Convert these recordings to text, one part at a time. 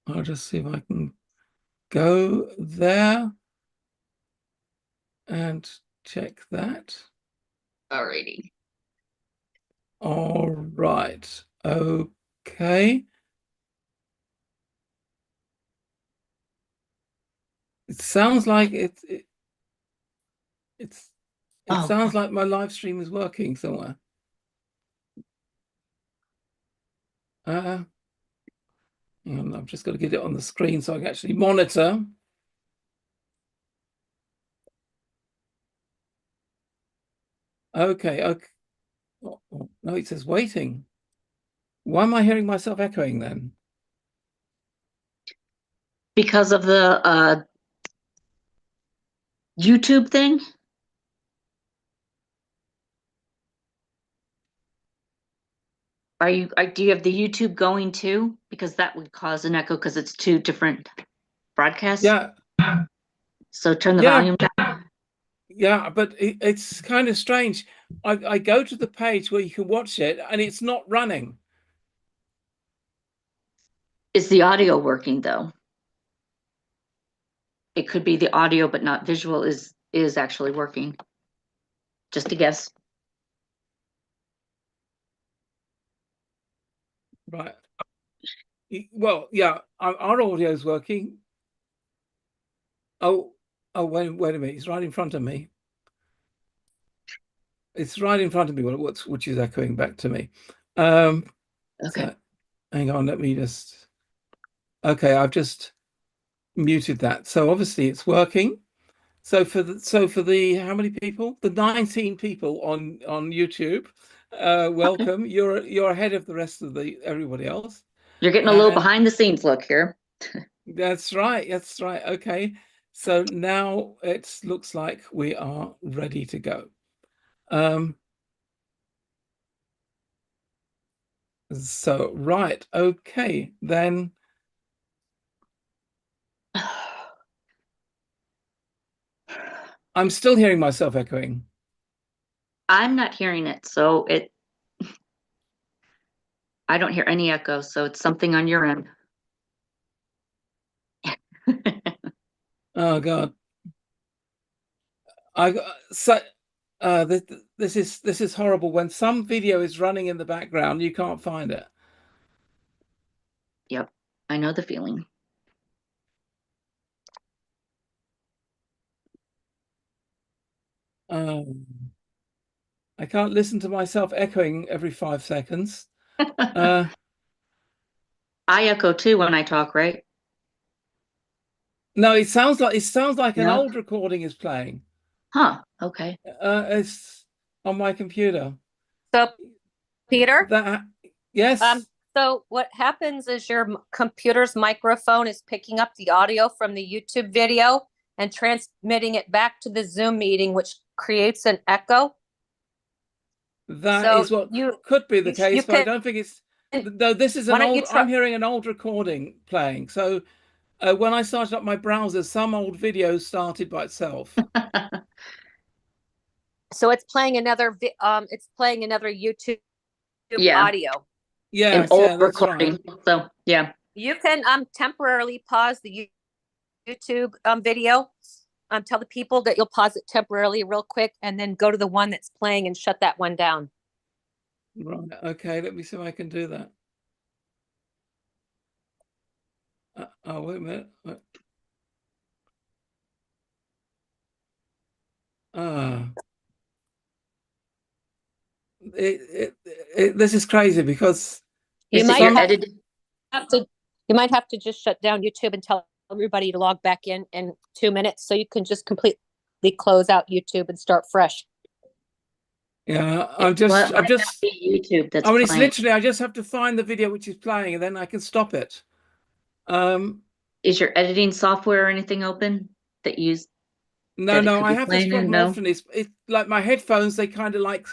I'll just see if I can go there and check that. Alrighty. All right. Okay. It sounds like it Oh, sounds like my live stream is working somewhere. Hang on, I've just got to get it on the screen so I can actually monitor. Okay, okay. Oh, no, it says waiting. Why am I hearing myself echoing then? because of the YouTube thing? Do you have the YouTube going too? Because that would cause an echo because it's two different broadcasts. Yeah, So turn the yeah, volume down. yeah, but it's kind of strange. I go to the page where you can watch it and it's not running. Is the audio working though? It could be the audio but not visual is actually working. Just a guess. Right. Well, yeah, our audio is working. Oh, wait a minute. It's right in front of me. It's right in front of me, which is echoing back to me. Okay. So hang on, let me just. Okay, I've just muted that. So obviously it's working. So for the how many people? The 19 people on YouTube. Welcome. You're ahead of the rest of everybody else. You're getting a little And behind the scenes look here. that's right. That's right. Okay. So now it looks like we are ready to go. So right. Okay. Then I'm still hearing myself echoing. I'm not hearing it, so I don't hear any echo, so it's something on your end. Oh God. I so this is horrible. When some video is running in the background, you can't find it. Yep, I know the feeling. Um, I can't listen to myself echoing every 5 seconds. Uh, I echo too when I talk, right? no, it sounds like an Yeah. old recording is playing. Huh. Okay. It's on my computer. So, Peter, That yes, so what happens is your computer's microphone is picking up the audio from the YouTube video and transmitting it back to the Zoom meeting, which creates an echo. that So is what you could be the you case, but I can don't think it's. No, this is why an don't you old. try? I'm hearing an old recording playing. So when I started up my browser, some old video started by itself. So it's playing another YouTube Yeah, audio. an Yes, old yeah, that's right. recording. So yeah. You can temporarily pause the YouTube video. Tell the people that you'll pause it temporarily real quick and then go to the one that's playing and shut that one down. Right. Okay, let me see if I can do that. Oh, wait a minute. Ah, this is crazy because You Is it might your some. edited? have to you might have to just shut down YouTube and tell everybody to log back in 2 minutes so you can just completely close out YouTube and start fresh. Yeah, Well, it I'm might not just. be YouTube that's I mean, it's playing. literally. I just have to find the video which is playing, and then I can stop it. Um, Is your editing software or anything open that no, that it no, could I be have this playing in? problem No. often. It's like my headphones. They kind of like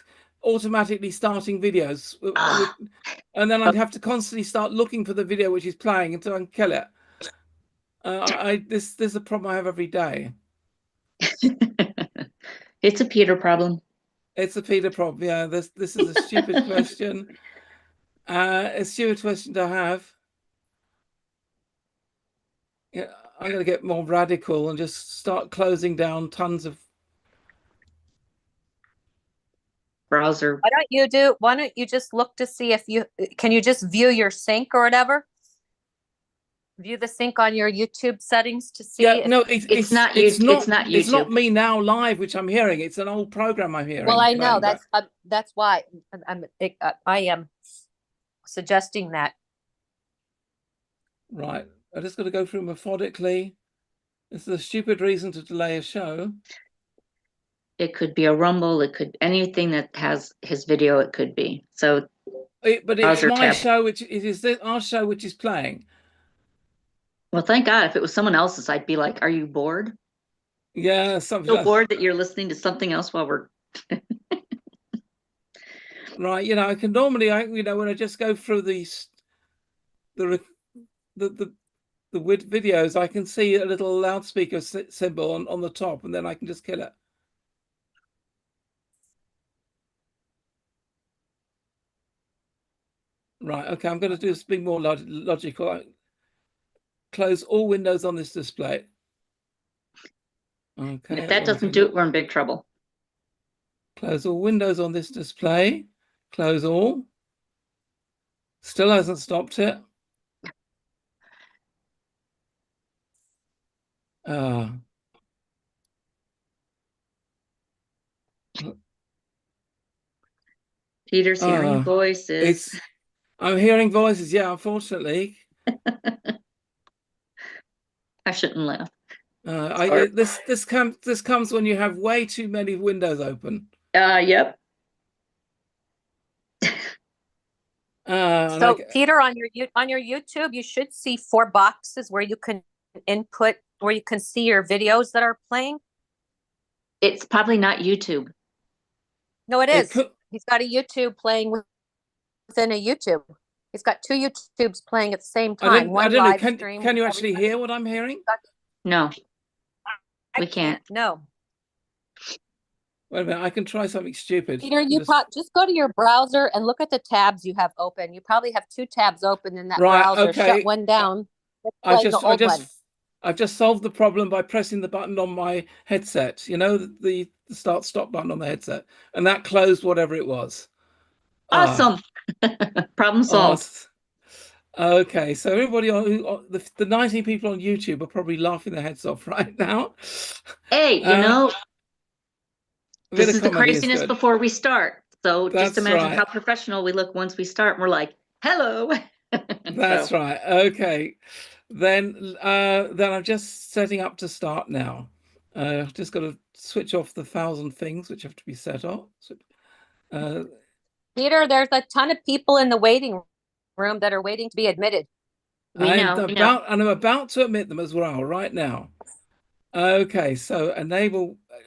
automatically starting videos, Ah, and then I have to constantly start looking for the video which is playing until I can kill it. This is a problem I have every day. it's a Peter problem. It's a Peter problem. Yeah, this is a stupid question. A stupid question to have. Yeah, I'm going to get more radical and just start closing down tons of. Browser. Why don't you just look to see if can you just view your sync or whatever? View the sync on your YouTube settings to see Yeah, if, no, It's not you. It's not it's not YouTube. me now live, which I'm hearing. It's an old program I'm hearing. well, I know playing back. that's why I am suggesting that. Right. I just got to go through methodically. This is a stupid reason to delay a show. It could be a Rumble. It could anything that has his video. It could be. So, But it's browser my tab. show, which it is our show, which is playing. Well, thank God. If it was someone else's, I'd be like, "Are you bored? Yeah, So bored that you're listening to something else while we're." Right. You know, I can normally, when I just go through the videos, I can see a little loudspeaker symbol on the top, and then I can just kill it. Right. Okay. I'm going to do this being more logical. Close all windows on this display. Okay. And if that doesn't do it, we're in big trouble. Close all windows on this display. Close all. Still hasn't stopped it. Peter's hearing voices. I'm hearing voices. Yeah, unfortunately. I shouldn't laugh. This comes when you have way too many windows open. Yep. So Peter, on your YouTube, you should see 4 boxes where you can input, where you can see your videos that are playing. It's probably not YouTube. No, it is. He's got a YouTube playing within a YouTube. He's got 2 YouTubes playing at the same time. I don't know. Stream. Can you actually hear what I'm hearing? No, we can't. No. Wait a minute. I can try something stupid. Peter, just go to your browser and look at the tabs you have open. You probably have 2 tabs open in that browser. Okay. Shut one down. I've just solved the problem by pressing the button on my headset. You know, the start-stop button on the headset, and that closed whatever it was. Awesome. Problem solved. Okay, so everybody the 19 people on YouTube are probably laughing their heads off right now. Hey, this is the craziness before we start. So just imagine how professional we look once we start. And we're like, hello. That's right. Okay. Then I'm just setting up to start now. I've just got to switch off the 1,000 things which have to be set off. Peter, there's a ton of people in the waiting room that are waiting to be admitted. I'm about to admit them as well right now. Okay, so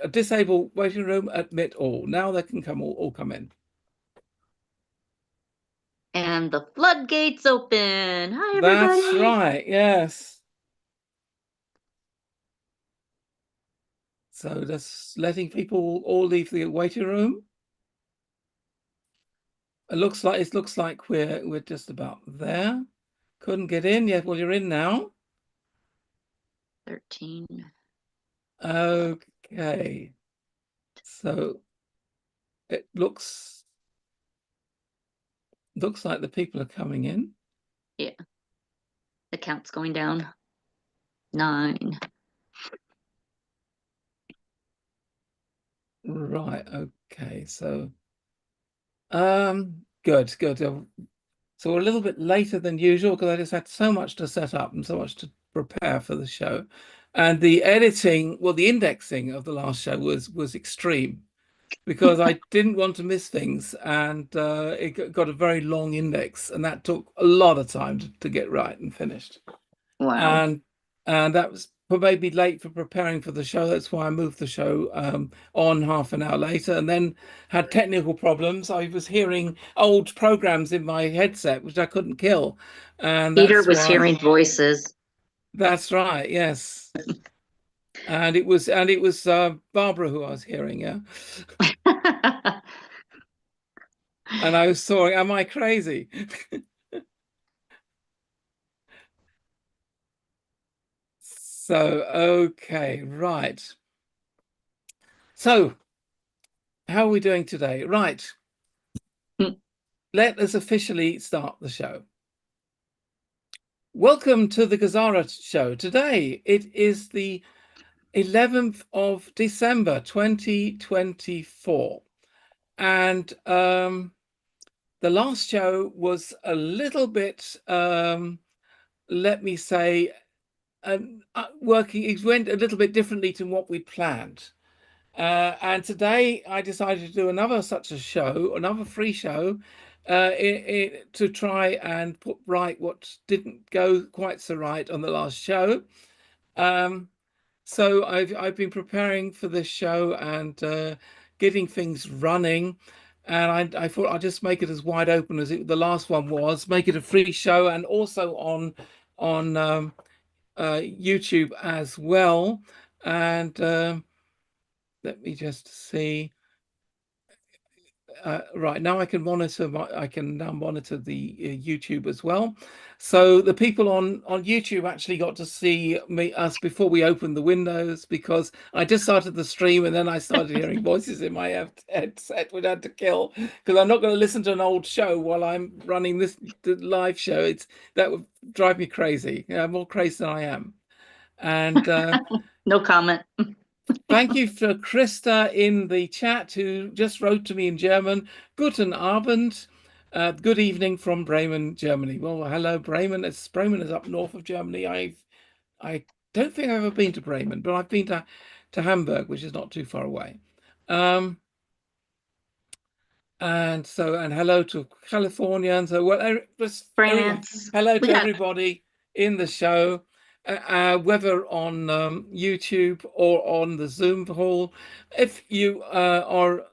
disable waiting room, admit all. Now they can all come in. And the floodgates open. Hi, everybody. That's right, yes. So just letting people all leave the waiting room. It looks like we're just about there. Couldn't get in yet. Well, you're in now. 13. Okay. So it looks like the people are coming in. Yeah. The count's going down. 9. Right. Okay. So good. So we're a little bit later than usual because I just had so much to set up and so much to prepare for the show. And the editing, well, the indexing of the last show was extreme because I didn't want to miss things, and it got a very long index, and that took a lot of time to get right and finished. Wow. And that was maybe late for preparing for the show. That's why I moved the show on half an hour later, and then had technical problems. I was hearing old programs in my headset, which I couldn't kill. And Peter was hearing voices. That's right. Yes. And it was Barbara who I was hearing. Yeah. And I was saying, am I crazy? So, okay, right. So, how are we doing today? Right. Let us officially start the show. Welcome to the GESARA show. Today, it is the 11th of December, 2024. And the last show was a little bit, let me say, working, it went a little bit differently to what we planned. And today I decided to do another such a show, another free show, to try and put right what didn't go quite so right on the last show. So I've been preparing for this show and getting things running, and I thought I'd just make it as wide open as the last one was, make it a free show, and also on YouTube as well. And let me just see. Right now, I can monitor. I can now monitor the YouTube as well. So the people on YouTube actually got to see us before we opened the windows, because I just started the stream and then I started hearing voices in my headset, which I had to kill, because I'm not going to listen to an old show while I'm running the live show. That would drive me crazy. More crazy than I am. And No comment. thank you for Krista in the chat, who just wrote to me in German. Guten Abend. Good evening from Bremen, Germany. Well, hello, Bremen. Bremen is up north of Germany. I don't think I've ever been to Bremen, but I've been to Hamburg, which is not too far away. And hello to California. And so, well, France. hello to everybody in the show, whether on YouTube or on the Zoom hall. If you are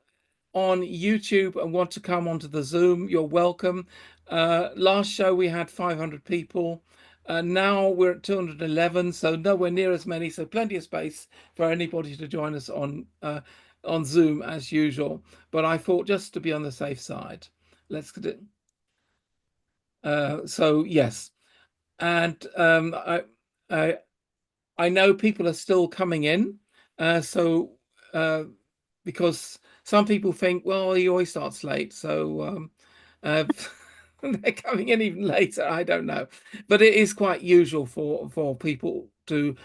on YouTube and want to come onto the Zoom, you're welcome. Last show we had 500 people. Now we're at 211, so nowhere near as many. So plenty of space for anybody to join us on Zoom as usual. But I thought, just to be on the safe side, let's do it. So yes, and I know people are still coming in. Because some people think, well, he always starts late, so they're coming in even later. I don't know, but it is quite usual for people to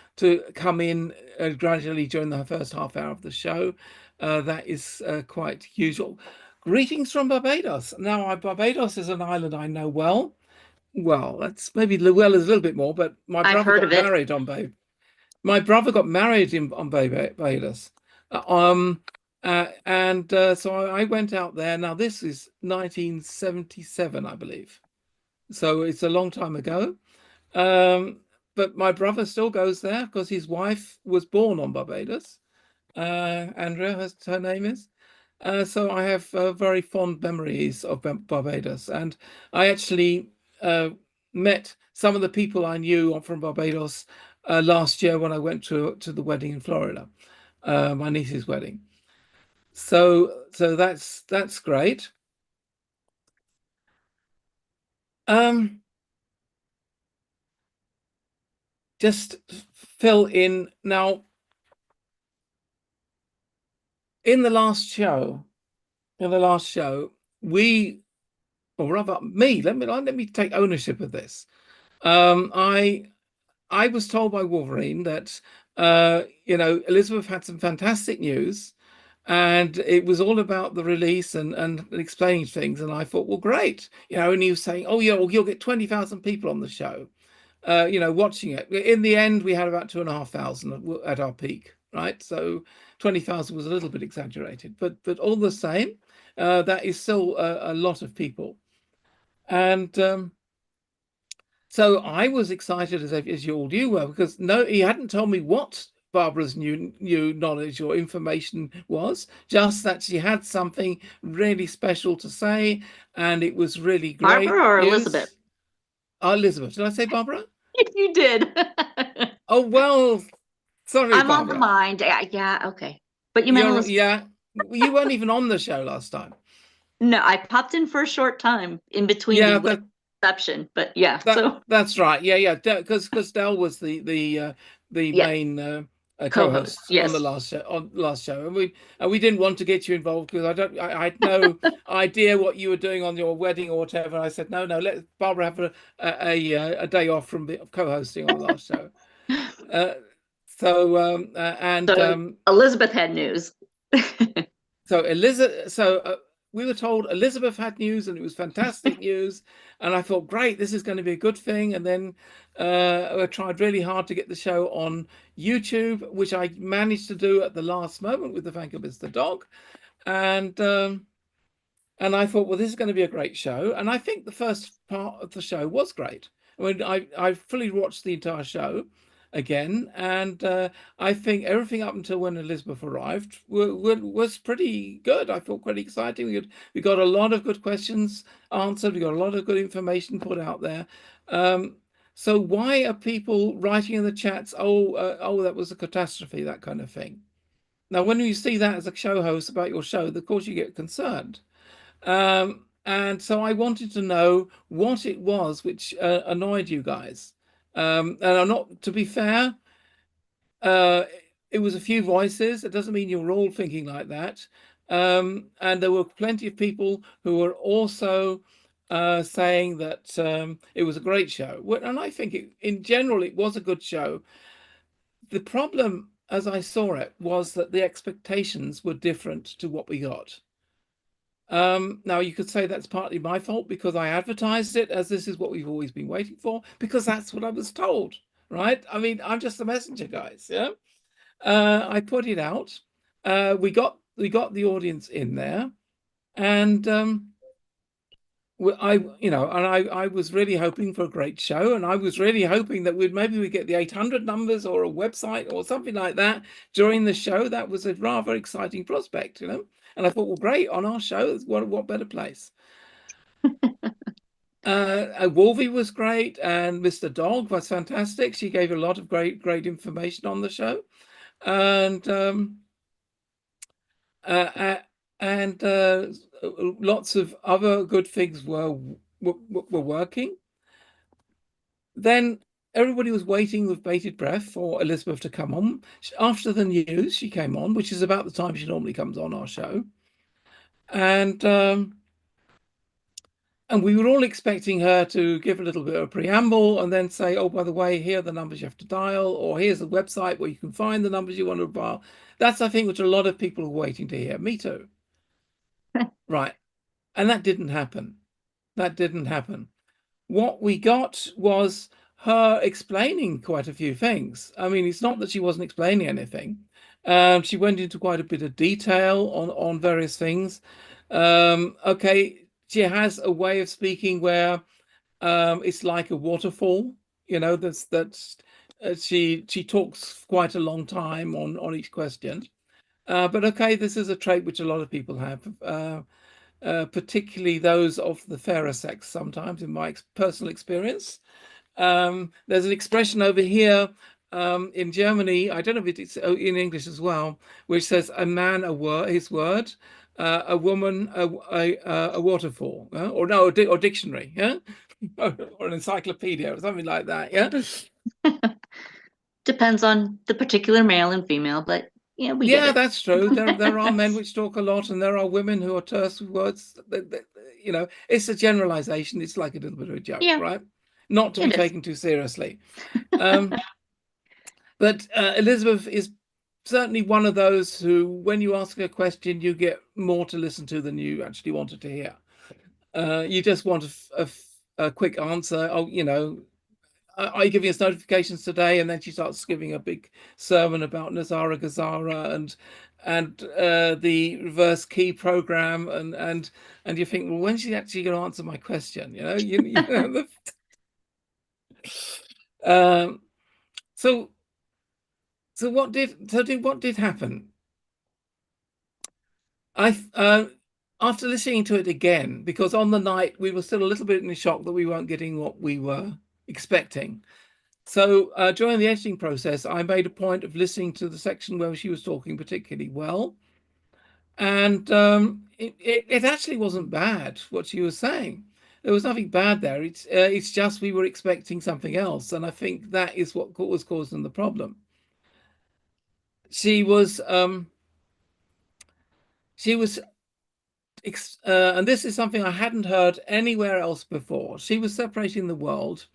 come in gradually during the first half hour of the show. That is quite usual. Greetings from Barbados. Now, Barbados is an island I know well. Well, that's maybe well is a little bit more, but my brother got married on Barbados. My brother got married on Barbados. So I went out there. Now, this is 1977, I believe. So it's a long time ago. But my brother still goes there because his wife was born on Barbados. Andrea, her name is. So I have very fond memories of Barbados. And I actually met some of the people I knew from Barbados last year when I went to the wedding in Florida, my niece's wedding. So that's great. Just fill in now. In the last show, we, or rather me, let me take ownership of this. I was told by Wolverine that Elizabeth had some fantastic news, and it was all about the release and explaining things. And I thought, well, great, and he was saying, oh, yeah, well, you'll get 20,000 people on the show, watching it. In the end, we had about 2,500 at our peak, right? So 20,000 was a little bit exaggerated, but all the same, that is still a lot of people. And so I was excited as you all you were, because he hadn't told me what Barbara's new knowledge or information was, just that she had something really special to say, and it was really great. Barbara or Elizabeth? Elizabeth. Did I say Barbara? You did. Oh, well, sorry, I'm Barbara. on the mind. Yeah, okay. But you meant Elizabeth. Yeah, you weren't even on the show last time. No, I popped in for a short time in between. Yeah, exception, but yeah. That's right. Yeah. Because Dell was the Yeah. main Co-host, co-host on yes. the last show, and we didn't want to get you involved because I had no idea what you were doing on your wedding or whatever. I said no, let Barbara have a day off from co-hosting on the last show. So Elizabeth had news. So we were told Elizabeth had news, and it was fantastic news. And I thought, great, this is going to be a good thing. And then I tried really hard to get the show on YouTube, which I managed to do at the last moment with the Thank You, Mr. Dog. And I thought, well, this is going to be a great show. And I think the first part of the show was great. I mean, I fully watched the entire show again, and I think everything up until when Elizabeth arrived was pretty good. I thought quite exciting. We got a lot of good questions answered. We got a lot of good information put out there. So why are people writing in the chats, oh, that was a catastrophe, that kind of thing? Now, when you see that as a show host about your show, of course you get concerned. And so I wanted to know what it was which annoyed you guys. And I'm not, to be fair, it was a few voices. It doesn't mean you're all thinking like that. And there were plenty of people who were also saying that it was a great show. And I think in general, it was a good show. The problem, as I saw it, was that the expectations were different to what we got. Now you could say that's partly my fault because I advertised it as this is what we've always been waiting for, because that's what I was told, right? I mean, I'm just a messenger, guys. Yeah. I put it out. We got the audience in there, and I was really hoping for a great show, and I was really hoping that we'd get the 800 numbers or a website or something like that during the show. That was a rather exciting prospect, And I thought, well, great, on our show, what better place? Wolvie was great, and Mr. Dog was fantastic. She gave a lot of great information on the show, and lots of other good things were working. Then everybody was waiting with bated breath for Elizabeth to come on. After the news, she came on, which is about the time she normally comes on our show. And we were all expecting her to give a little bit of a preamble and then say, oh, by the way, here are the numbers you have to dial, or here's the website where you can find the numbers you want to dial. That's, I think, what a lot of people are waiting to hear. Me too. Right. And that didn't happen. What we got was her explaining quite a few things. I mean, it's not that she wasn't explaining anything. She went into quite a bit of detail on various things. Okay, she has a way of speaking where it's like a waterfall. She talks quite a long time on each question. But okay, this is a trait which a lot of people have. Particularly those of the fairer sex sometimes, in my personal experience. There's an expression over here in Germany, I don't know if it's in English as well, which says a man his word, a woman a waterfall, or no, or dictionary, yeah, or an encyclopedia or something like that, yeah. Depends on the particular male and female, but yeah, we get it. That's true. There are men which talk a lot, and there are women who are terse with words. It's a generalization. It's like a little bit of a joke, right? Not to be taken too seriously. But Elizabeth is certainly one of those who, when you ask a question, you get more to listen to than you actually wanted to hear. You just want a quick answer. Oh, are you giving us notifications today? And then she starts giving a big sermon about GESARA and the reverse key program, and you think, well, when's she actually going to answer my question? So what did happen? After listening to it again, because on the night we were still a little bit in shock that we weren't getting what we were expecting. So during the editing process, I made a point of listening to the section where she was talking particularly well. And it actually wasn't bad, what she was saying. there was nothing bad there. It's just we were expecting something else, and I think that is what was causing the problem. She was and this is something I hadn't heard anywhere else before. She was separating the world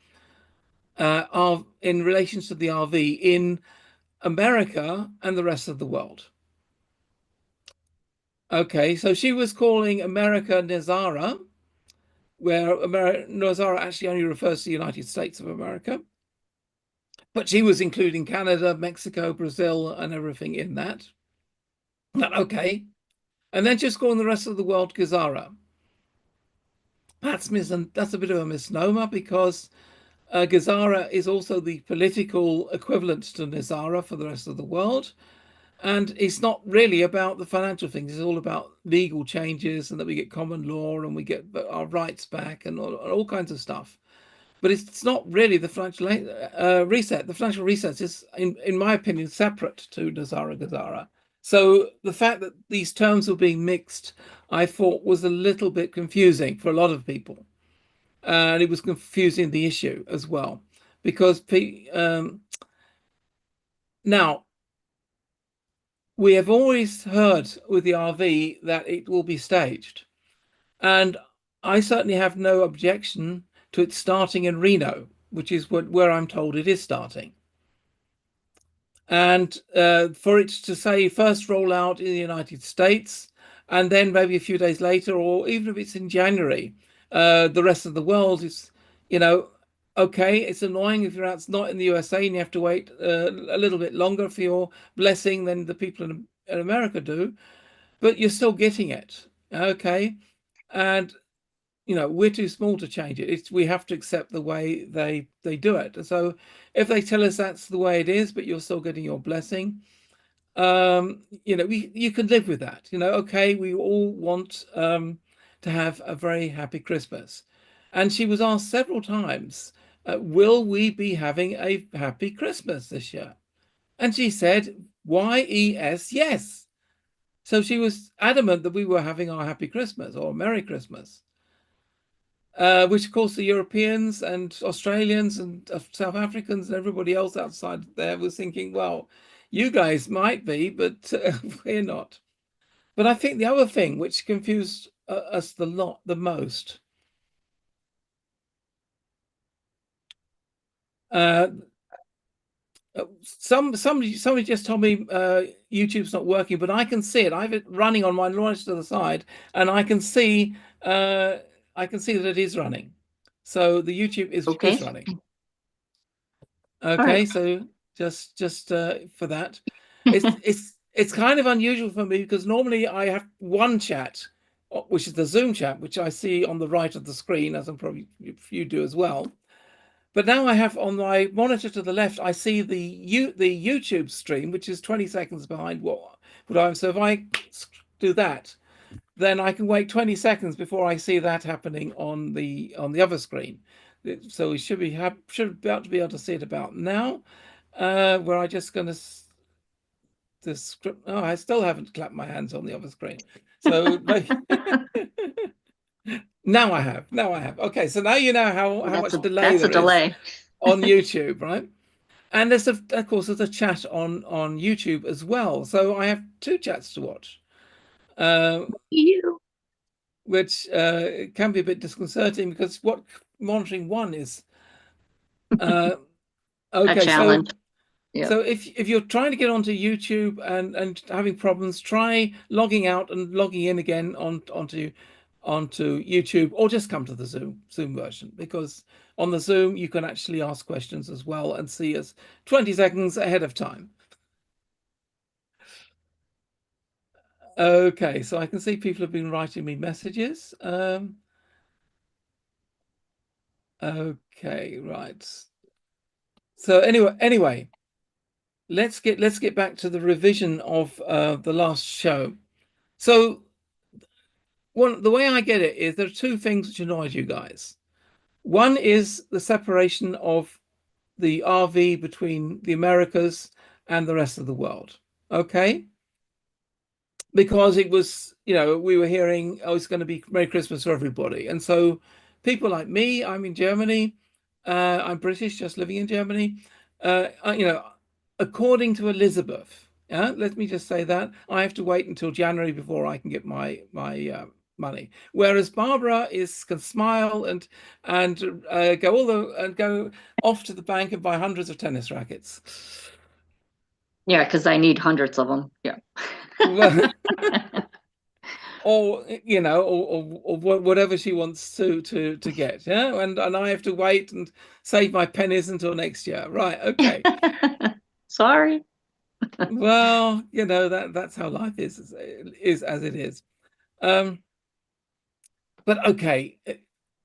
in relation to the RV in America and the rest of the world. Okay, so she was calling America GESARA, where GESARA actually only refers to the United States of America. But she was including Canada, Mexico, Brazil, and everything in that. Okay. And then just calling the rest of the world GESARA. That's a bit of a misnomer, because GESARA is also the political equivalent to GESARA for the rest of the world. And it's not really about the financial things. It's all about legal changes, and that we get common law and we get our rights back and all kinds of stuff. But it's not really the financial reset. The financial reset is, in my opinion, separate to GESARA. So the fact that these terms were being mixed, I thought, was a little bit confusing for a lot of people. And it was confusing the issue as well. Because now, we have always heard with the RV that it will be staged. And I certainly have no objection to it starting in Reno, which is where I'm told it is starting. And for it to say first roll out in the United States, and then maybe a few days later, or even if it's in January, the rest of the world is, okay, it's annoying if you're not in the USA and you have to wait a little bit longer for your blessing than the people in America do, but you're still getting it, okay? And we're too small to change it. We have to accept the way they do it. And so if they tell us that's the way it is, but you're still getting your blessing, you can live with that. Okay, we all want to have a very happy Christmas. And she was asked several times, will we be having a happy Christmas this year? And she said, YES, yes. So she was adamant that we were having our happy Christmas or Merry Christmas. Which of course the Europeans and Australians and South Africans and everybody else outside there was thinking, well, you guys might be, but we're not. But I think the other thing which confused us the most, somebody just told me YouTube's not working, but I can see it. I have it running on my launch to the side, and I can see that it is running. So the YouTube is running. Okay, right. so just for that, it's kind of unusual for me, because normally I have one chat, which is the Zoom chat, which I see on the right of the screen, as I'm probably you do as well. But now I have on my monitor to the left, I see the YouTube stream, which is 20 seconds behind what I'm. So if I do that, then I can wait 20 seconds before I see that happening on the other screen. So we should be about to be able to see it about now, where I just going to the script. Oh, I still haven't clapped my hands on the other screen. So now I have. Okay, so now you know how much delay there is on YouTube, right? And there's of course there's a chat on YouTube as well. So I have two chats to watch, which can be a bit disconcerting, because what monitoring one is okay. A challenge. So if you're trying to get onto YouTube and having problems, try logging out and logging in again onto YouTube, or just come to the Zoom version, because on the Zoom you can actually ask questions as well and see us 20 seconds ahead of time. Okay, so I can see people have been writing me messages. Okay, right. So anyway, let's get back to the revision of the last show. So the way I get it is there are two things which annoyed you guys. One is the separation of the RV between the Americas and the rest of the world. Okay? Because it was, we were hearing, oh, it's going to be Merry Christmas for everybody. And so people like me, I'm in Germany. I'm British, just living in Germany. You know, according to Elizabeth, let me just say that I have to wait until January before I can get my money. Whereas Barbara can smile and go off to the bank and buy hundreds of tennis rackets. Yeah, because I need hundreds of them. Yeah. Well, or you know, or whatever she wants to get. Yeah, and I have to wait and save my pennies until next year. Right? Okay. Sorry. Well, you know, that's how life is as it is. But okay,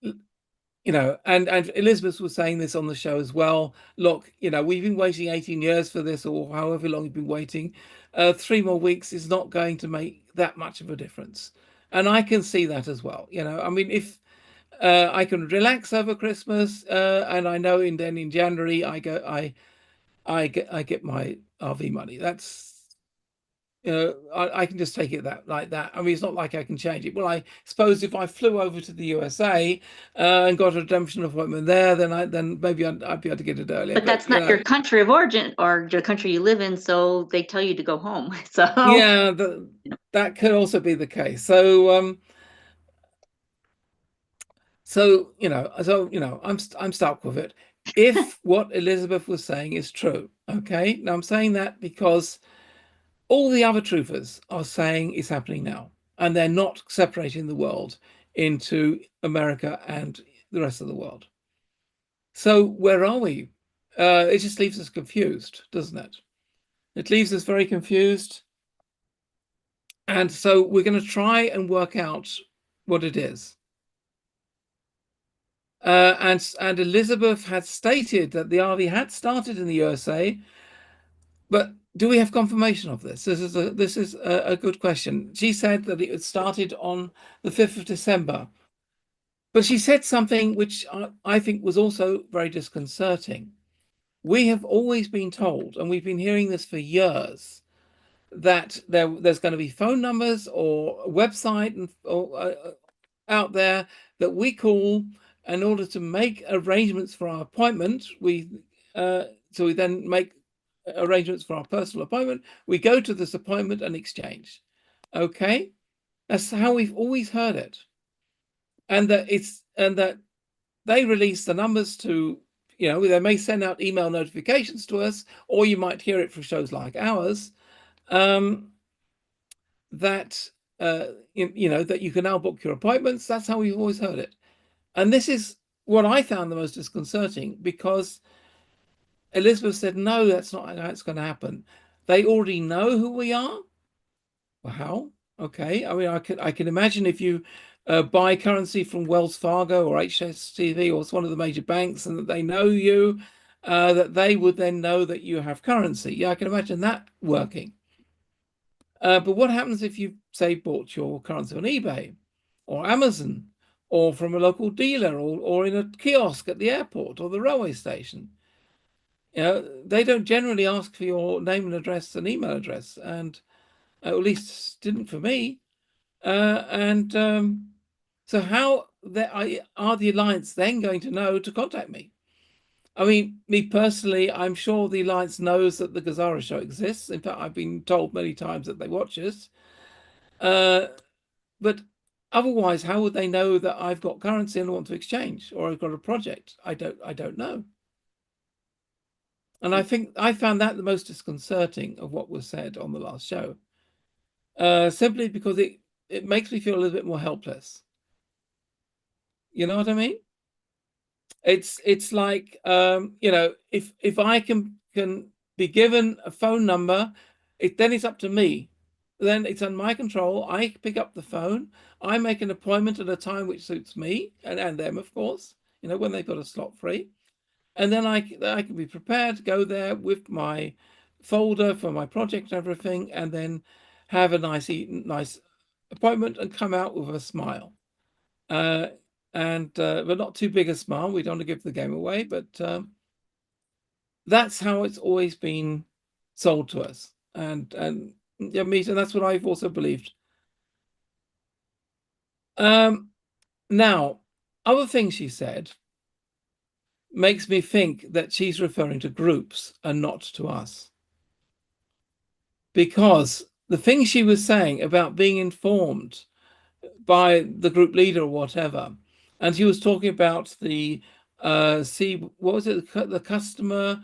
you know, and Elizabeth was saying this on the show as well. Look, you know, we've been waiting 18 years for this, or however long you've been waiting. 3 more weeks is not going to make that much of a difference, and I can see that as well. You know, I mean, if I can relax over Christmas, and I know then in January I get my RV money. That's, you know, I can just take it like that. I mean, it's not like I can change it. Well, I suppose if I flew over to the USA and got a redemption appointment there, then maybe I'd be able to get it earlier. But that's you not know, your country of origin or the country you live in, so they tell you to go home. So yeah, that could also be the case. So you know, I'm stuck with it. If what Elizabeth was saying is true, okay. Now I'm saying that because all the other truthers are saying it's happening now, and they're not separating the world into America and the rest of the world. So where are we? It just leaves us confused, doesn't it? It leaves us very confused. And so we're going to try and work out what it is. And Elizabeth had stated that the RV had started in the USA, but do we have confirmation of this? This is a good question. She said that it had started on the 5th of December, but she said something which I think was also very disconcerting. We have always been told, and we've been hearing this for years, that there's going to be phone numbers or a website out there that we call in order to make arrangements for our appointment. So we then make arrangements for our personal appointment. We go to this appointment and exchange. Okay, that's how we've always heard it, and that they release the numbers to, you know, they may send out email notifications to us, or you might hear it from shows like ours, that you know, that you can now book your appointments. That's how we've always heard it. And this is what I found the most disconcerting, because Elizabeth said, no, that's not how it's going to happen. They already know who we are. Well, how? Okay. I mean, I can imagine if you buy currency from Wells Fargo or HSBC or one of the major banks, and that they know you, that they would then know that you have currency. Yeah, I can imagine that working. But what happens if you, say, bought your currency on eBay or Amazon or from a local dealer or in a kiosk at the airport or the railway station? You know, they don't generally ask for your name and address and email address, and at least didn't for me. So how are the Alliance then going to know to contact me? I mean, me personally, I'm sure the Alliance knows that the GESARA show exists. In fact, I've been told many times that they watch us. But otherwise, how would they know that I've got currency and want to exchange, or I've got a project? I don't know. And I think I found that the most disconcerting of what was said on the last show, simply because it makes me feel a little bit more helpless. You know what I mean? It's like, you know, if I can be given a phone number, then it's up to me. Then it's on my control. I pick up the phone. I make an appointment at a time which suits me and them, of course, you know, when they've got a slot free. And then I can be prepared to go there with my folder for my project and everything, and then have a nice appointment and come out with a smile. But not too big a smile. We don't want to give the game away, but that's how it's always been sold to us. And yeah, and that's what I've also believed. Now, other thing she said makes me think that she's referring to groups and not to us. Because the thing she was saying about being informed by the group leader or whatever, and she was talking about the what was it, the customer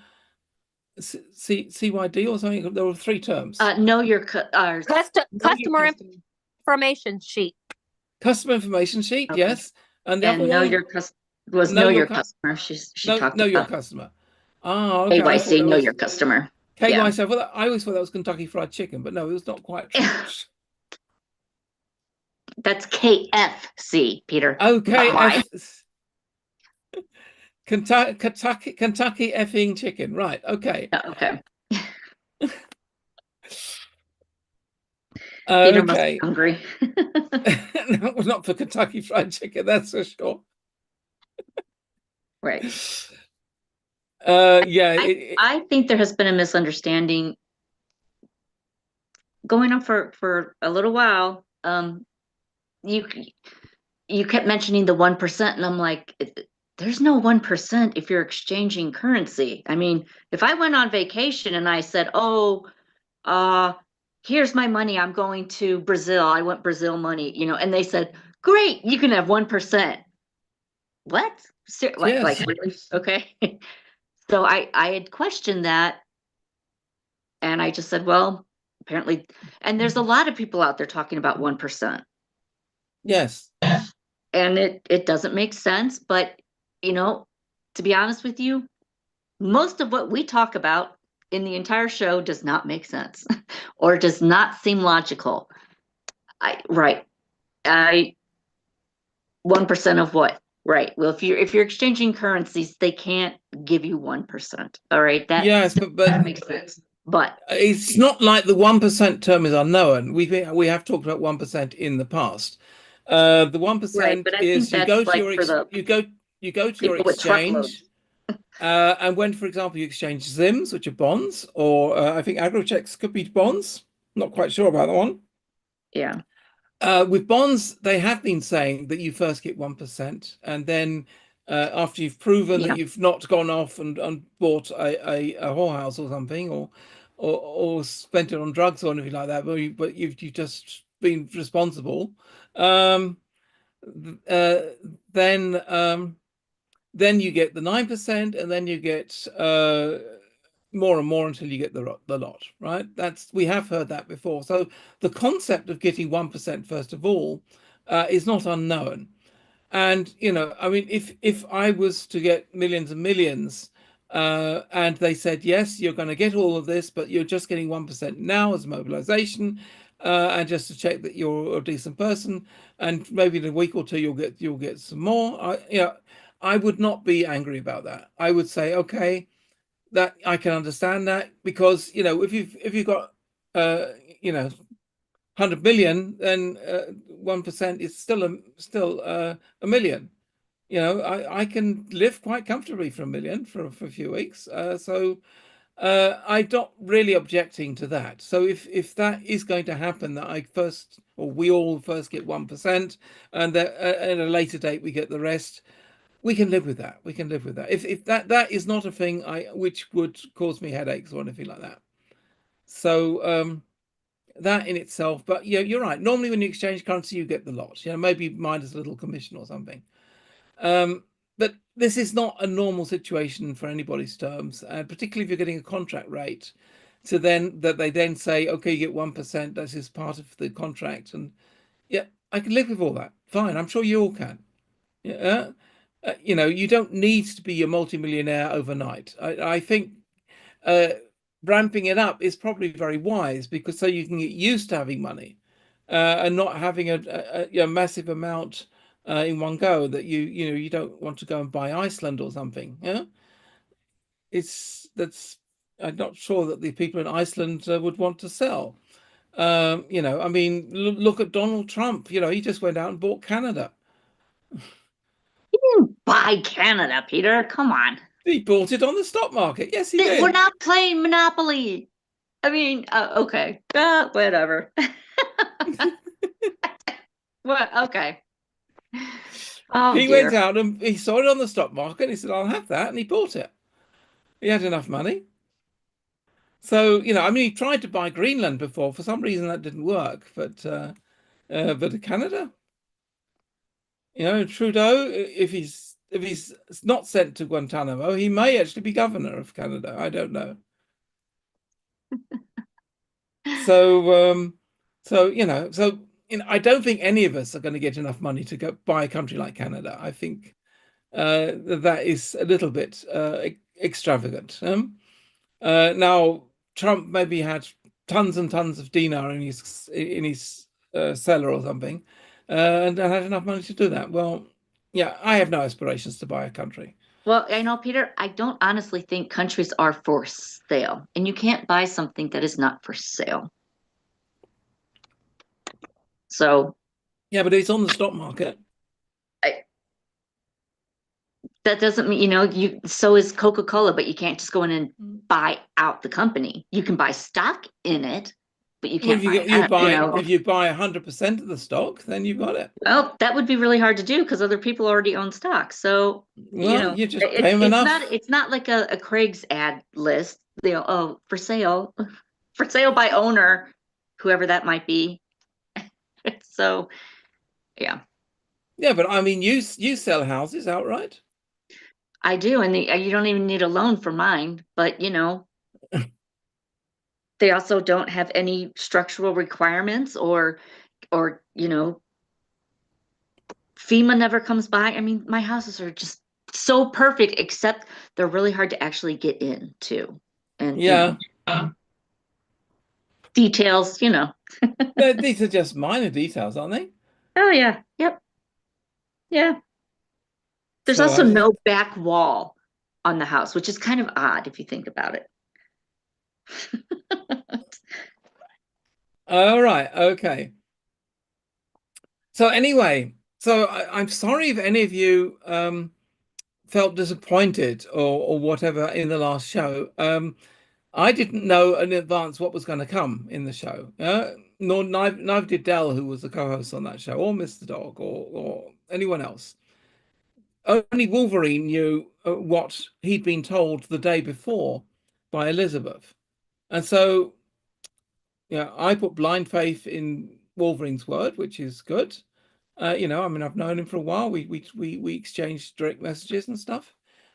CYD or something. There were 3 terms. Know your Customer information sheet. Customer information sheet, Okay. yes. And the other know one your know your customer. She talked know your about customer. Oh, okay. KYC, know your customer. KYC. Yeah. I always thought that was Kentucky Fried Chicken, but no, it was not quite true. That's KFC, Peter. Okay. Kentucky effing chicken. Right. Okay. Okay. Peter must be hungry. No, not for Kentucky Fried Chicken, that's for sure. Right. Yeah. I think there has been a misunderstanding going on for a little while. You kept mentioning the 1%, and I'm like, there's no 1% if you're exchanging currency. I mean, if I went on vacation and I said, oh, here's my money, I'm going to Brazil, I want Brazil money, and they said, great, you can have 1%. What? Yes. Like really? Okay. So I had questioned that, and I just said, well, apparently, and there's a lot of people out there talking about 1%. Yes. And it doesn't make sense, but to be honest with you, most of what we talk about in the entire show does not make sense or does not seem logical. 1% of what? Right. Well, if you're exchanging currencies, they can't give you 1%. All right. Yes, but that makes sense. But it's not like the 1% term is unknown. We have talked about 1% in the past. The 1% is you go to your exchange, and when, for example, you exchange ZIMs, which are bonds, or I think agrochecks could be bonds. Not quite sure about that one. Yeah. With bonds, they have been saying that you first get 1%, and then after you've proven that you've not gone off and bought a whorehouse or something, or spent it on drugs or anything like that, but you've just been responsible, then you get the 9%, and then you get more and more until you get the lot, right? We have heard that before. So the concept of getting 1% first of all is not unknown. And I mean, if I was to get millions and millions, and they said, yes, you're going to get all of this, but you're just getting 1% now as mobilization, and just to check that you're a decent person, and maybe in a week or two you'll get some more. I would not be angry about that. I would say, okay, that I can understand that, because if you've got 100 million, then 1% is still a million. I can live quite comfortably for a million for a few weeks. So I'm not really objecting to that. So if that is going to happen, that we all first get 1%, and that at a later date we get the rest, we can live with that. We can live with that. If that is not a thing which would cause me headaches or anything like that. So that in itself, but you're right. Normally when you exchange currency, you get the lot. Maybe minus a little commission or something. But this is not a normal situation for anybody's terms, and particularly if you're getting a contract rate, that they then say, okay, you get 1%. That is part of the contract, and I can live with all that. Fine, I'm sure you all can. Yeah. You don't need to be a multimillionaire overnight. I think ramping it up is probably very wise, because so you can get used to having money, and not having a massive amount in one go that you don't want to go and buy Iceland or something. I'm not sure that the people in Iceland would want to sell. I mean, look at Donald Trump. He just went out and bought Canada. He didn't buy Canada, Peter. Come on. He bought it on the stock market. Yes, he did. We're not playing Monopoly. I mean, okay. Whatever. Well, okay. Oh He went dear. out and he saw it on the stock market and he said, I'll have that. And he bought it. He had enough money. So, I mean, he tried to buy Greenland before. For some reason, that didn't work. But Canada, Trudeau, if he's not sent to Guantanamo, he may actually be governor of Canada. I don't know. So, I don't think any of us are going to get enough money to go buy a country like Canada. I think that is a little bit extravagant. Now, Trump maybe had tons and tons of dinar in his cellar or something, and had enough money to do that. Well, yeah, I have no aspirations to buy a country. Well, I know, Peter, I don't honestly think countries are for sale, and you can't buy something that is not for sale. So Yeah, but it's on the stock market. I, that doesn't mean, so is Coca-Cola, but you can't just go in and buy out the company. You can buy stock in it, but you Well, can't buy it. if you buy 100% of the stock, then you've got it. Well, that would be really hard to do because other people already own stock. So, Well, you just pay them it's enough. it's not like a Craig's ad list. Oh, for sale, for sale by owner, whoever that might be. So, yeah, Yeah, but I mean, you sell houses outright. I do, and you don't even need a loan for mine. But they also don't have any structural requirements, or FEMA never comes by. I mean, my houses are just so perfect, except they're really hard to actually get into. And Yeah. Details. These are just minor details, aren't they? Oh yeah, yep, yeah. There's So also no back wall on the house, which is kind of odd if you think about it. all right, okay. So anyway, I'm sorry if any of you felt disappointed or whatever in the last show. I didn't know in advance what was going to come in the show. Neither did Dell, who was the co-host on that show, or Mr. Dog, or anyone else. Only Wolverine knew what he'd been told the day before by Elizabeth. And so, I put blind faith in Wolverine's word, which is good. I mean, I've known him for a while. We exchanged direct messages and stuff,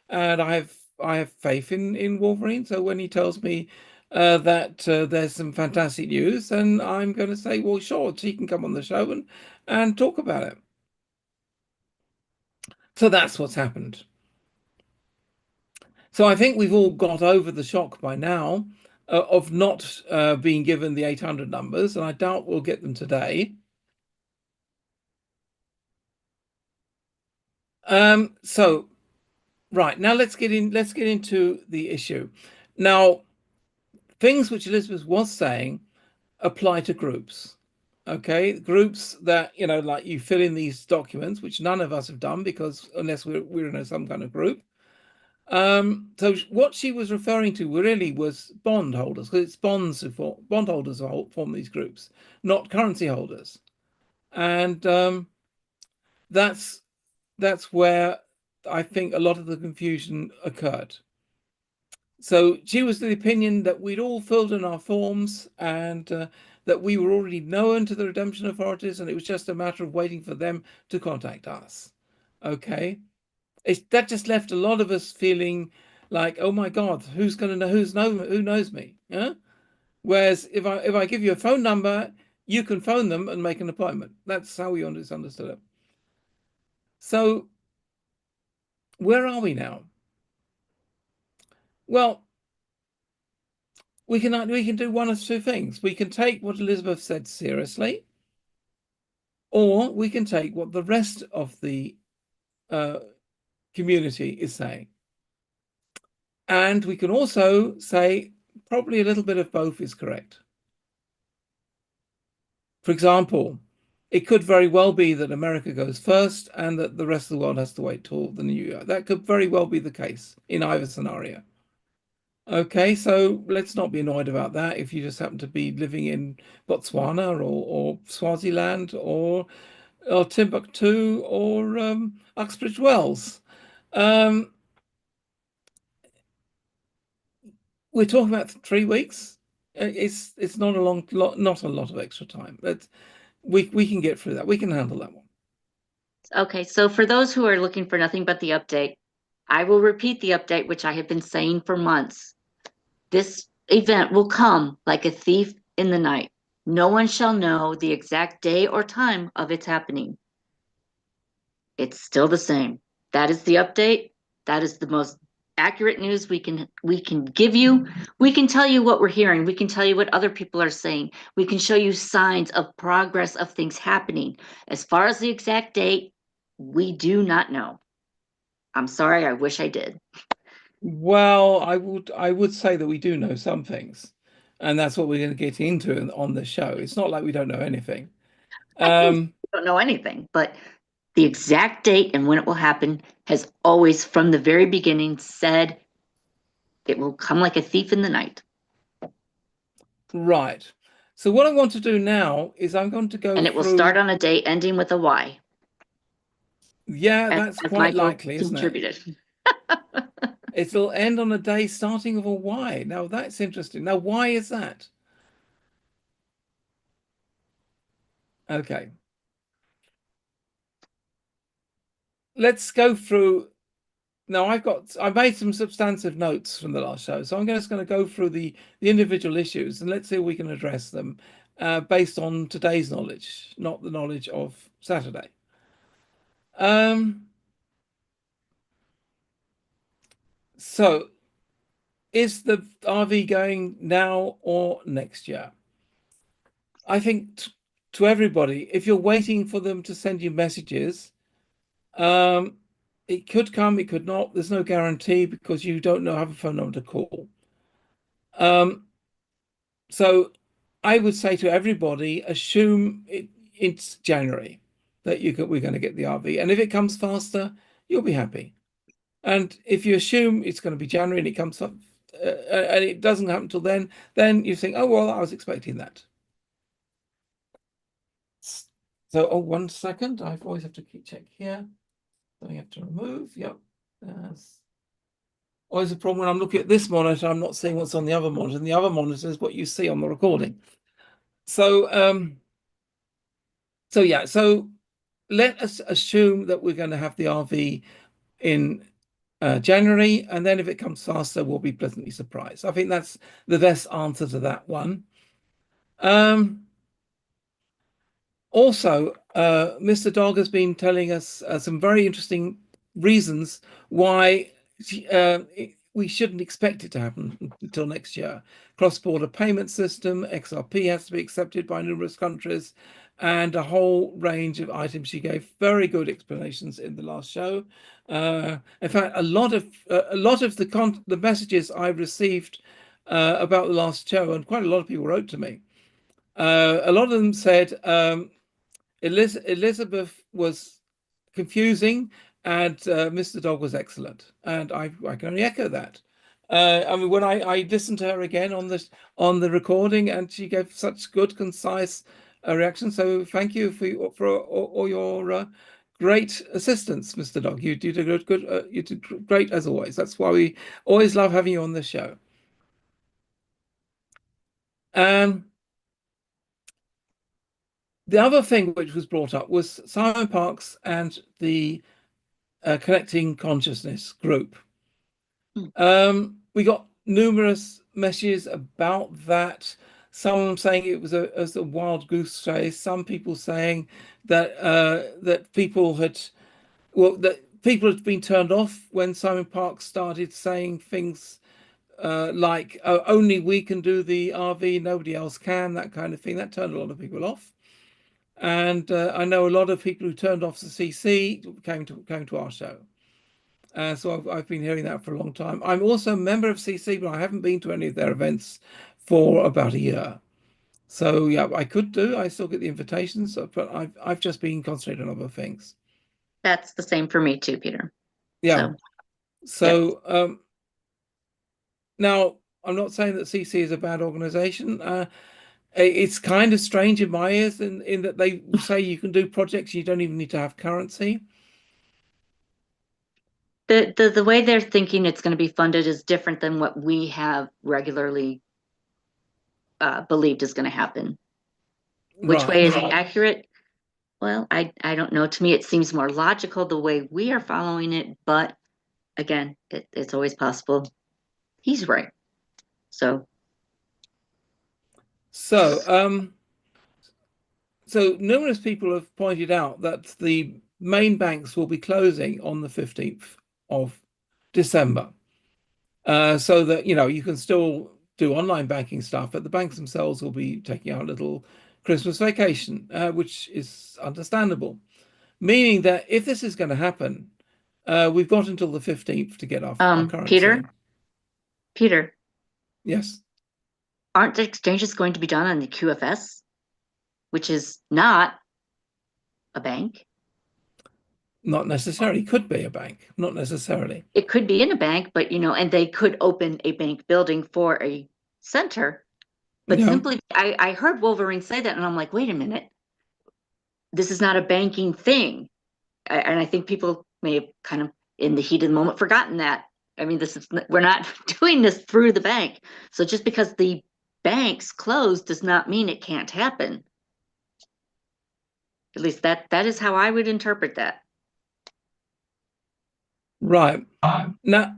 and I have faith in Wolverine. So when he tells me that there's some fantastic news, then I'm going to say, well, sure, he can come on the show and talk about it. So that's what's happened. So I think we've all got over the shock by now of not being given the 800 numbers, and I doubt we'll get them today. So right now, let's get into the issue. Now, things which Elizabeth was saying apply to groups. Okay, groups that like you fill in these documents, which none of us have done because unless we're in some kind of group. So what she was referring to really was bondholders, because it's bondholders form these groups, not currency holders, and that's where I think a lot of the confusion occurred. So she was of the opinion that we'd all filled in our forms and that we were already known to the redemption authorities, and it was just a matter of waiting for them to contact us. Okay. That just left a lot of us feeling like, oh my God, who's going to know? Who knows me? Yeah. Whereas if I give you a phone number, you can phone them and make an appointment. That's how we understood it. So where are we now? Well, we can do one of two things. We can take what Elizabeth said seriously, or we can take what the rest of the community is saying. And we can also say probably a little bit of both is correct. For example, it could very well be that America goes first and that the rest of the world has to wait till the new year. That could very well be the case in either scenario. Okay, so let's not be annoyed about that if you just happen to be living in Botswana or Swaziland or or Timbuktu or Uxbridge Wells. We're talking about 3 weeks. It's not a not a lot of extra time, but we can get through that. We can handle that one. Okay, so for those who are looking for nothing but the update, I will repeat the update, which I have been saying for months. This event will come like a thief in the night. No one shall know the exact day or time of its happening. It's still the same. That is the update. That is the most accurate news we can give you. We can tell you what we're hearing. We can tell you what other people are saying. We can show you signs of progress of things happening. As far as the exact date, we do not know. I'm sorry, I wish I did. Well, I would say that we do know some things, and that's what we're going to get into on the show. It's not like we don't know anything. We don't know anything, but the exact date and when it will happen has always, from the very beginning, said it will come like a thief in the night. Right. So what I want to do now is I'm going to go And it will through. start on a day ending with a Y. Yeah, that's as quite Michael likely, isn't it? contributed. It'll end on a day starting with a Y. Now that's interesting. Now, why is that? Okay. Let's go through. Now I made some substantive notes from the last show, so I'm just going to go through the individual issues and let's see if we can address them based on today's knowledge, not the knowledge of Saturday. So is the RV going now or next year? I think to everybody, if you're waiting for them to send you messages, it could come, it could not. There's no guarantee because you don't have a phone number to call. So I would say to everybody, assume it's January that we're going to get the RV. And if it comes faster, you'll be happy. And if you assume it's going to be January and it comes up and it doesn't happen till then you think, oh, well, I was expecting that. So, oh, 1 second. I always have to check here. So I have to remove. Yep. Always a problem when I'm looking at this monitor, I'm not seeing what's on the other monitor. And the other monitor is what you see on the recording. So, yeah. So let us assume that we're going to have the RV in January, and then if it comes faster, we'll be pleasantly surprised. I think that's the best answer to that one. Also, Mr. Dog has been telling us some very interesting reasons why we shouldn't expect it to happen until next year. Cross-border payment system, XRP has to be accepted by numerous countries, and a whole range of items. She gave very good explanations in the last show. In fact, a lot of the messages I received about the last show, and quite a lot of people wrote to me. A lot of them said Elizabeth was confusing and Mr. Dog was excellent, and I can only echo that. I mean, when I listened to her again on the recording, and she gave such good, concise reaction. So thank you for all your great assistance, Mr. Dog. You did a good. You did great as always. That's why we always love having you on the show. The other thing which was brought up was Simon Parkes and the Connecting Consciousness group. We got numerous messages about that. Some saying it was a wild goose chase. Some people saying that that people had been turned off when Simon Parkes started saying things like, oh, only we can do the RV, nobody else can, that kind of thing. That turned a lot of people off. And I know a lot of people who turned off the CC came to our show. So I've been hearing that for a long time. I'm also a member of CC, but I haven't been to any of their events for about a year. So yeah, I could do. I still get the invitations, but I've just been concentrating on other things. That's the same for me too, Peter. Yeah. So now I'm not saying that CC is a bad organization. It's kind of strange in my ears in that they say you can do projects, you don't even need to have currency. The way they're thinking it's going to be funded is different than what we have regularly believed is going to happen. Which way is accurate? Well, I don't know. To me, it seems more logical the way we are following it, but again, it's always possible he's right. So numerous people have pointed out that the main banks will be closing on the 15th of December. So that, you can still do online banking stuff, but the banks themselves will be taking out a little Christmas vacation, which is understandable. Meaning that if this is going to happen, we've got until the 15th to get our currency. Peter, yes, aren't the exchanges going to be done on the QFS, which is not a bank? Not necessarily. Could be a bank, not necessarily. It could be in a bank, but and they could open a bank building for a center. But simply, I heard Wolverine say that, and I'm like, wait a minute, this is not a banking thing. And I think people may have kind of, in the heat of the moment, forgotten that. I mean, we're not doing this through the bank. So just because the banks closed does not mean it can't happen. At least that is how I would interpret that. Right. Now,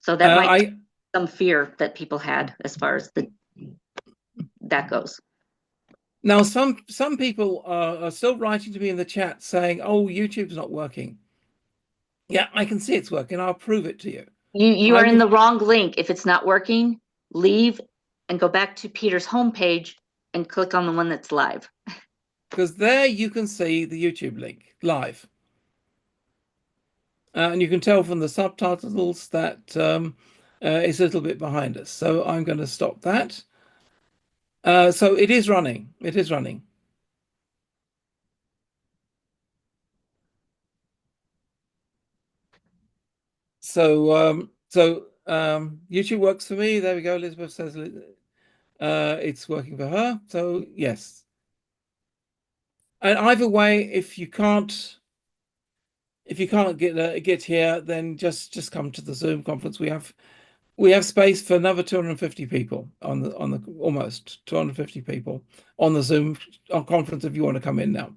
so that might be some fear that people had as far as that goes. Now, some people are still writing to me in the chat saying, "Oh, YouTube's not working." Yeah, I can see it's working. I'll prove it to you. You are in the wrong link. If it's not working, leave and go back to Peter's homepage and click on the one that's live. Because there you can see the YouTube link live. And you can tell from the subtitles that it's a little bit behind us. So I'm going to stop that. So it is running. It is running. So YouTube works for me. There we go. Elizabeth says it's working for her. So yes. And either way, if you can't get here, then just come to the Zoom conference. We have space for another 250 people on the almost 250 people on the Zoom conference if you want to come in now.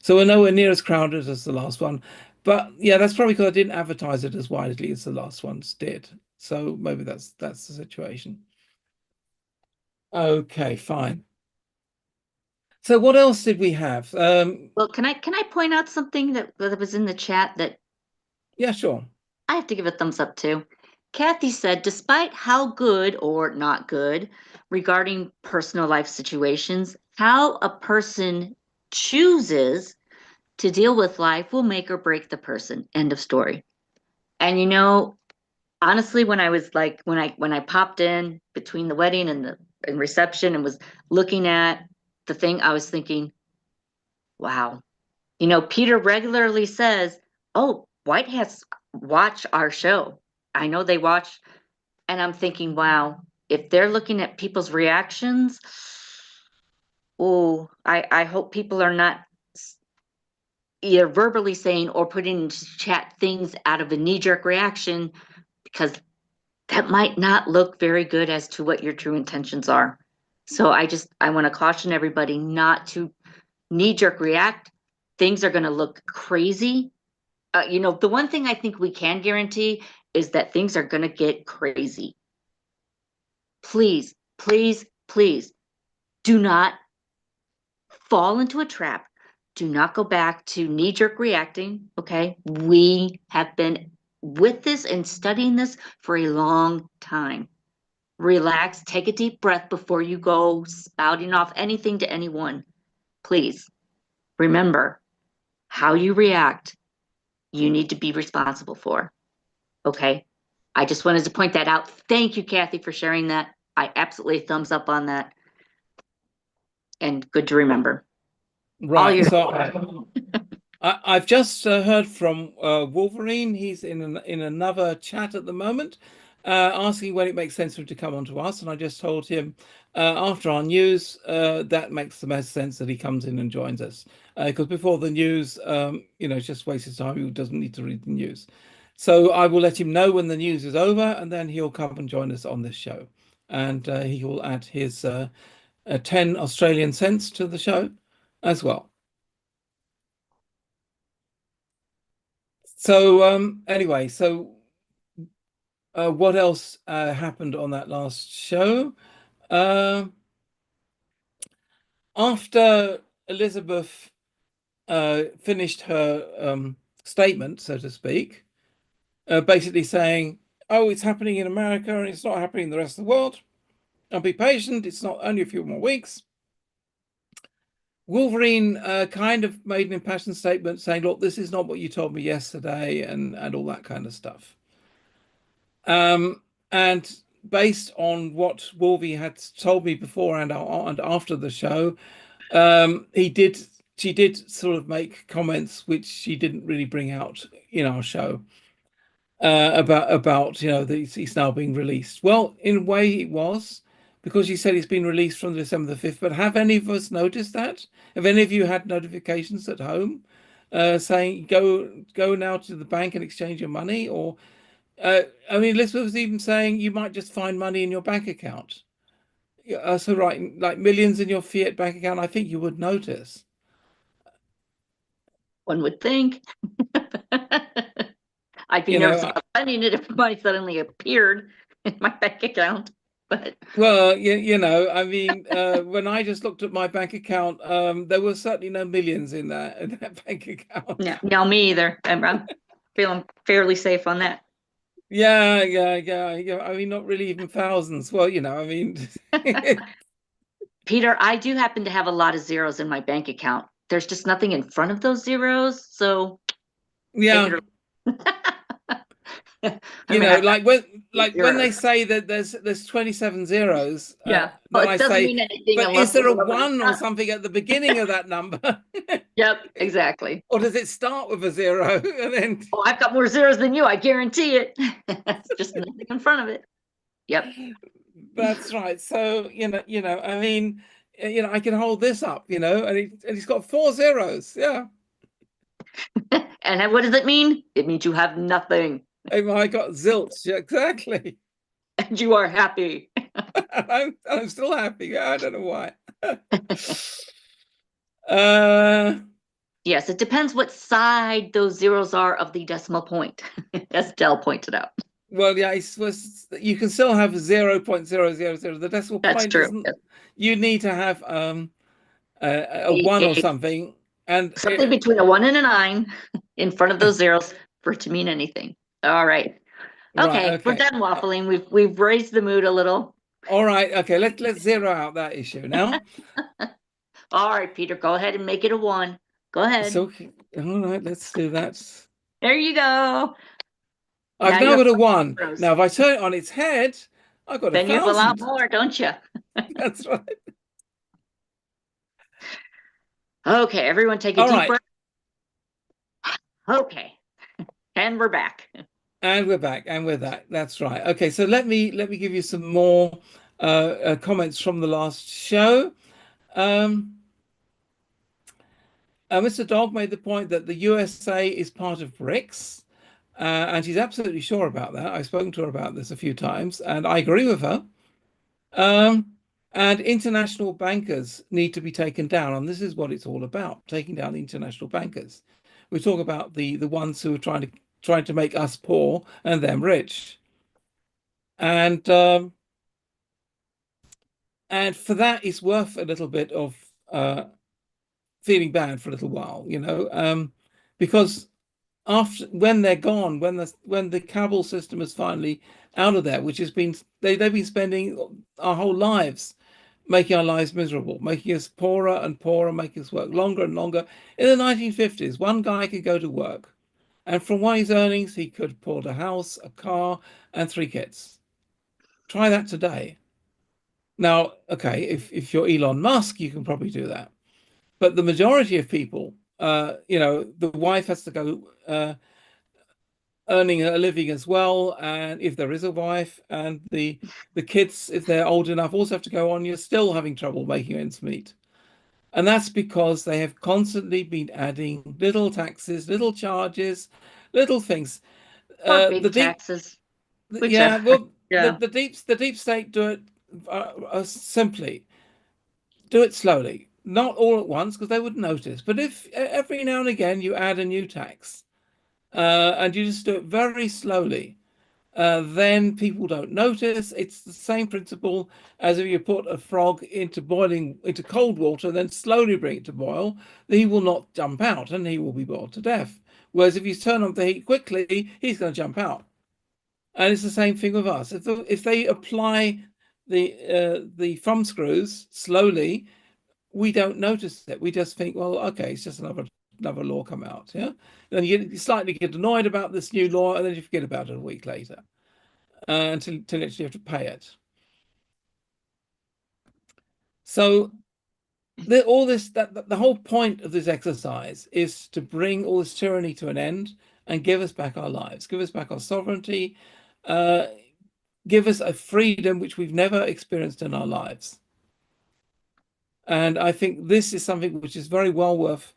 So we're nowhere near as crowded as the last one. But yeah, that's probably because I didn't advertise it as widely as the last ones did. So maybe that's the situation. Okay, fine. So what else did we have? Well, can I point out something that was in the chat that? Yeah, sure. I have to give a thumbs up to. Kathy said, despite how good or not good regarding personal life situations, how a person chooses to deal with life will make or break the person. End of story. And honestly, when I was like, when I popped in between the wedding and the reception and was looking at the thing, I was thinking, wow. Peter regularly says, oh, White Hats watch our show. I know they watch. And I'm thinking, wow, if they're looking at people's reactions, oh, I hope people are not either verbally saying or putting into chat things out of a knee-jerk reaction, because that might not look very good as to what your true intentions are. So I want to caution everybody not to knee-jerk react. Things are going to look crazy. The one thing I think we can guarantee is that things are going to get crazy. Please, please, please do not fall into a trap. Do not go back to knee-jerk reacting, okay? We have been with this and studying this for a long time. Relax, take a deep breath before you go spouting off anything to anyone. Please, remember, how you react, you need to be responsible for, okay? I just wanted to point that out. Thank you, Kathy, for sharing that. I absolutely thumbs up on that. And good to remember. Right. So I've just heard from Wolverine. He's in another chat at the moment. asking when it makes sense for him to come on to us, and I just told him after our news that makes the most sense that he comes in and joins us, because before the news, it's just wasted time. He doesn't need to read the news. So I will let him know when the news is over, and then he'll come and join us on this show, and he will add his 10 Australian cents to the show as well. So anyway, so what else happened on that last show? After Elizabeth finished her statement, so to speak, basically saying, "Oh, it's happening in America and it's not happening in the rest of the world. And be patient. It's not only a few more weeks." Wolverine kind of made an impassioned statement saying, "Look, this is not what you told me yesterday," and all that kind of stuff. And based on what Wolvie had told me before and after the show, she did sort of make comments which she didn't really bring out in our show about that he's now being released. Well, in a way it was, because she said he's been released from December the 5th. But have any of us noticed that? Have any of you had notifications at home saying go now to the bank and exchange your money? Or I mean, Elizabeth was even saying you might just find money in your bank account. So right, like millions in your fiat bank account, I think you would notice. One would think. I'd be nervous about finding it if money suddenly appeared in my bank account. But well, I mean, when I just looked at my bank account, there were certainly no millions in that bank account. No, me either. I'm feeling fairly safe on that. Yeah. I mean, not really even thousands. Well, I mean. Peter, I do happen to have a lot of zeros in my bank account. There's just nothing in front of those zeros, so yeah. Like when they say that there's 27 zeros, yeah, then I doesn't say, mean anything. But is there a 1 or something at the beginning of that number? Yep, exactly. Or does it start with a 0 and then? Oh, I've got more zeros than you. I guarantee it. It's just nothing in front of it. Yep. That's right. So I mean, I can hold this up, and he's got 4 zeros. Yeah. And what does it mean? It means you have nothing. Oh, I got zilch. Exactly. And you are happy. I'm still happy. I don't know why. Yes, it depends what side those zeros are of the decimal point, as Dell pointed out. Well, yeah, you can still have 0.000. The decimal That's point true. isn't. You need to have a 1 or something, and something between a 1 and a 9 in front of those zeros for it to mean anything. All right. Okay, right, we're done waffling. We've raised the mood a little. All right. Okay, let's zero out that issue now. All right, Peter, go ahead and make it a 1. Go ahead. So, all right, let's do that. There you go. I've now got a 1. Now, if I turn it on its head, I've got 1,000. Then you have a lot more, don't you? That's right. Okay, everyone take a deep breath. Okay, and we're back. And we're back, and we're back. That's right. Okay, so let me give you some more comments from the last show. Mr. Dog made the point that the USA is part of BRICS, and she's absolutely sure about that. I've spoken to her about this a few times, and I agree with her. And international bankers need to be taken down, and this is what it's all about: taking down the international bankers. We talk about the ones who are trying to make us poor and them rich, and for that, it's worth a little bit of feeling bad for a little while, because when they're gone, when the cabal system is finally out of there, which has been they've been spending our whole lives making our lives miserable, making us poorer and poorer, making us work longer and longer. In the 1950s, one guy could go to work, and from one of his earnings, he could afford a house, a car, and 3 kids. Try that today. Now, okay, if you're Elon Musk, you can probably do that. But the majority of people, the wife has to go earning a living as well, and if there is a wife, and the kids, if they're old enough, also have to go on, you're still having trouble making ends meet. And that's because they have constantly been adding little taxes, little charges, little things. Or The big deep, taxes, yeah, whichever. well, Yeah. the deep state do it simply. Do it slowly, not all at once, because they wouldn't notice. But if every now and again you add a new tax, and you just do it very slowly, then people don't notice. It's the same principle as if you put a frog into cold water, then slowly bring it to boil. He will not jump out, and he will be boiled to death. Whereas if you turn on the heat quickly, he's going to jump out. And it's the same thing with us. If they apply the thumb screws slowly, we don't notice it. We just think, well, okay, it's just another law come out. Yeah. Then you slightly get annoyed about this new law, and then you forget about it a week later, until you actually have to pay it. So the whole point of this exercise is to bring all this tyranny to an end and give us back our lives, give us back our sovereignty, give us a freedom which we've never experienced in our lives. And I think this is something which is very well worth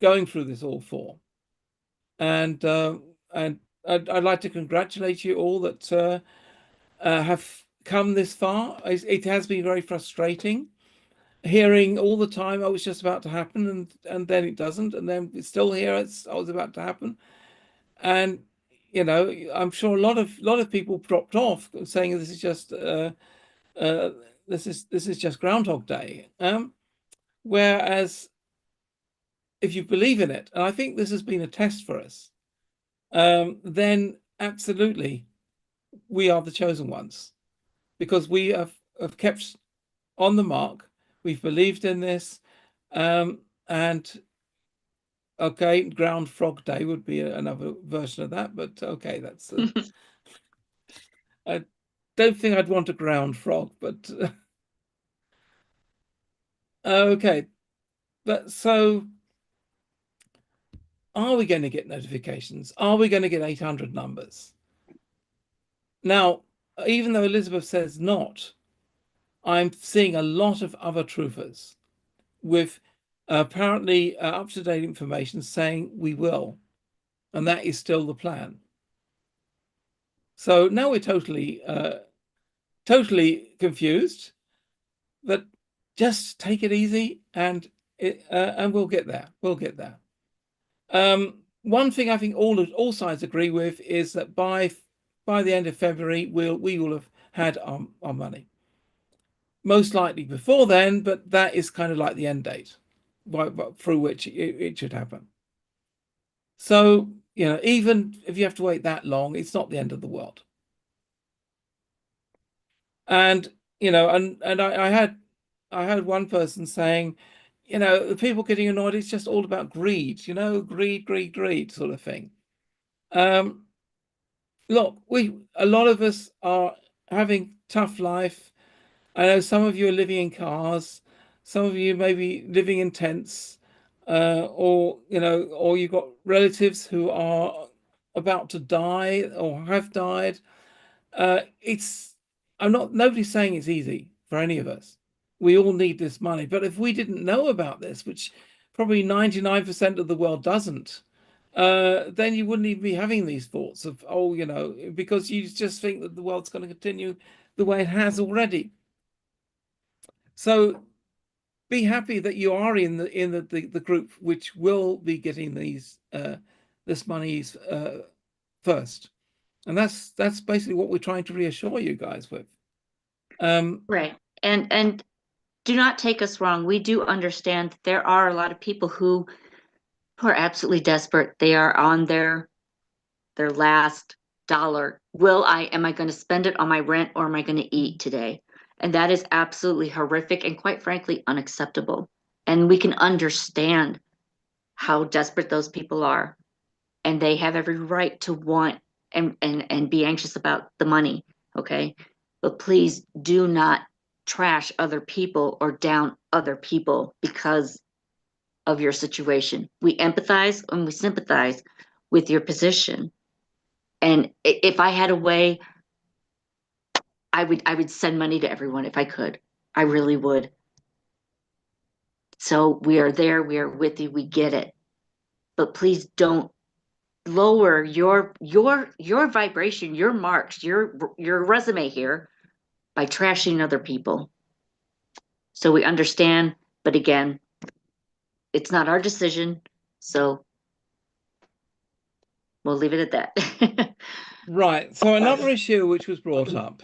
going through this all for. And I'd like to congratulate you all that have come this far. It has been very frustrating hearing all the time, oh, it's just about to happen, and then it doesn't, and then it's still here, it's about to happen. And I'm sure a lot of people dropped off saying this is just this is just Groundhog Day. Whereas if you believe in it, and I think this has been a test for us, then absolutely we are the chosen ones, because we have kept on the mark. We've believed in this, and okay, Ground Frog Day would be another version of that, but okay, that's I don't think I'd want a ground frog, but okay. But so, are we going to get notifications? Are we going to get 800 numbers? Now, even though Elizabeth says not, I'm seeing a lot of other truthers with apparently up-to-date information saying we will, and that is still the plan. So now we're totally confused, but just take it easy, and we'll get there. We'll get there. One thing I think all sides agree with is that by the end of February, we will have had our money. Most likely before then, but that is kind of like the end date through which it should happen. So, even if you have to wait that long, it's not the end of the world. And, I heard one person saying, the people getting annoyed, it's just all about greed, greed sort of thing. Look, a lot of us are having tough life. I know some of you are living in cars, some of you may be living in tents, or you've got relatives who are about to die or have died. Nobody's saying it's easy for any of us. We all need this money. But if we didn't know about this, which probably 99% of the world doesn't, then you wouldn't even be having these thoughts of, because you just think that the world's going to continue the way it has already. So be happy that you are in the group which will be getting this money first. And that's basically what we're trying to reassure you guys with. Right. And do not take us wrong. We do understand that there are a lot of people who are absolutely desperate. They are on their last dollar. Am I going to spend it on my rent, or am I going to eat today? And that is absolutely horrific and, quite frankly, unacceptable. And we can understand how desperate those people are. And they have every right to want and be anxious about the money. Okay. But please do not trash other people or down other people because of your situation. We empathize and we sympathize with your position. And if I had a way, I would send money to everyone if I could. I really would. So we are there, we are with you, we get it. But please don't lower your vibration, your marks, your resume here by trashing other people. So we understand, but again, it's not our decision, so we'll leave it at that. Right. So another issue which was brought up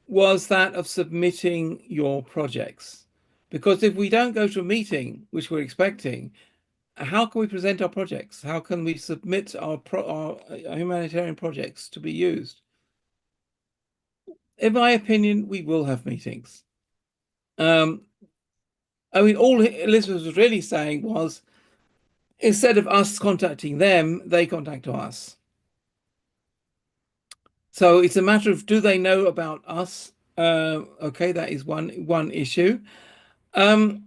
was that of submitting your projects. Because if we don't go to a meeting, which we're expecting, how can we present our projects? How can we submit our humanitarian projects to be used? In my opinion, we will have meetings. I mean, all Elizabeth was really saying was, instead of us contacting them, they contact us. So it's a matter of, do they know about us? Okay, that is one issue. There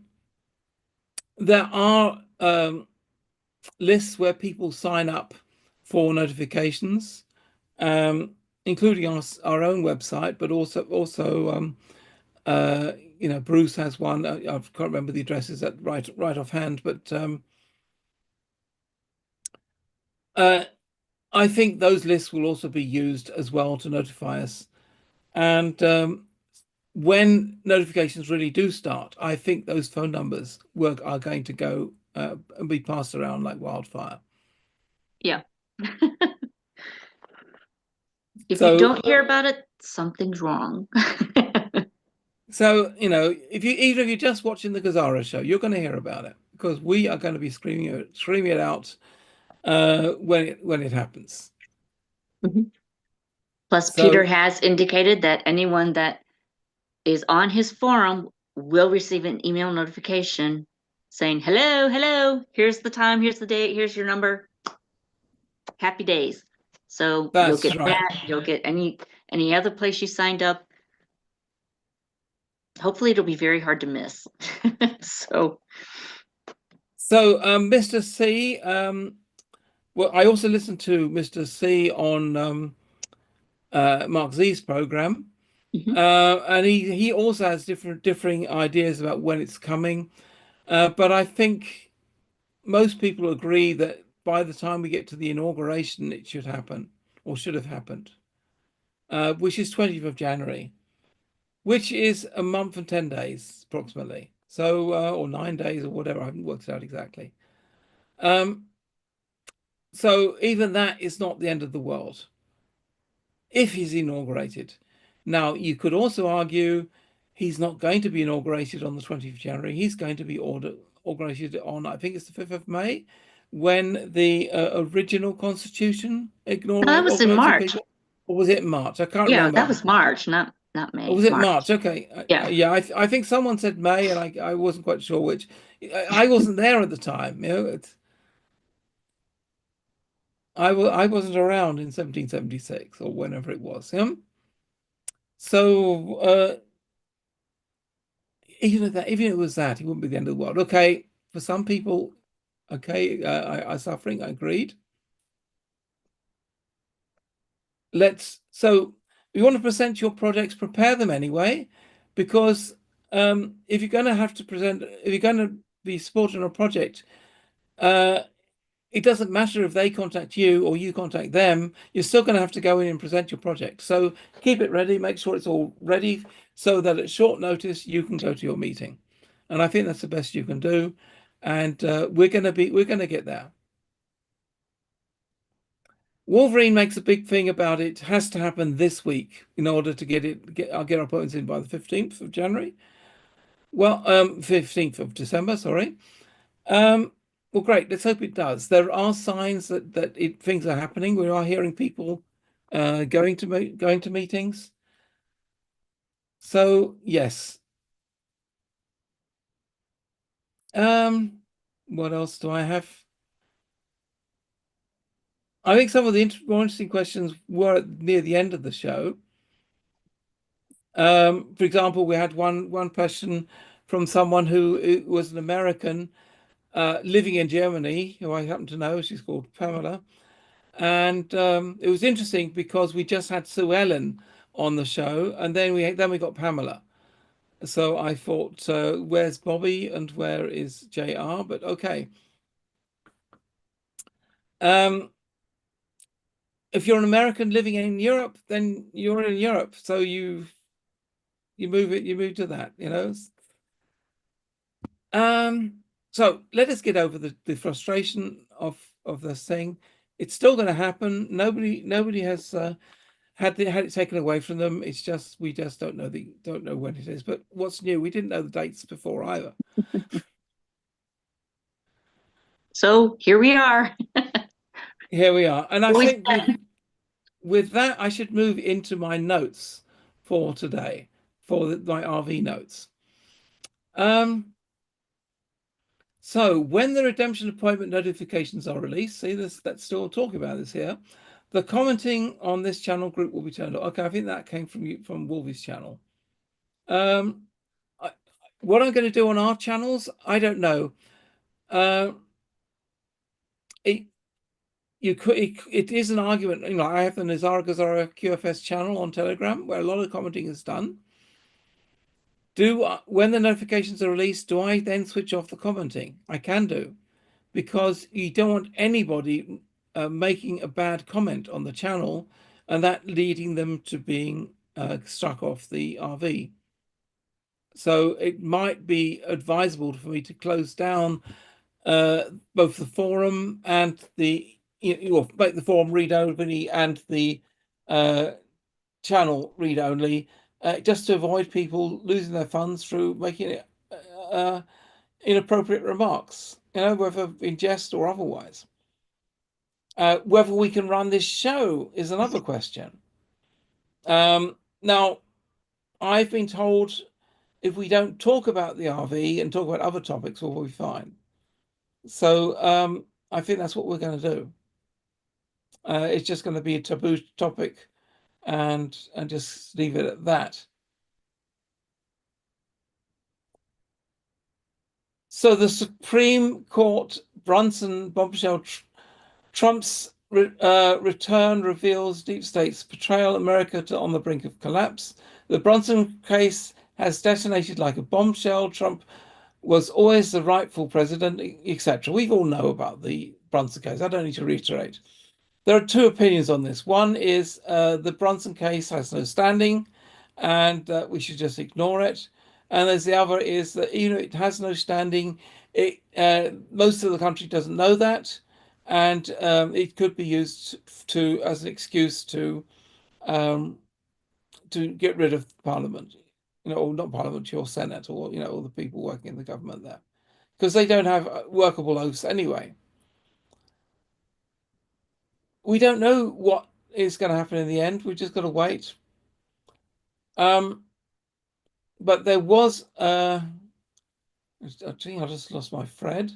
are lists where people sign up for notifications, including our own website, but also you know, Bruce has one. I can't remember the addresses right offhand, but I think those lists will also be used as well to notify us. And when notifications really do start, I think those phone numbers are going to go and be passed around like wildfire. Yeah. If So, you don't hear about it, something's wrong. so you know, even if you're just watching the GESARA show, you're going to hear about it because we are going to be screaming it out when it happens. Mhm. Plus, So Peter has indicated that anyone that is on his forum will receive an email notification saying, hello, hello, here's the time, here's the date, here's your number. Happy days. So you'll that's get right. that, you'll get any other place you signed up. Hopefully it'll be very hard to miss. So Mr. C, well, I also listened to Mr. C on Mark Z's program. mhm. And he also has differing ideas about when it's coming. But I think most people agree that by the time we get to the inauguration, it should happen or should have happened, which is 20th of January, which is a month and 10 days approximately. So, or 9 days or whatever, I haven't worked it out exactly. So even that is not the end of the world if he's inaugurated. Now, you could also argue he's not going to be inaugurated on the 20th of January. He's going to be inaugurated on, I think it's the 5th of May, when the original Constitution No, that was in organizing March. people. Or was it March? I can't Yeah, remember. that was March, not Or May. was it March. March? Okay. Yeah. Yeah, I think someone said May, and I wasn't quite sure which. I wasn't there at the time. You know, I wasn't around in 1776 or whenever it was. So even if it was that, it wouldn't be the end of the world. Okay, for some people, okay, are suffering. I agreed. So you want to present your projects, prepare them anyway, because if you're going to have to present, if you're going to be supporting a project, it doesn't matter if they contact you or you contact them, you're still going to have to go in and present your project. So keep it ready, make sure it's all ready so that at short notice you can go to your meeting. And I think that's the best you can do. And we're going to get there. Wolverine makes a big thing about it has to happen this week in order to get our opponents in by the 15th of January. Well, 15th of December, sorry. Well, great. Let's hope it does. There are signs that things are happening. We are hearing people going to meetings. So yes. What else do I have? I think some of the more interesting questions were near the end of the show. For example, we had one question from someone who was an American living in Germany, who I happen to know. She's called Pamela. And it was interesting because we just had Sue Ellen on the show, and then we got Pamela. So I thought, where's Bobby and where is JR? But okay. If you're an American living in Europe, then you're in Europe. So you move to that, you know. So let us get over the frustration of this thing. It's still going to happen. Nobody has had it taken away from them. It's just we just don't know when it is. But what's new? We didn't know the dates before either. So here we are. Here we are, and I Always think with that, I should move into my notes for today, for my RV notes. So when the redemption appointment notifications are released, see this, that's still talking about this here. The commenting on this channel group will be turned on. Okay, I think that came from Wolvie's channel. What I'm going to do on our channels, I don't know. It is an argument. You know, I have the GESARA QFS channel on Telegram where a lot of commenting is done. When the notifications are released, do I then switch off the commenting? I can do, because you don't want anybody making a bad comment on the channel and that leading them to being struck off the RV. So it might be advisable for me to close down both the forum and make the forum read only and the channel read only, just to avoid people losing their funds through making it inappropriate remarks, you know, whether in jest or otherwise. Whether we can run this show is another question. Now, I've been told if we don't talk about the RV and talk about other topics, we'll be fine. So I think that's what we're going to do. It's just going to be a taboo topic, and just leave it at that. So the Supreme Court Brunson bombshell Trump's return reveals deep state's betrayal America on the brink of collapse. The Brunson case has detonated like a bombshell. Trump was always the rightful president, etc. We all know about the Brunson case. I don't need to reiterate. There are two opinions on this. One is the Brunson case has no standing and we should just ignore it. And there's the other is that even if it has no standing, most of the country doesn't know that, and it could be used as an excuse to get rid of Parliament, you know, or not Parliament, your Senate, or you know, all the people working in the government there, because they don't have workable oaths anyway. We don't know what is going to happen in the end. We've just got to wait. But there was I think I just lost my thread.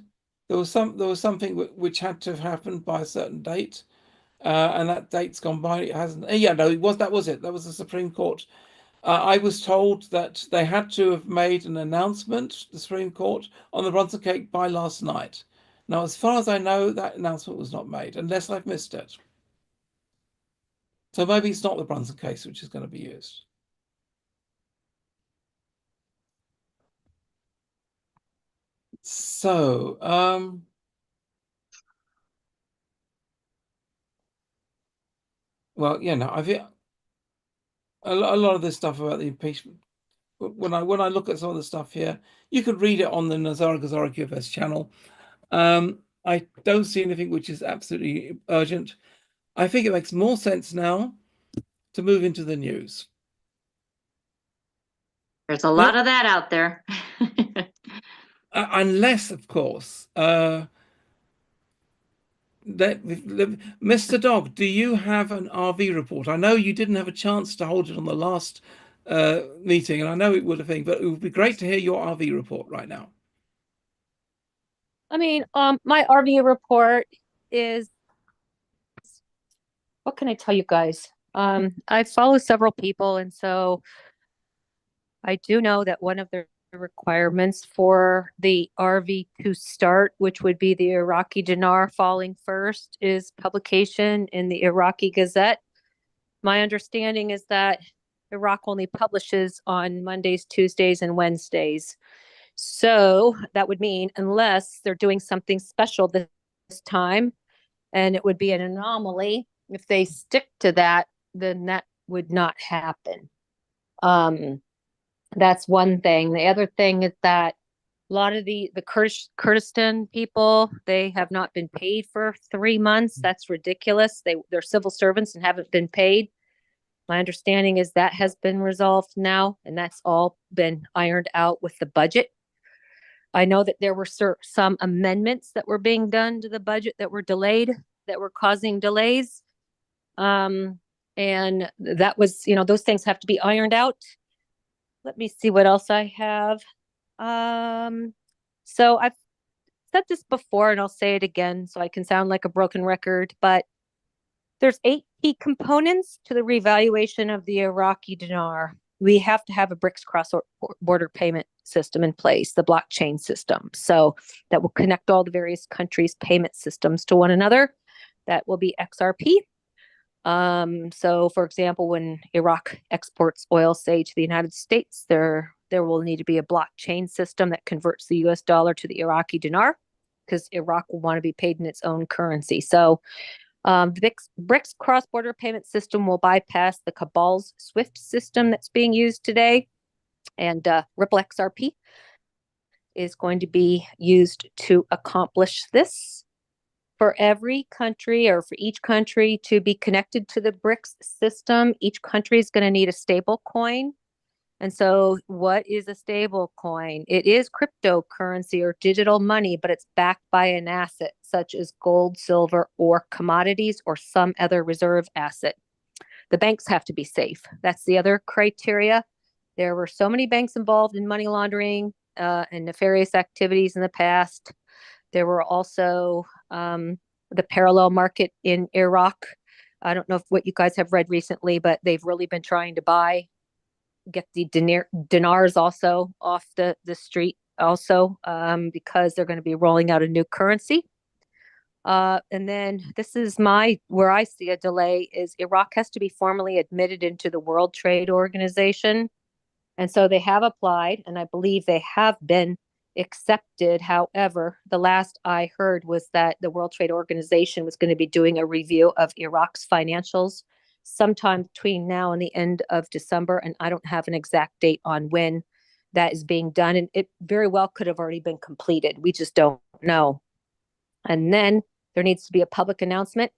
There was something which had to have happened by a certain date, and that date's gone by. It hasn't. Yeah, no, that was it. That was the Supreme Court. I was told that they had to have made an announcement, the Supreme Court, on the Brunson case by last night. Now, as far as I know, that announcement was not made, unless I've missed it. So maybe it's not the Brunson case which is going to be used. So, well, yeah, no, I've a lot of this stuff about the impeachment. When I look at some of the stuff here, you could read it on the GESARA QFS channel. I don't see anything which is absolutely urgent. I think it makes more sense now to move into the news. There's a lot of that out there. Unless, of course, Mr. Dog, do you have an RV report? I know you didn't have a chance to hold it on the last meeting, and I know it would have been, but it would be great to hear your RV report right now. I mean, my RV report is, what can I tell you guys? I follow several people, and so I do know that one of their requirements for the RV to start, which would be the Iraqi dinar falling first, is publication in the Iraqi Gazette. My understanding is that Iraq only publishes on Mondays, Tuesdays, and Wednesdays. So that would mean, unless they're doing something special this time, and it would be an anomaly, if they stick to that, then that would not happen. That's one thing. The other thing is that a lot of the Kurdistan people, they have not been paid for 3 months. That's ridiculous. They're civil servants and haven't been paid. My understanding is that has been resolved now, and that's all been ironed out with the budget. I know that there were some amendments that were being done to the budget that were delayed, that were causing delays. And that was, those things have to be ironed out. Let me see what else I have. So I've said this before, and I'll say it again so I can sound like a broken record, but there's 8 key components to the revaluation of the Iraqi dinar. We have to have a BRICS cross-border payment system in place, the blockchain system. So that will connect all the various countries' payment systems to one another. That will be XRP. So, for example, when Iraq exports oil, say, to the United States, there will need to be a blockchain system that converts the US dollar to the Iraqi dinar, because Iraq will want to be paid in its own currency. So the BRICS cross-border payment system will bypass the Cabal's SWIFT system that's being used today. And Ripple XRP is going to be used to accomplish this. For every country, or for each country to be connected to the BRICS system, each country is going to need a stable coin. And so what is a stable coin? It is cryptocurrency or digital money, but it's backed by an asset such as gold, silver, or commodities, or some other reserve asset. The banks have to be safe. That's the other criteria. There were so many banks involved in money laundering and nefarious activities in the past. There were also the parallel market in Iraq. I don't know what you guys have read recently, but they've really been trying to get the dinars also off the street also, because they're going to be rolling out a new currency. And then this is where I see a delay is Iraq has to be formally admitted into the World Trade Organization. And so they have applied, and I believe they have been accepted. However, the last I heard was that the World Trade Organization was going to be doing a review of Iraq's financials sometime between now and the end of December. And I don't have an exact date on when that is being done. And it very well could have already been completed. We just don't know. And then there needs to be a public announcement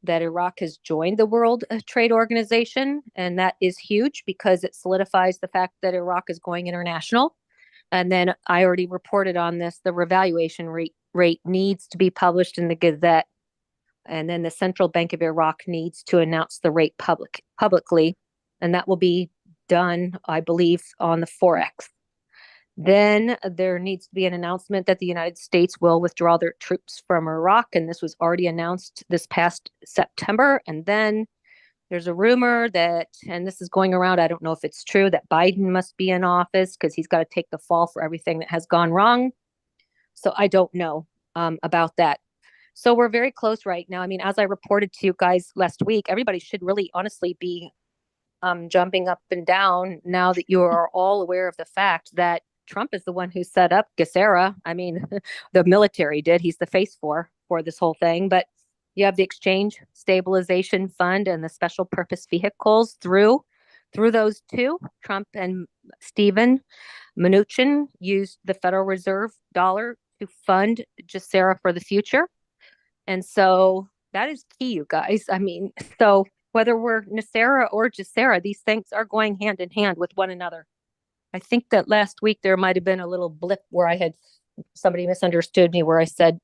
that Iraq has joined the World Trade Organization. And that is huge because it solidifies the fact that Iraq is going international. And then I already reported on this, the revaluation rate needs to be published in the Gazette. And then the Central Bank of Iraq needs to announce the rate publicly. And that will be done, I believe, on the 4X. Then there needs to be an announcement that the United States will withdraw their troops from Iraq. And this was already announced this past September. And then there's a rumor that, and this is going around, I don't know if it's true, that Biden must be in office because he's got to take the fall for everything that has gone wrong. So I don't know about that. So we're very close right now. I mean, as I reported to you guys last week, everybody should really honestly be jumping up and down now that you are all aware of the fact that Trump is the one who set up GESARA. I mean, the military did. He's the face for this whole thing. But you have the Exchange Stabilization Fund and the special purpose vehicles through those two. Trump and Steven Mnuchin used the Federal Reserve dollar to fund GESARA for the future. And so that is key, you guys. I mean, so whether we're NESARA or GESARA, these things are going hand in hand with one another. I think that last week there might have been a little blip where somebody misunderstood me where I said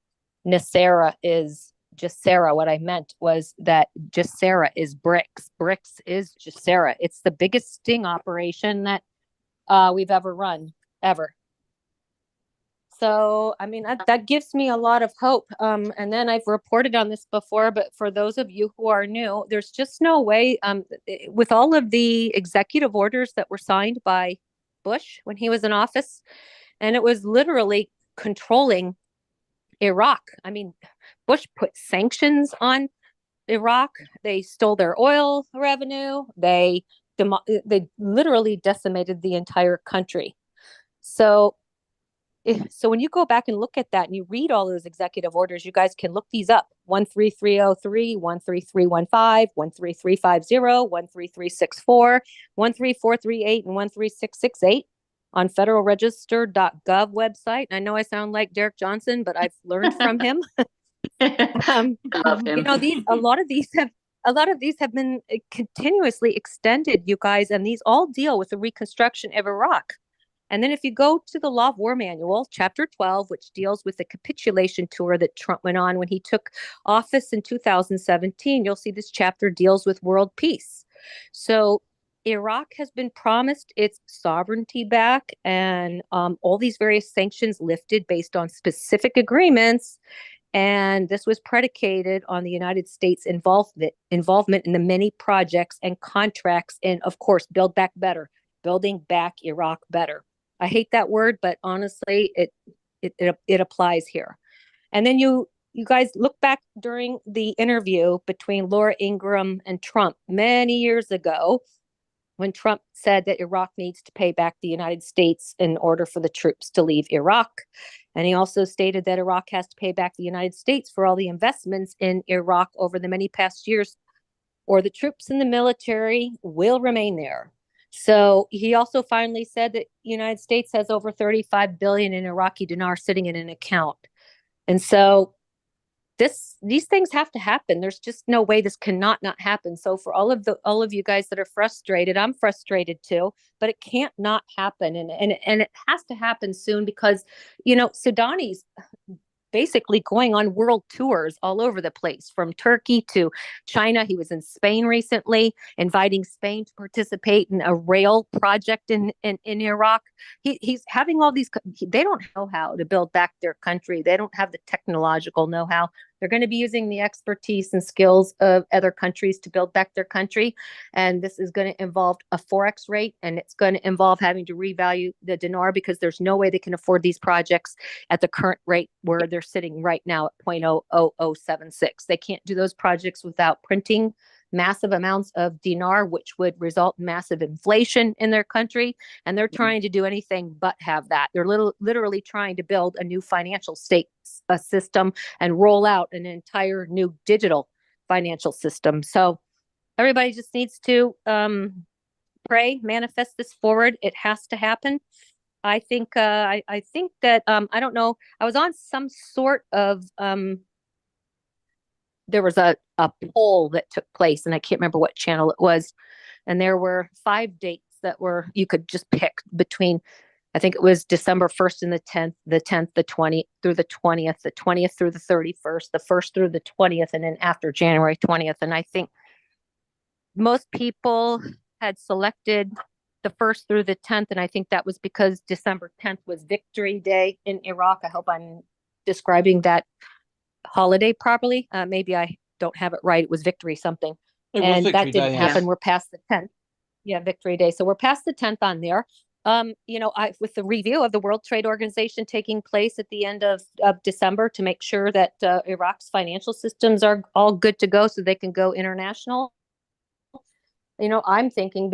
NESARA is GESARA. What I meant was that GESARA is BRICS. BRICS is GESARA. It's the biggest sting operation that we've ever run, ever. So, I mean, that gives me a lot of hope. And then I've reported on this before, but for those of you who are new, there's just no way with all of the executive orders that were signed by Bush when he was in office, and it was literally controlling Iraq. I mean, Bush put sanctions on Iraq. They stole their oil revenue. They literally decimated the entire country. So so when you go back and look at that and you read all those executive orders, you guys can look these up: 13303, 13315, 13350, 13364, 13438, and 13668 on federalregister.gov website. I know I sound like Derek Johnson, but I've learned from him. I love him. A lot of these have been continuously extended, you guys, and these all deal with the reconstruction of Iraq. And then if you go to the Law of War Manual, Chapter 12, which deals with the capitulation tour that Trump went on when he took office in 2017, you'll see this chapter deals with world peace. So Iraq has been promised its sovereignty back and all these various sanctions lifted based on specific agreements. And this was predicated on the United States involvement in the many projects and contracts, and of course, Build Back Better, building back Iraq better. I hate that word, but honestly, it applies here. And then you guys look back during the interview between Laura Ingraham and Trump many years ago, when Trump said that Iraq needs to pay back the United States in order for the troops to leave Iraq. And he also stated that Iraq has to pay back the United States for all the investments in Iraq over the many past years, or the troops in the military will remain there. So he also finally said that the United States has over 35 billion in Iraqi dinar sitting in an account. And so these things have to happen. There's just no way this cannot not happen. So for all of you guys that are frustrated, I'm frustrated too, but it can't not happen. And it has to happen soon because, Sudani's basically going on world tours all over the place, from Turkey to China. He was in Spain recently, inviting Spain to participate in a rail project in Iraq. He's having all these, they don't know how to build back their country. They don't have the technological know-how. They're going to be using the expertise and skills of other countries to build back their country. And this is going to involve a Forex rate, and it's going to involve having to revalue the dinar, because there's no way they can afford these projects at the current rate where they're sitting right now at 0.00076. They can't do those projects without printing massive amounts of dinar, which would result in massive inflation in their country. And they're trying to do anything but have that. They're literally trying to build a new financial state system and roll out an entire new digital financial system. So everybody just needs to pray, manifest this forward. It has to happen. I think that I don't know. I was on some sort of there was a poll that took place, and I can't remember what channel it was. And there were 5 dates that you could just pick between, I think it was December 1st and the 10th, the 20th through the 20th, the 20th through the 31st, the 1st through the 20th, and then after January 20th. And I think most people had selected the 1st through the 10th. And I think that was because December 10th was Victory Day in Iraq. I hope I'm describing that holiday properly. Maybe I don't have it right. It was Victory something. And that didn't happen. We're past the 10th. Yeah, Victory Day. So we're past the 10th on there. With the review of the World Trade Organization taking place at the end of December to make sure that Iraq's financial systems are all good to go so they can go international. I'm thinking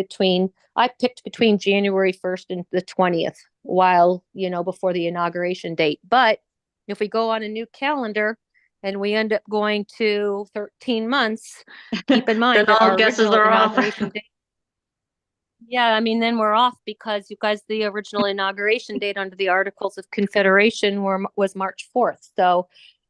I picked between January 1st and the 20th before the inauguration date. But if we go on a new calendar and we end up going to 13 months, keep in mind that our guesses are inauguration date. Yeah, then we're off, because you guys, the original inauguration date under the Articles of Confederation was March 4th. So,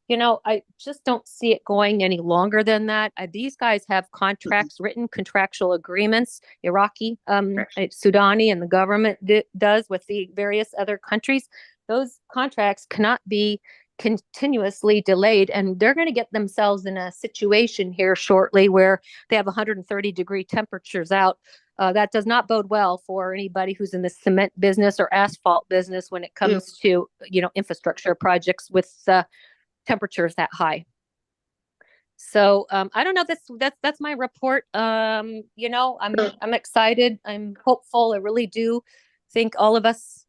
I just don't see it going any longer than that. These guys have contracts, written contractual agreements, Iraqi, Sudani, and the government does with the various other countries. Those contracts cannot be continuously delayed, and they're going to get themselves in a situation here shortly where they have 130-degree temperatures out. That does not bode well for anybody who's in the cement business or asphalt business when it comes to infrastructure projects with temperatures that high. So I don't know. That's my report. I'm excited. I'm hopeful. I really do think all of us,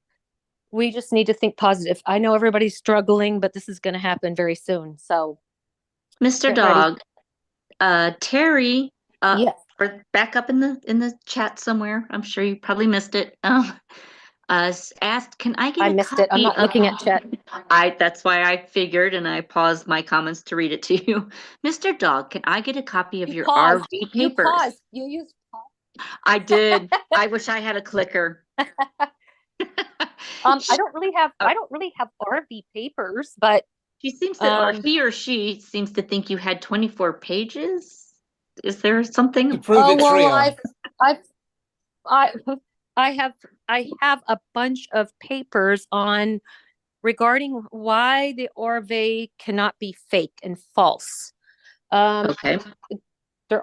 we just need to think positive. I know everybody's struggling, but this is going to happen very soon. So Mr. get ready. Dog, Terry, Yes. or back up in the chat somewhere. I'm sure you probably missed it. Asked, can I get I a missed it. I'm copy not of looking at chat. That's why I figured, and I paused my comments to read it to you. Mr. Dog, can I get a copy of You your paused. RV You papers? paused. You used pause. I did. I wish I had a clicker. I don't really have RV papers, but She seems to, or he or she seems to think you had 24 pages. Is there To something? prove oh it's well, real. I I have a bunch of papers on regarding why the RV cannot be fake and false. Okay. They're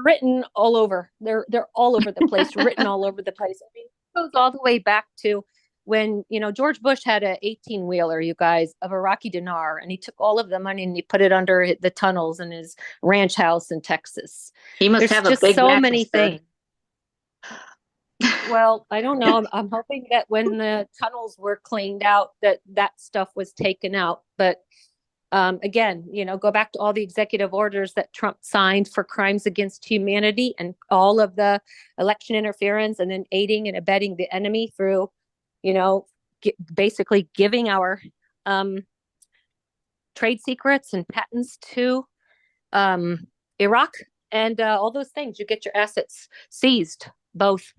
written all over. They're all over the place, written all over the place. I mean, it goes all the way back to when, George Bush had a 18-wheeler, you guys, of Iraqi dinar, and he took all of the money and he put it under the tunnels in his ranch house in Texas. He must There's have a just big so mattress many bed. things. Well, I don't know. I'm hoping that when the tunnels were cleaned out, that stuff was taken out. But again, go back to all the executive orders that Trump signed for crimes against humanity and all of the election interference and then aiding and abetting the enemy through, basically giving our trade secrets and patents to Iraq and all those things. You get your assets seized, both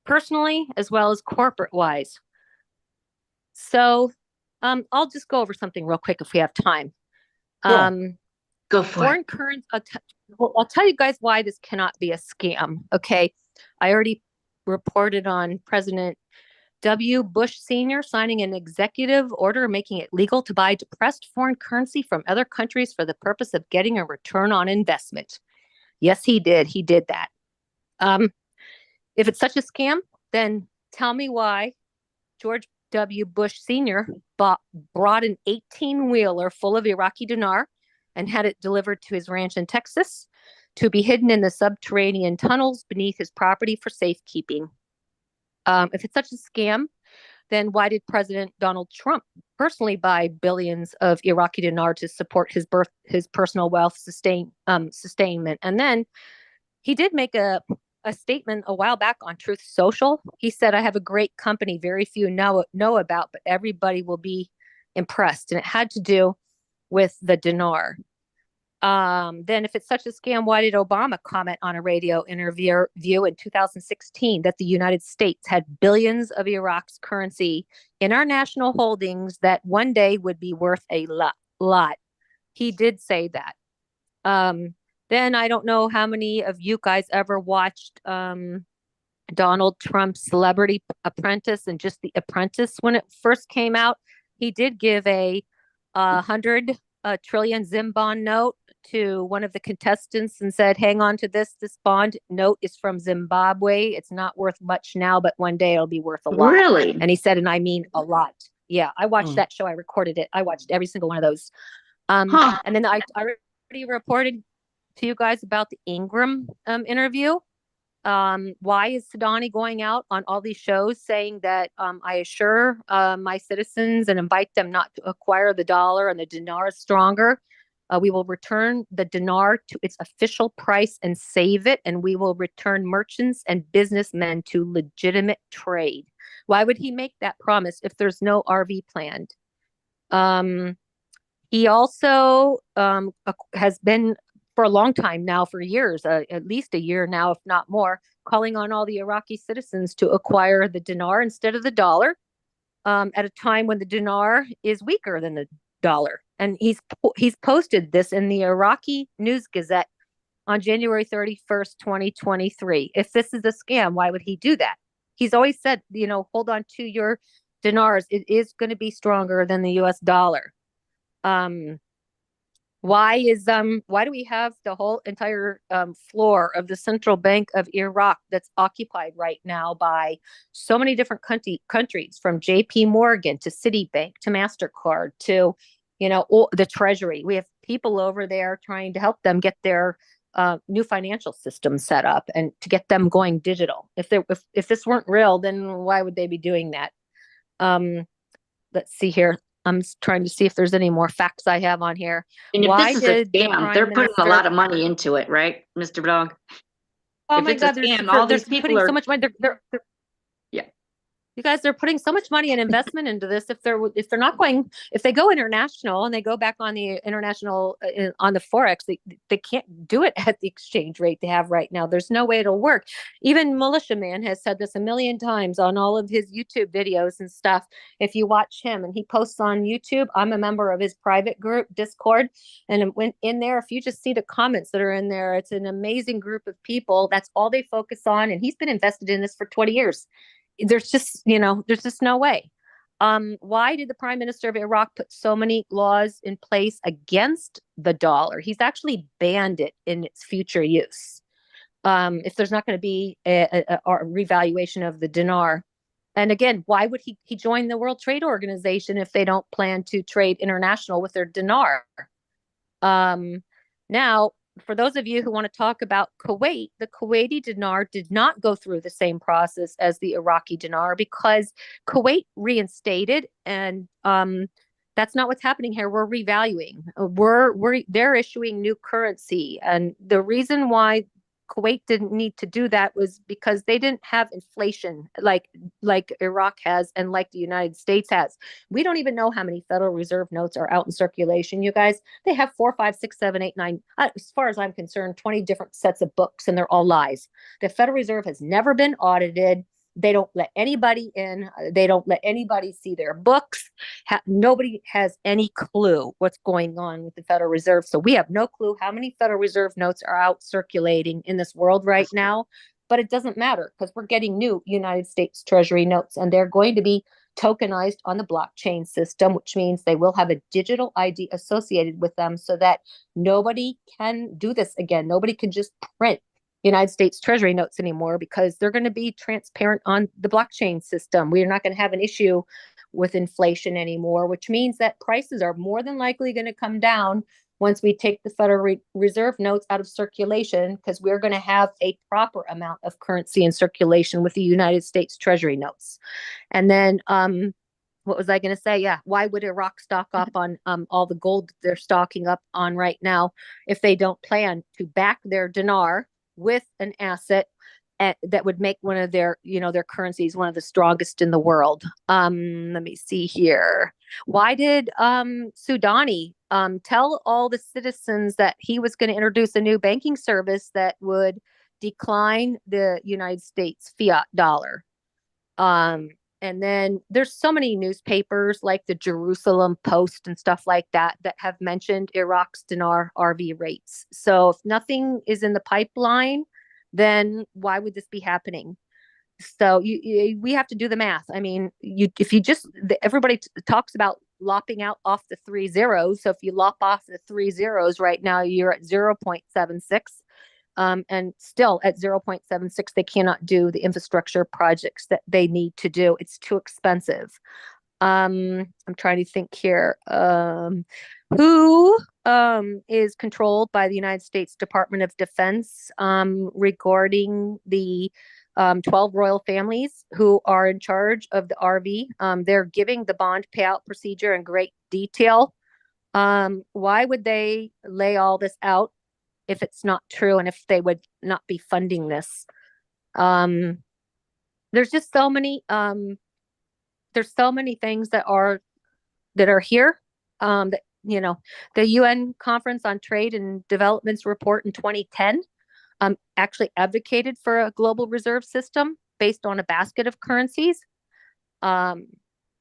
personally as well as corporate wise. So I'll just go over something real quick if we have time. Sure. Go for Foreign it. currency. I'll tell you guys why this cannot be a scam. Okay. I already reported on President W. Bush Sr. signing an executive order making it legal to buy depressed foreign currency from other countries for the purpose of getting a return on investment. Yes, he did. He did that. If it's such a scam, then tell me why George W. Bush Sr. brought an 18-wheeler full of Iraqi dinar and had it delivered to his ranch in Texas to be hidden in the subterranean tunnels beneath his property for safekeeping. If it's such a scam, then why did President Donald Trump personally buy billions of Iraqi dinar to support his personal wealth sustainment? And then he did make a statement a while back on Truth Social. He said, I have a great company very few know about, but everybody will be impressed. And it had to do with the dinar. Then if it's such a scam, why did Obama comment on a radio interview in 2016 that the United States had billions of Iraq's currency in our national holdings that one day would be worth a lot? He did say that. Then I don't know how many of you guys ever watched Donald Trump's Celebrity Apprentice and just The Apprentice when it first came out. He did give a 100 trillion Zim bond note to one of the contestants and said, hang on to this. This bond note is from Zimbabwe. It's not worth much now, but one day it'll be worth a lot. Really? And he said, and I mean a lot. Yeah, I watched that show. I recorded it. I watched every single one of those. And then I already reported to you guys about the Ingram interview. Why is Sadani going out on all these shows saying that I assure my citizens and invite them not to acquire the dollar and the dinar is stronger? We will return the dinar to its official price and save it, and we will return merchants and businessmen to legitimate trade. Why would he make that promise if there's no RV planned? He also has been for a long time now, for years, at least a year now, if not more, calling on all the Iraqi citizens to acquire the dinar instead of the dollar at a time when the dinar is weaker than the dollar. And he's posted this in the Iraqi News Gazette on January 31st, 2023. If this is a scam, why would he do that? He's always said, hold on to your dinars. It is going to be stronger than the US dollar. Why do we have the whole entire floor of the central bank of Iraq that's occupied right now by so many different countries, from JP Morgan to Citibank to MasterCard to, the Treasury? We have people over there trying to help them get their new financial systems set up and to get them going digital. If this weren't real, then why would they be doing that? Let's see here. I'm trying to see if there's any more facts I have on here. And if Why this is a did the scam, Prime they're putting a Minister? lot of money into it, right, Mr. Dog? Oh If my it's a God, scam, all they're these people putting so are, much money. They're yeah. You guys, they're putting so much money and investment into this. If they're not going, if they go international and they go back on the international on the forex, they can't do it at the exchange rate they have right now. There's no way it'll work. Even Militia Man has said this a million times on all of his YouTube videos and stuff. If you watch him and he posts on YouTube, I'm a member of his private group Discord, and when in there, if you just see the comments that are in there, it's an amazing group of people. That's all they focus on, and he's been invested in this for 20 years. There's just no way. Why did the prime minister of Iraq put so many laws in place against the dollar? He's actually banned it in its future use. If there's not going to be a revaluation of the dinar. And again, why would he join the World Trade Organization if they don't plan to trade international with their dinar? Now, for those of you who want to talk about Kuwait, the Kuwaiti dinar did not go through the same process as the Iraqi dinar because Kuwait reinstated, and that's not what's happening here. We're revaluing. They're issuing new currency, and the reason why Kuwait didn't need to do that was because they didn't have inflation like Iraq has and like the United States has. We don't even know how many Federal Reserve notes are out in circulation, you guys. They have 4, 5, 6, 7, 8, 9, as far as I'm concerned, 20 different sets of books, and they're all lies. The Federal Reserve has never been audited. They don't let anybody in. They don't let anybody see their books. Nobody has any clue what's going on with the Federal Reserve. So we have no clue how many Federal Reserve notes are out circulating in this world right now. But it doesn't matter because we're getting new United States Treasury notes, and they're going to be tokenized on the blockchain system, which means they will have a digital ID associated with them so that nobody can do this again. Nobody can just print United States Treasury notes anymore because they're going to be transparent on the blockchain system. We're not going to have an issue with inflation anymore, which means that prices are more than likely going to come down once we take the Federal Reserve notes out of circulation, because we're going to have a proper amount of currency in circulation with the United States Treasury notes. And then what was I going to say? Yeah. Why would Iraq stock up on all the gold they're stocking up on right now if they don't plan to back their dinar with an asset that would make one of their currencies one of the strongest in the world? Let me see here. Why did Soudani tell all the citizens that he was going to introduce a new banking service that would decline the United States fiat dollar? And then there's so many newspapers like the Jerusalem Post and stuff like that have mentioned Iraq's dinar RV rates. So if nothing is in the pipeline, then why would this be happening? So we have to do the math. I mean, everybody talks about lopping out off the 3 zeros. So if you lop off the 3 zeros right now, you're at 0.76. And still at 0.76, they cannot do the infrastructure projects that they need to do. It's too expensive. I'm trying to think here. Who is controlled by the United States Department of Defense regarding the 12 royal families who are in charge of the RV? They're giving the bond payout procedure in great detail. Why would they lay all this out if it's not true, and if they would not be funding this? There's just so many things that are here. That the UN Conference on Trade and Development's report in 2010 actually advocated for a global reserve system based on a basket of currencies. And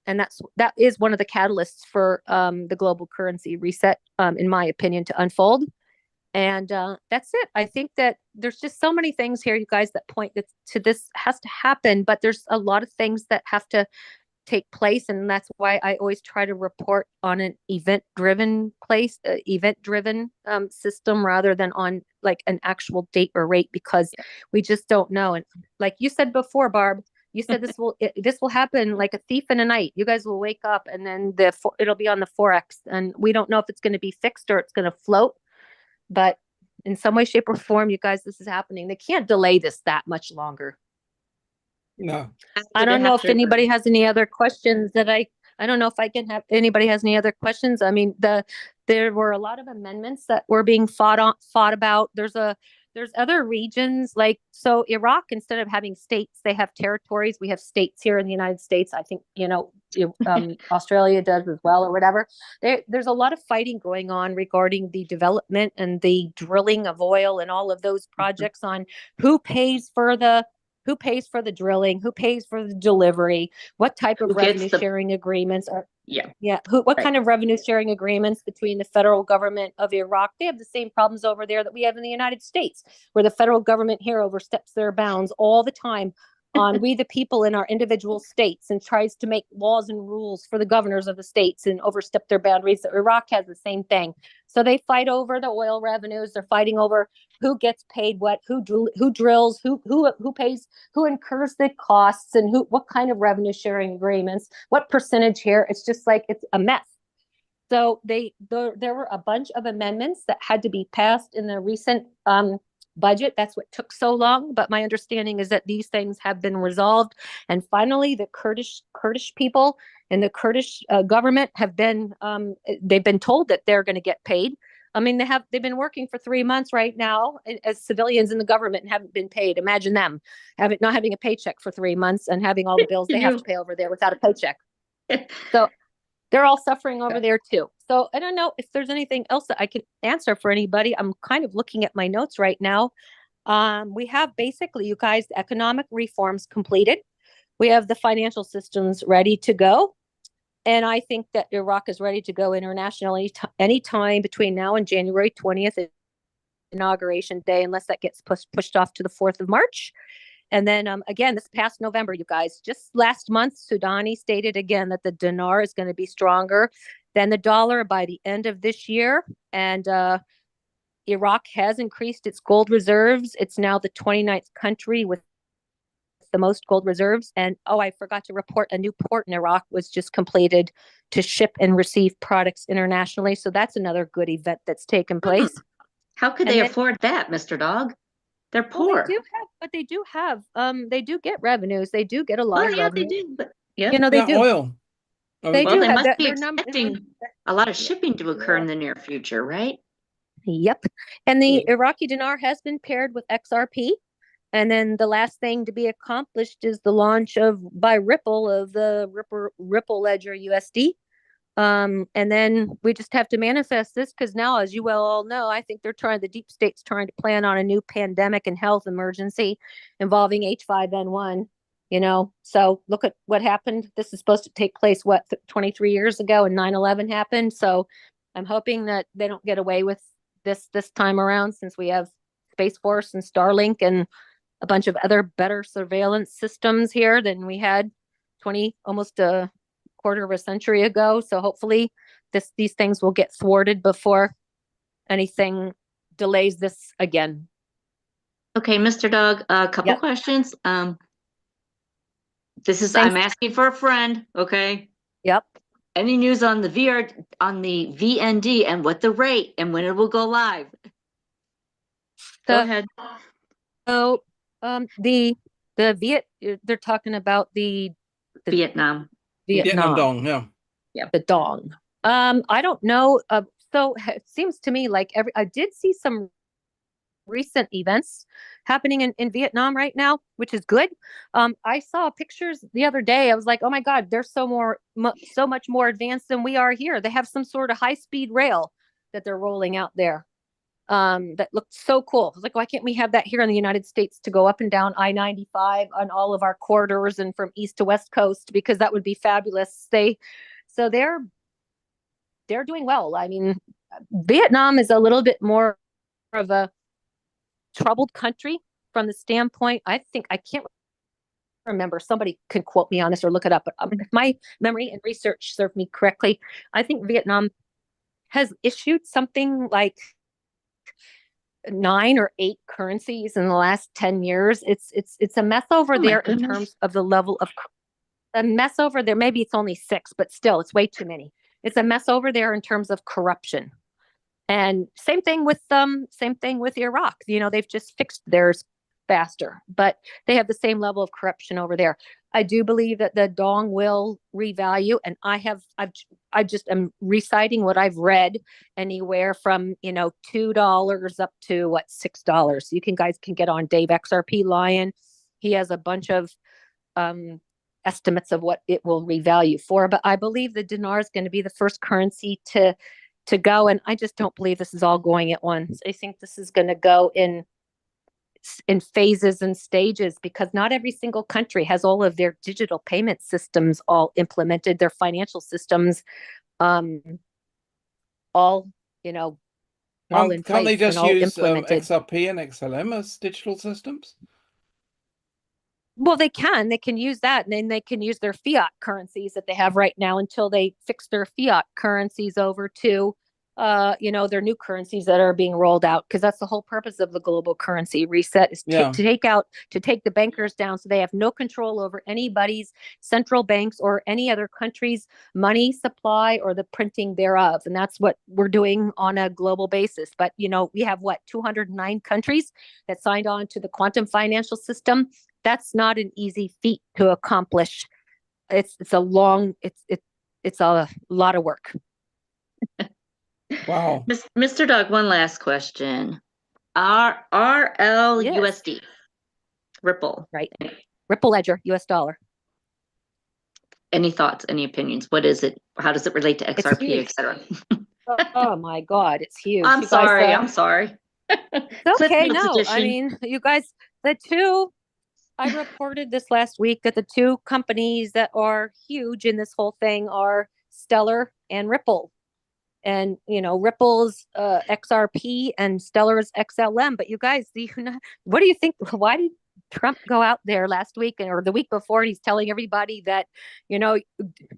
that is one of the catalysts for the global currency reset, in my opinion, to unfold. And that's it. I think that there's just so many things here, you guys, that point to this has to happen, but there's a lot of things that have to take place. And that's why I always try to report on an event-driven system rather than on like an actual date or rate, because we just don't know. And like you said before, Barb, you said this will happen like a thief in the night. You guys will wake up and then it'll be on the Forex, and we don't know if it's going to be fixed or it's going to float. But in some way, shape, or form, you guys, this is happening. They can't delay this that much longer. No. I don't know if anybody has any other questions that I don't know if I can have anybody has any other questions. I mean, there were a lot of amendments that were being fought about. There's other regions, like, so Iraq, instead of having states, they have territories. We have states here in the United States. I think, Australia does as well, or whatever. There's a lot of fighting going on regarding the development and the drilling of oil and all of those projects on who pays for the drilling, who pays for the delivery, what type of revenue sharing agreements are. What kind of revenue sharing agreements between the federal government of Iraq? They have the same problems over there that we have in the United States, where the federal government here oversteps their bounds all the time on we the people in our individual states, and tries to make laws and rules for the governors of the states and overstep their boundaries. So Iraq has the same thing. So they fight over the oil revenues. They're fighting over who gets paid what, who drills, who pays, who incurs the costs, and what kind of revenue sharing agreements, what percentage here. It's just like, it's a mess. So there were a bunch of amendments that had to be passed in the recent budget. That's what took so long. But my understanding is that these things have been resolved. And finally, the Kurdish people and the Kurdish government have been, they've been told that they're going to get paid. I mean, they've been working for 3 months right now as civilians in the government and haven't been paid. Imagine them not having a paycheck for 3 months and having all the bills they have to pay over there without a paycheck. So they're all suffering over there too. So I don't know if there's anything else that I can answer for anybody. I'm kind of looking at my notes right now. We have basically, you guys, the economic reforms completed. We have the financial systems ready to go. And I think that Iraq is ready to go internationally anytime between now and January 20th, inauguration day, unless that gets pushed off to the 4th of March. And then again, this past November, you guys, just last month, Soudani stated again that the dinar is going to be stronger than the dollar by the end of this year. And Iraq has increased its gold reserves. It's now the 29th country with the most gold reserves. And I forgot to report, a new port in Iraq was just completed to ship and receive products internationally. So that's another good event that's taken place. How could they afford that, Mr. Dog? They're poor. They do get revenues. They do get a lot of revenue. They do. But they do. Oil. They must be expecting a lot of shipping to occur in the near future, right? Yep. And the Iraqi dinar has been paired with XRP. And then the last thing to be accomplished is the launch by Ripple of the Ripple Ledger USD. And then we just have to manifest this, because now, as you well all know, I think the deep state's trying to plan on a new pandemic and health emergency involving H5N1, so look at what happened. This is supposed to take place, 23 years ago, and 9/11 happened. So I'm hoping that they don't get away with this time around, since we have Space Force and Starlink and a bunch of other better surveillance systems here than we had almost a quarter of a century ago. So hopefully these things will get thwarted before anything delays this again. Okay, Mr. Dog, a couple questions. I'm asking for a friend, okay? Yep. Any news on the VND and what the rate and when it will go live? Go ahead. So they're talking about the Vietnam Dong, yeah. The Dong. I don't know. So it seems to me like I did see some recent events happening in Vietnam right now, which is good. I saw pictures the other day. I was like, oh my God, they're so much more advanced than we are here. They have some sort of high-speed rail that they're rolling out there. That looked so cool. I was like, why can't we have that here in the United States to go up and down I-95 on all of our corridors and from east to west coast, because that would be fabulous. They're doing well. I mean, Vietnam is a little bit more of a troubled country from the standpoint. I can't remember. Somebody can quote me on this or look it up. But if my memory and research serve me correctly, I think Vietnam has issued something like 9 or 8 currencies in the last 10 years. It's a mess over there in terms of the level of a mess over there. Maybe it's only 6, but still, it's way too many. It's a mess over there in terms of corruption. And same thing with Iraq. They've just fixed theirs faster, but they have the same level of corruption over there. I do believe that the dong will revalue, and I just am reciting what I've read, anywhere from $2 up to what, $6. You guys can get on Dave XRP Lion. He has a bunch of um estimates of what it will revalue for, but I believe the dinar is going to be the first currency to go, and I just don't believe this is all going at once. I think this is going to go in phases and stages, because not every single country has all of their digital payment systems all implemented, their financial systems um all you know all in Can't they place and just all use implemented. XRP and XLM as digital systems? Well, they can use that, and then they can use their fiat currencies that they have right now until they fix their fiat currencies over to their new currencies that are being rolled out, because that's the whole purpose of the global currency reset, is Yeah. to take the bankers down, so they have no control over anybody's central banks or any other country's money supply or the printing thereof. And that's what we're doing on a global basis. But we have 209 countries that signed on to the quantum financial system. That's not an easy feat to accomplish. It's a lot of work. Wow. Mr. Dog, one last question. RLUSD, Ripple. Right. Ripple Ledger, US dollar. Any thoughts, any opinions? What is it? How does it relate to XRP, etc.? Oh my God, it's huge. I'm sorry. It's okay. No, I mean, you guys, I reported this last week that the two companies that are huge in this whole thing are Stellar and Ripple. And Ripple's XRP and Stellar's XLM. But you guys, what do you think? Why did Trump go out there last week or the week before, and he's telling everybody that,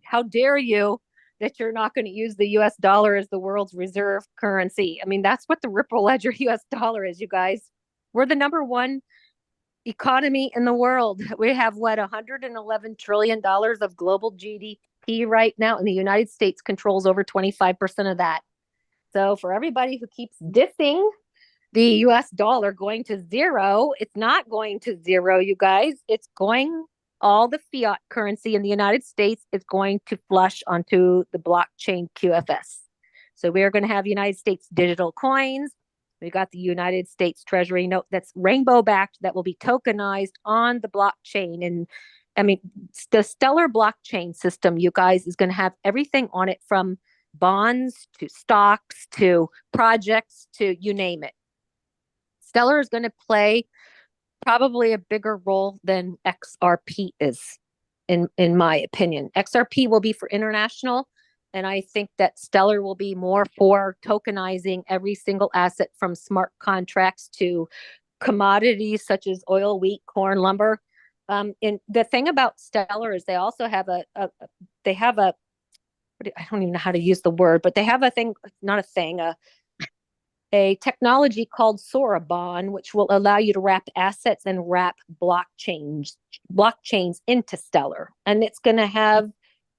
how dare you, that you're not going to use the US dollar as the world's reserve currency? I mean, that's what the Ripple Ledger US dollar is, you guys. We're the number one economy in the world. We have $111 trillion of global GDP right now, and the United States controls over 25% of that. So for everybody who keeps dissing the US dollar going to zero, it's not going to zero, you guys. It's going, all the fiat currency in the United States is going to flush onto the blockchain QFS. So we are going to have United States digital coins. We got the United States Treasury note that's rainbow backed, that will be tokenized on the blockchain. And I mean, the Stellar blockchain system, you guys, is going to have everything on it, from bonds to stocks to projects to you name it. Stellar is going to play probably a bigger role than XRP is, in my opinion. XRP will be for international, and I think that Stellar will be more for tokenizing every single asset, from smart contracts to commodities such as oil, wheat, corn, lumber. And the thing about Stellar is they also have I don't even know how to use the word, but they have a technology called Sorabon, which will allow you to wrap assets and wrap blockchains into Stellar. And it's going to have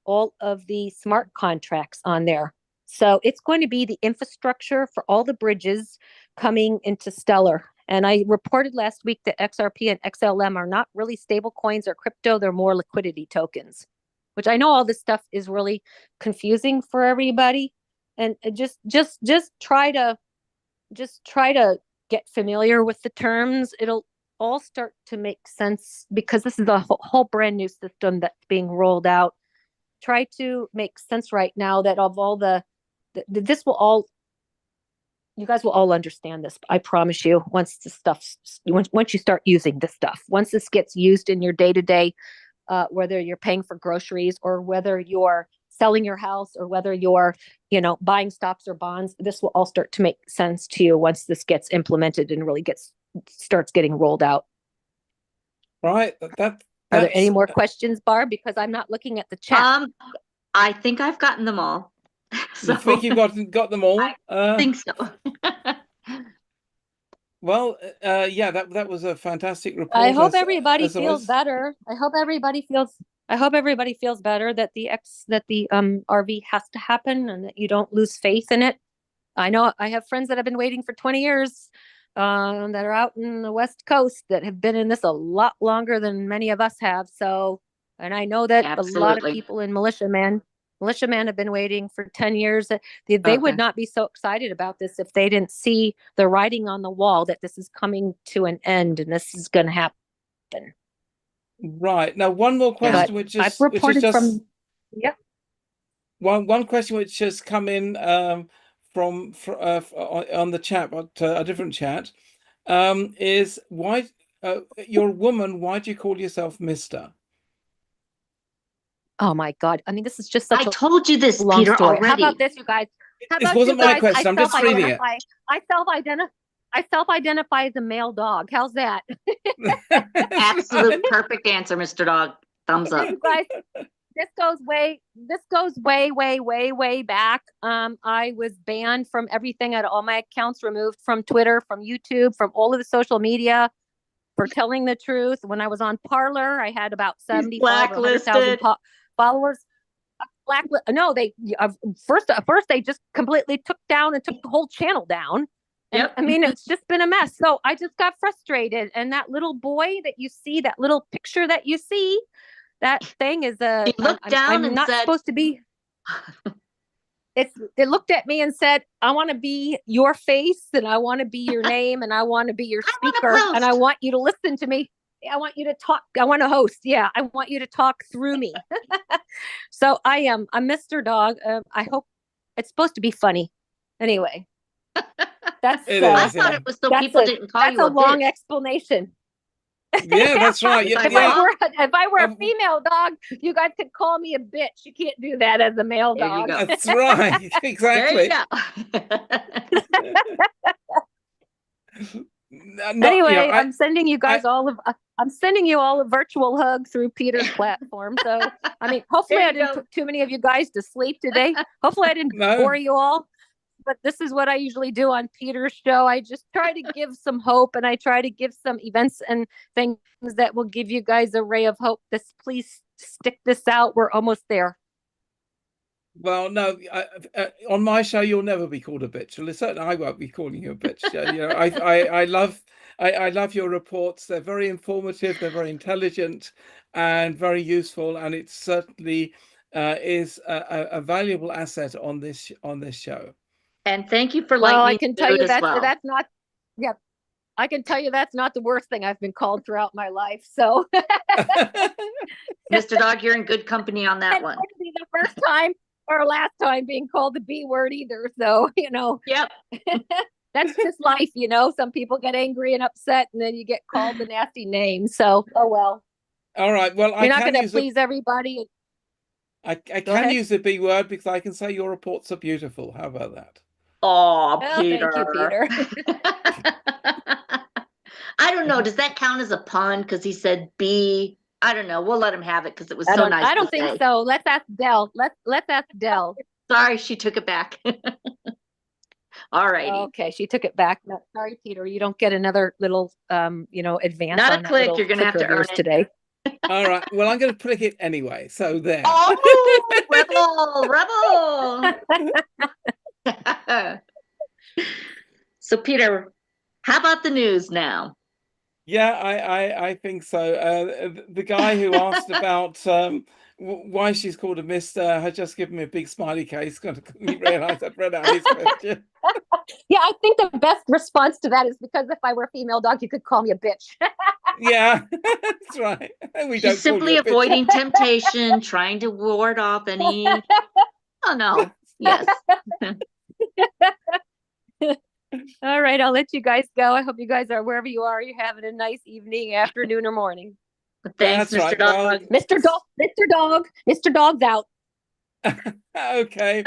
all of the smart contracts on there. So it's going to be the infrastructure for all the bridges coming into Stellar. And I reported last week that XRP and XLM are not really stable coins or crypto. They're more liquidity tokens, which I know all this stuff is really confusing for everybody. And just try to get familiar with the terms. It'll all start to make sense, because this is a whole brand new system that's being rolled out. Try to make sense right now that of all this will all, you guys will all understand this. I promise you, once you start using this stuff, once this gets used in your day-to-day, whether you're paying for groceries or whether you're selling your house or whether you're, buying stocks or bonds, this will all start to make sense to you once this gets implemented and really starts getting rolled out. Right. Are there any more questions, Barb? Because I'm not looking at the chat. I think I've gotten them all. So, you think you've got them all? I think so. Well, yeah, that was a fantastic report. I hope everybody feels better. I hope everybody feels better that the RV has to happen, and that you don't lose faith in it. I know I have friends that have been waiting for 20 years that are out in the West Coast that have been in this a lot longer than many of us have. So, and I know that a lot of Absolutely. people in militiaman have been waiting for 10 years. They Okay. would not be so excited about this if they didn't see the writing on the wall that this is coming to an end and this is going to happen. Right. Now, one more question, But which I've is reported just from, yeah. one question which has come in from on the chat, but a different chat, is why you're a woman? Why do you call yourself Mister? Oh my God. I mean, this is just such I a told you this, long Peter, story. How already. about this, you guys? How This about wasn't you my guys? question. I'm just reading it. I self-identify as a male dog. How's that? Absolute perfect answer, Mr. Dog. Thumbs up. You guys, this goes way back. I was banned from everything. I had all my accounts removed from Twitter, from YouTube, from all of the social media for telling the truth. When I was on Parler, I had about 75 or 100,000 followers. No, they first they just completely took the whole channel down. And Yep. I mean, it's just been a mess. So I just got frustrated. And that little boy that you see, that little picture that you see, that thing is He looked down I'm and not said, supposed to be. It looked at me and said, I want to be your face and I want to be your name and I want to be your speaker and I want you to listen to me. I want you to talk. I want to host. Yeah, I want you to talk through me. So I'm Mr. Dog. I hope it's supposed to be funny. Anyway, that's It I is, thought yeah. it was so people didn't call you that's a long bitch. explanation. Yeah, that's right. Yeah, If yeah. If I were a female dog, you guys could call me a bitch. You can't do that as a male There you dog. go. That's right. Exactly. There you go. Anyway, I'm sending you guys I'm sending you all a virtual hug through Peter's platform. So, I mean, hopefully I didn't put too many of you guys to sleep today. Hopefully I didn't bore you all. But this is what I usually do on Peter's show. I just try to give some hope and I try to give some events and things that will give you guys a ray of hope. Please stick this out. We're almost there. Well, no, on my show you'll never be called a bitch. Well, certainly I won't be calling you a bitch. I love your reports. They're very informative. They're very intelligent and very useful. And it certainly is a valuable asset on this show. And thank you for letting me I can tell you that's not. Yeah, I can tell you that's not the worst thing I've been called throughout my life. So, Mr. Dog, you're in good company on that one. It wouldn't be the first time or last time being called the B word either. So, Yep. That's just life, Some people get angry and upset and then you get called the nasty name. So, oh well. All right. Well, you're not going to please everybody. I can use the B word because I can say your reports are beautiful. How about that? Oh, Peter. Thank you, Peter. I don't know. Does that count as a pun? Because he said B. I don't know. We'll let him have it because it was so nice. I don't think so. Let's ask Dell. Let's ask Dell. Sorry, she took it back. All right. Okay, she took it back. No, sorry, Peter. You don't get another little advance. Not a click. You're gonna have to earn it today. All right. Well, I'm going to click it anyway. So there. Oh, rebel. So, Peter, how about the news now? Yeah, I think so. The guy who asked about why she's called a Mister had just given me a big smiley face. Going to realize I'd read out his question. Yeah, I think the best response to that is because if I were a female dog, you could call me a bitch. Yeah, that's right. She's simply avoiding temptation, trying to ward off any. Oh no! Yes. All right, I'll let you guys go. I hope you guys are wherever you are. You're having a nice evening, afternoon, or morning. Thanks, Mr. Right. Dog. Well, Mr. Dog's out. Okay.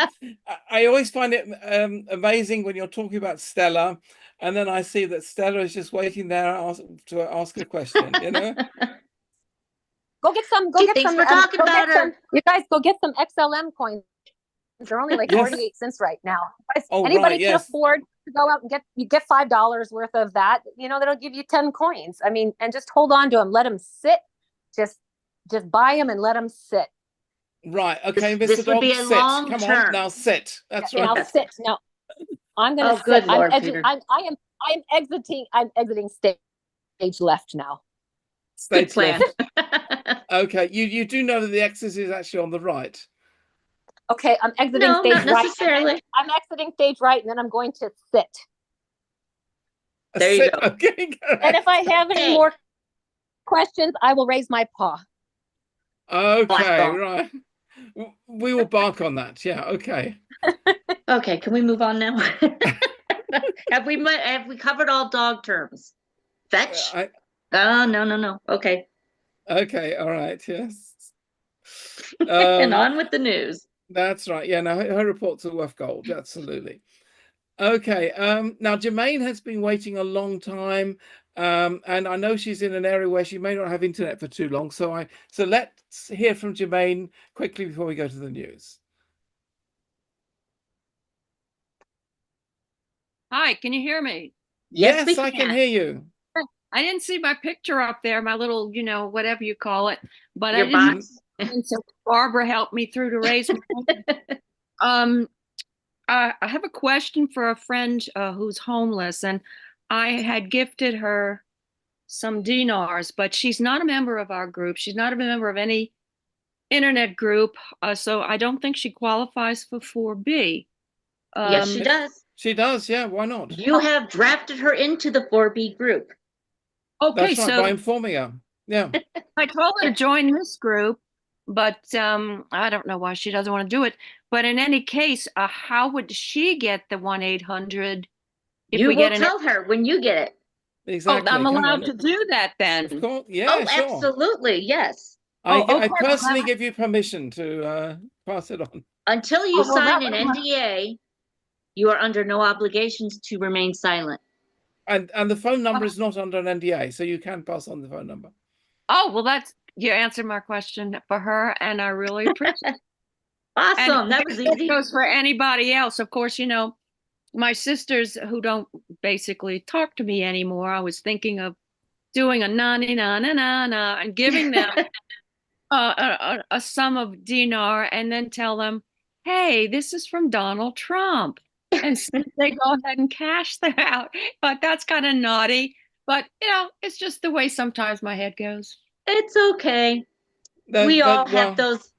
I always find it amazing when you're talking about Stella, and then I see that Stella is just waiting there to ask a question. Go get some. Go get some. You guys go get some XLM coins. They're only like 48 cents right now. Anybody can afford to go out and get $5 worth of that. That'll give you 10 coins. I mean, and just hold on to them. Let them sit. Just buy them and let them sit. Right. Okay, Mr. This Dog, would be a sit. long Come term. on, now sit. That's right. Now sit. Now, I'm gonna Oh, good Lord, I'm Peter. I'm exiting stage left now. Good Stage plan. left. Okay, you do know that the X's is actually on the right. Okay, I'm exiting No, stage not right. necessarily. I'm exiting stage right, and then I'm going to sit. There you Sit. go. Okay, And if I have any Hey. more questions, I will raise my paw. okay, Awesome. right. We will bark on that. Yeah, okay. Okay, can we move on now? Have we covered all dog terms? Fetch? I Oh, no. Okay. okay, all right, yes. And on with the news. That's right. Yeah, no, her reports are worth gold. Absolutely. Okay. Now Jermaine has been waiting a long time. And I know she's in an area where she may not have internet for too long. So let's hear from Jermaine quickly before we go to the news. Hi, can you hear me? Yes, we I can can. hear you. I didn't see my picture up there, my little, whatever you call it, but Your I didn't. box. And so Barbara helped me through to raise my hand. I have a question for a friend who's homeless, and I had gifted her some dinars, but she's not a member of our group. She's not a member of any internet group, so I don't think she qualifies for 4B. Yes, she does. She does. Yeah, why not? You have drafted her into the 4B group. Okay, That's right, so by informing her. Yeah. I told her to join this group, but I don't know why she doesn't want to do it. But in any case, how would she get the 1-800 if You we will get an? tell her when you get it. Oh, Exactly. I'm Come allowed on. to do that then. Of course. Yeah, Oh, sure. absolutely. Yes. Oh, I okay. personally give you permission to pass it on. Until you Oh, well, sign that an was NDA, you are under no obligations to remain silent. And the phone number is not under an NDA, so you can pass on the phone number. Oh, well, you answered my question for her, and I really appreciate it. And Awesome. That was that easy. goes for anybody else. Of course, my sisters who don't basically talk to me anymore, I was thinking of doing a na and giving them a sum of dinar and then tell them, hey, this is from Donald Trump. And so they go ahead and cash them out. But that's kind of naughty. But, it's just the way sometimes my head goes. It's okay. We all have those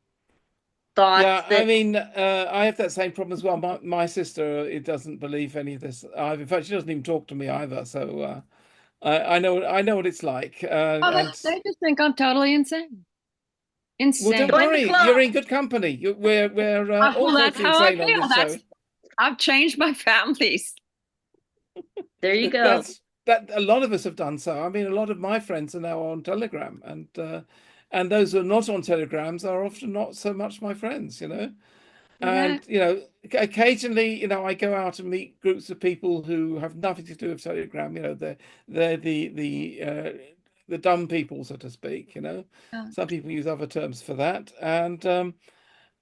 thoughts yeah, that I mean, I have that same problem as well. My sister, it doesn't believe any of this. In fact, she doesn't even talk to me either. So I know what it's like. And They just think I'm totally insane. well, Insane. don't worry, you're in good company. We're all Well, that's totally how I insane on feel. this show. I've changed my families. there you go. That a lot of us have done so. I mean, a lot of my friends are now on Telegram, and those who are not on Telegrams are often not so much my friends, And occasionally, I go out and meet groups of people who have nothing to do with Telegram. They're the dumb people, so to speak. Some people use other terms for that, and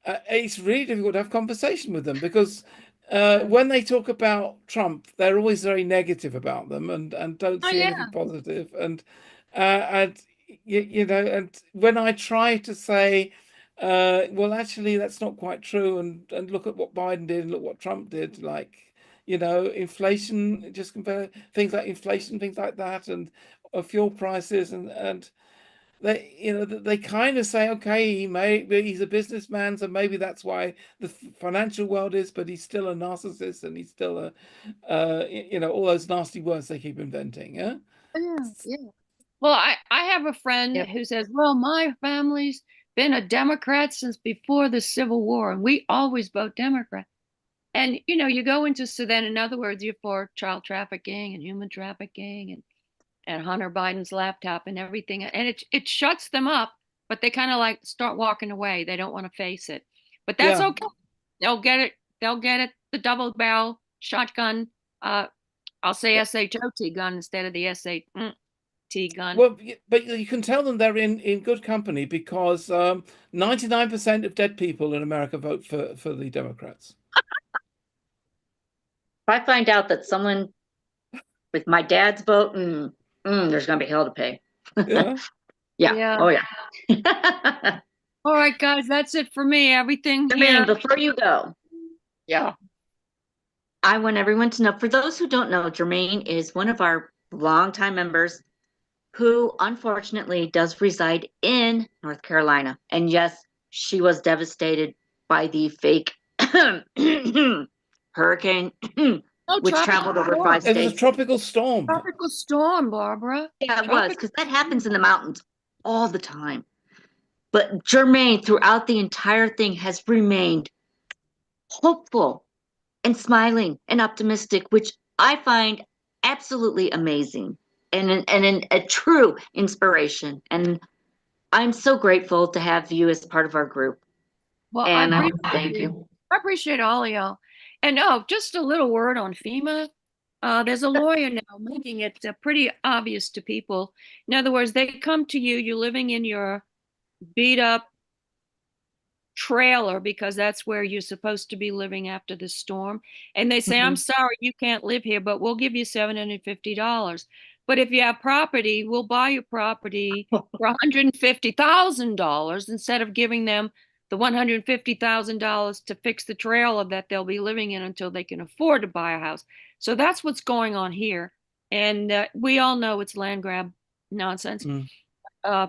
it's really difficult to have conversation with them because when they talk about Trump, they're always very negative about them and don't see anything positive. And and when I try to say, well, actually, that's not quite true, and look at what Biden did, and look what Trump did, like inflation, just compare things like inflation, things like that, and fuel prices, and they kind of say, okay, he's a businessman, so maybe that's why the financial world is, but he's still a narcissist, and he's still all those nasty words they keep inventing. Yeah. Yeah. Well, I have a friend who says, well, my family's been a Democrat since before the Civil War, and we always vote Democrat. And you go into, so then in other words, you're for child trafficking and human trafficking and Hunter Biden's laptop and everything. And it shuts them up, but they kind of like start walking away. They don't want to face it. But that's okay. They'll get it. They'll get it. The double barrel shotgun. I'll say SHOT gun instead of the SAT gun. Well, but you can tell them they're in good company because 99% of dead people in America vote for the Democrats. If I find out that someone with my dad's vote, there's going to be hell to pay. Yeah. Yeah. Oh, yeah. All right, guys, that's it for me. Everything I here. mean, before you go. Yeah. I want everyone to know, for those who don't know, Jermaine is one of our longtime members who unfortunately does reside in North Carolina. And yes, she was devastated by the fake hurricane, Oh, which traveled over storm. 5 It was a states. tropical storm. Tropical storm, Barbara. Yeah, it was, because that happens in the mountains all the time. But Jermaine, throughout the entire thing, has remained hopeful and smiling and optimistic, which I find absolutely amazing and a true inspiration. And I'm so grateful to have you as part of our group. Well, And I want to thank you. I appreciate all of y'all. And oh, just a little word on FEMA. There's a lawyer now making it pretty obvious to people. In other words, they come to you, you're living in your beat up trailer because that's where you're supposed to be living after the storm. And they say, I'm sorry, you can't live here, but we'll give you $750. But if you have property, we'll buy your property for $150,000 instead of giving them the $150,000 to fix the trailer that they'll be living in until they can afford to buy a house. So that's what's going on here. And we all know it's land grab nonsense.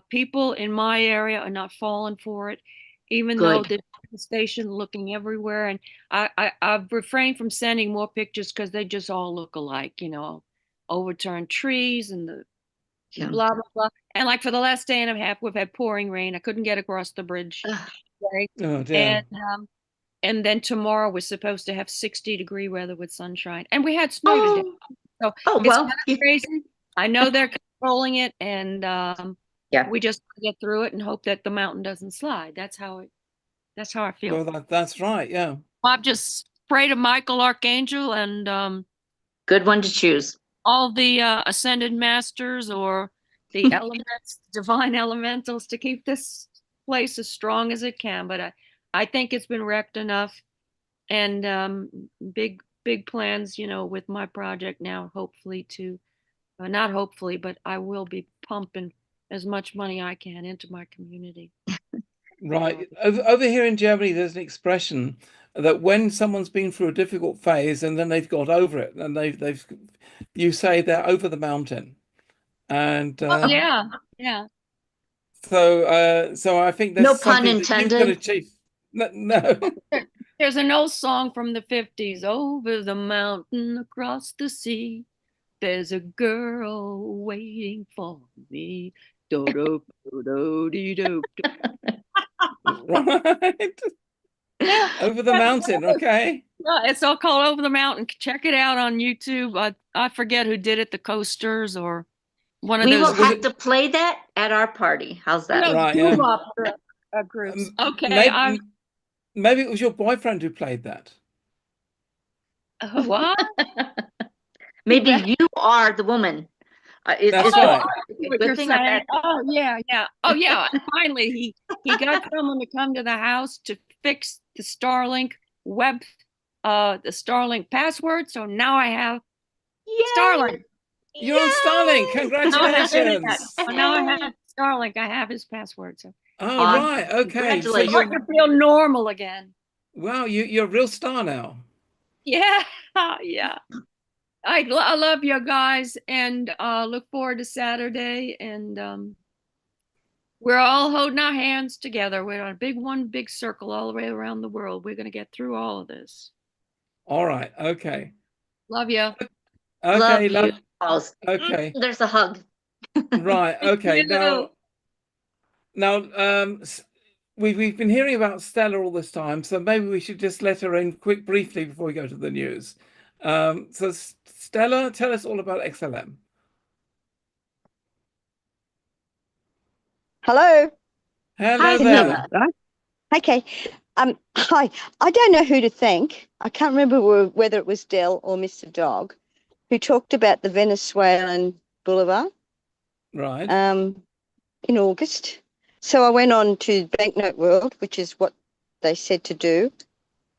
People in my area are not falling for it, even though there's a station looking everywhere. And I've refrained from sending more pictures because they just all look alike, overturned trees and the blah, blah, blah. And like for the last day and a half, we've had pouring rain. I couldn't get across the bridge. Oh, dear. And then tomorrow we're supposed to have 60-degree weather with sunshine. And we had snow today. So it's kind of crazy. I know they're controlling it, and we just get through it and hope that the mountain doesn't slide. That's how I feel. Well, that's right. Yeah. I've just prayed to Michael Archangel and good one to choose. All the ascended masters or the elements, divine elementals, to keep this place as strong as it can. But I think it's been wrecked enough, and big plans, with my project now. Hopefully to, not hopefully, but I will be pumping as much money I can into my community. Right. Over here in Germany, there's an expression that when someone's been through a difficult phase and then they've got over it, and you say they're over the mountain. And yeah. So I think that's no pun something intended. That you've got to achieve. No. There's an old song from the 50s. Over the mountain, across the sea, there's a girl waiting for me. Do-do, do-do-dee-do. Right. Over the mountain, okay. It's all called Over the Mountain. Check it out on YouTube. I forget who did it, the Coasters or one of those. We will have to play that at our party. How's that? No, right, yeah. Groups. Okay. Maybe it was your boyfriend who played that. What? Maybe you are the woman. That's right. Good thing oh yeah. Oh yeah. And finally, he got someone to come to the house to fix the Starlink the Starlink password. So now I have Starlink. You're on Starlink. Congratulations. Now I have Starlink. I have his password. So. Right. Okay. So I can feel normal again. Wow, you're a real star now. Yeah. Yeah. I love you guys, and look forward to Saturday. And we're all holding our hands together. We're on one big circle all the way around the world. We're going to get through all of this. All right. Okay. Love you. Okay. Love you. Okay. There's a hug. Right. Okay. Now, we've been hearing about Stella all this time, so maybe we should just let her in briefly before we go to the news. So Stella, tell us all about XLM. Hello. Hello there. Right? Okay. Hi. I don't know who to thank. I can't remember whether it was Dell or Mr. Dog who talked about the Venezuelan Boulevard. Right. In August. So I went on to Banknote World, which is what they said to do.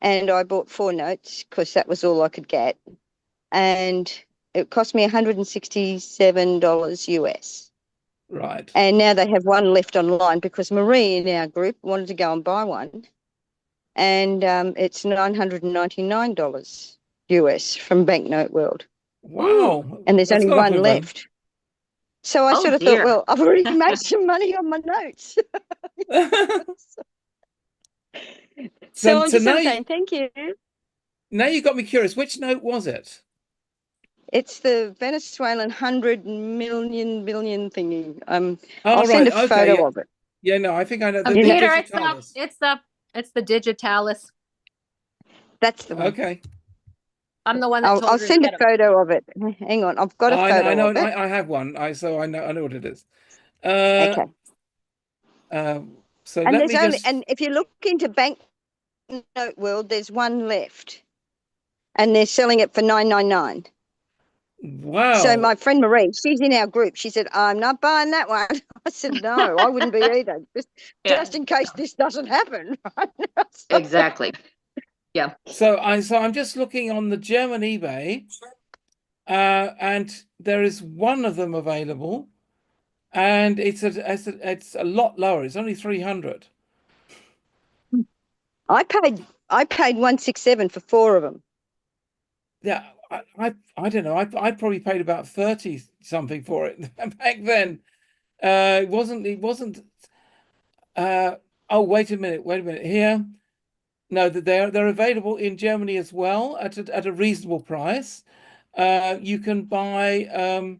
And I bought 4 notes because that was all I could get. And it cost me $167 US. Right. And now they have one left online because Marie in our group wanted to go and buy one. And it's $999 US from Banknote World, Wow, and there's that's only got off one of them. left. So I Oh, sort of dear. thought, well, I've already made some money on my notes. So I'm So just sort of saying thank you. now you got me curious. Which note was it? It's the Venezuelan 100 million billion thingy. Oh, I'll send right. a Okay. photo Yeah. of it. Yeah, no, I think I know the Yeah. Peter, digitalis. it's the digitalis. That's the one. Okay. I'm the one that I'll told her to send a get them. photo of it. Hang on, I've got a I photo know, of it. I have one. So I know what it is. Okay. So And let there's me only, just. and if you look into Banknote World, there's one left, and they're selling it for $9.99. So Wow. my friend Marie, she's in our group. She said, "I'm not buying that one." I said, "No, I wouldn't be either. Just in case this doesn't happen." Right? Exactly. Yeah. So I'm just looking on the German eBay, and there is one of them available, and it's a lot lower. It's only 300. I paid 167 for 4 of them. Yeah, I don't know. I probably paid about 30 something for it back then. It wasn't. Oh, wait a minute. Here, no, that they're available in Germany as well at a reasonable price. You can buy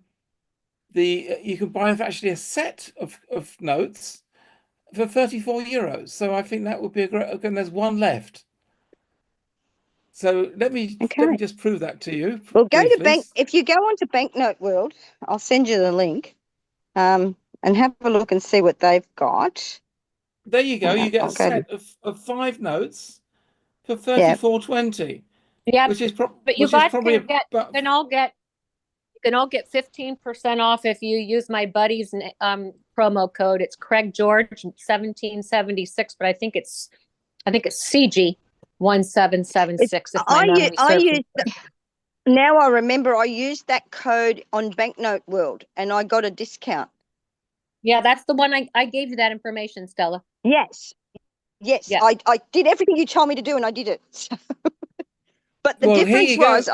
you can buy actually a set of notes for 34 euros. So I think that would be a great. And there's one left. So let me Okay. just prove that to you Well, go to briefly. if you go onto Banknote World, I'll send you the link, and have a look and see what they've got. There you go. Hang You on, get I'll a go to, set of 5 notes for yeah. 34.20, Yeah, which is but you guys probably can get about. you can all get 15% off if you use my buddy's promo code. It's Craig George 1776, but I think it's CG 1776 if my memory serves me. Now I remember I used that code on Banknote World and I got a discount. Yeah, that's the one I gave you that information, Stella. Yes. Yes. I did everything you told me to do and I did it. But the Well, here difference you go. was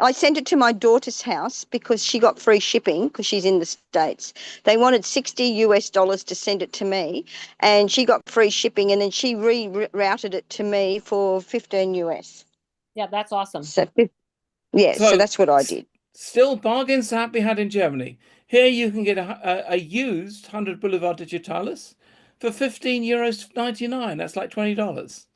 I sent it to my daughter's house because she got free shipping because she's in the States. They wanted $60 to send it to me, and she got free shipping, and then she rerouted it to me for 15 US. Yeah, that's awesome. So yeah, so that's what I did. Still bargains to be had in Germany. Here you can get a used 100 Boulevard Digitalis for 15 euros 99. That's like $20.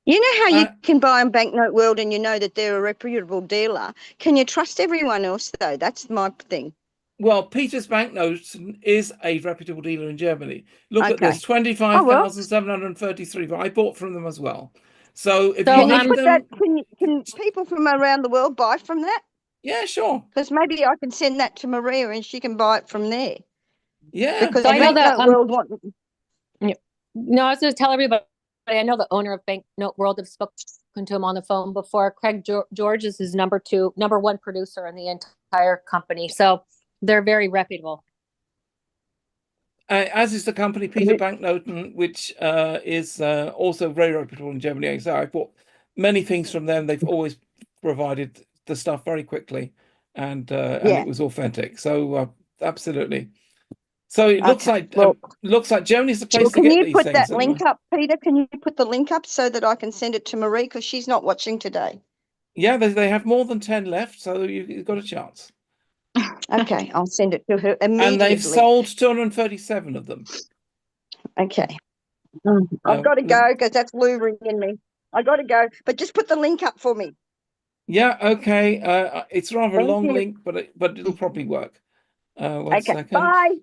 You know how you can buy on Banknote World and you know that they're a reputable dealer. Can you trust everyone else though? That's my thing. Well, Peter's Banknotes is a reputable dealer in Germany. Look at Okay. this, 25,733. But I bought from them as well. So if you need them, can people from around the world buy from that? yeah, sure. Because maybe I can send that to Maria and she can buy it from there. Yeah. Because so I know that World no, I was going to tell everybody. I know the owner of Banknote World. I've spoken to him on the phone before. Craig George is his number 1 producer in the entire company. So they're very reputable. As is the company Peter Banknoten, which is also very reputable in Germany. So I bought many things from them. They've always provided the stuff very quickly, and it was authentic. So absolutely. So it looks like Germany's the place to get these things. Can you put that link up, Peter? Can you put the link up so that I can send it to Marie because she's not watching today? Yeah, they have more than 10 left, so you've got a chance. Okay, I'll send it to her immediately. And they've sold 237 of them. Okay. I've got to go because that's Lou ringing me. I got to go, but just put the link up for me. Yeah, okay. It's rather a long link, but it'll probably work. One second. Bye.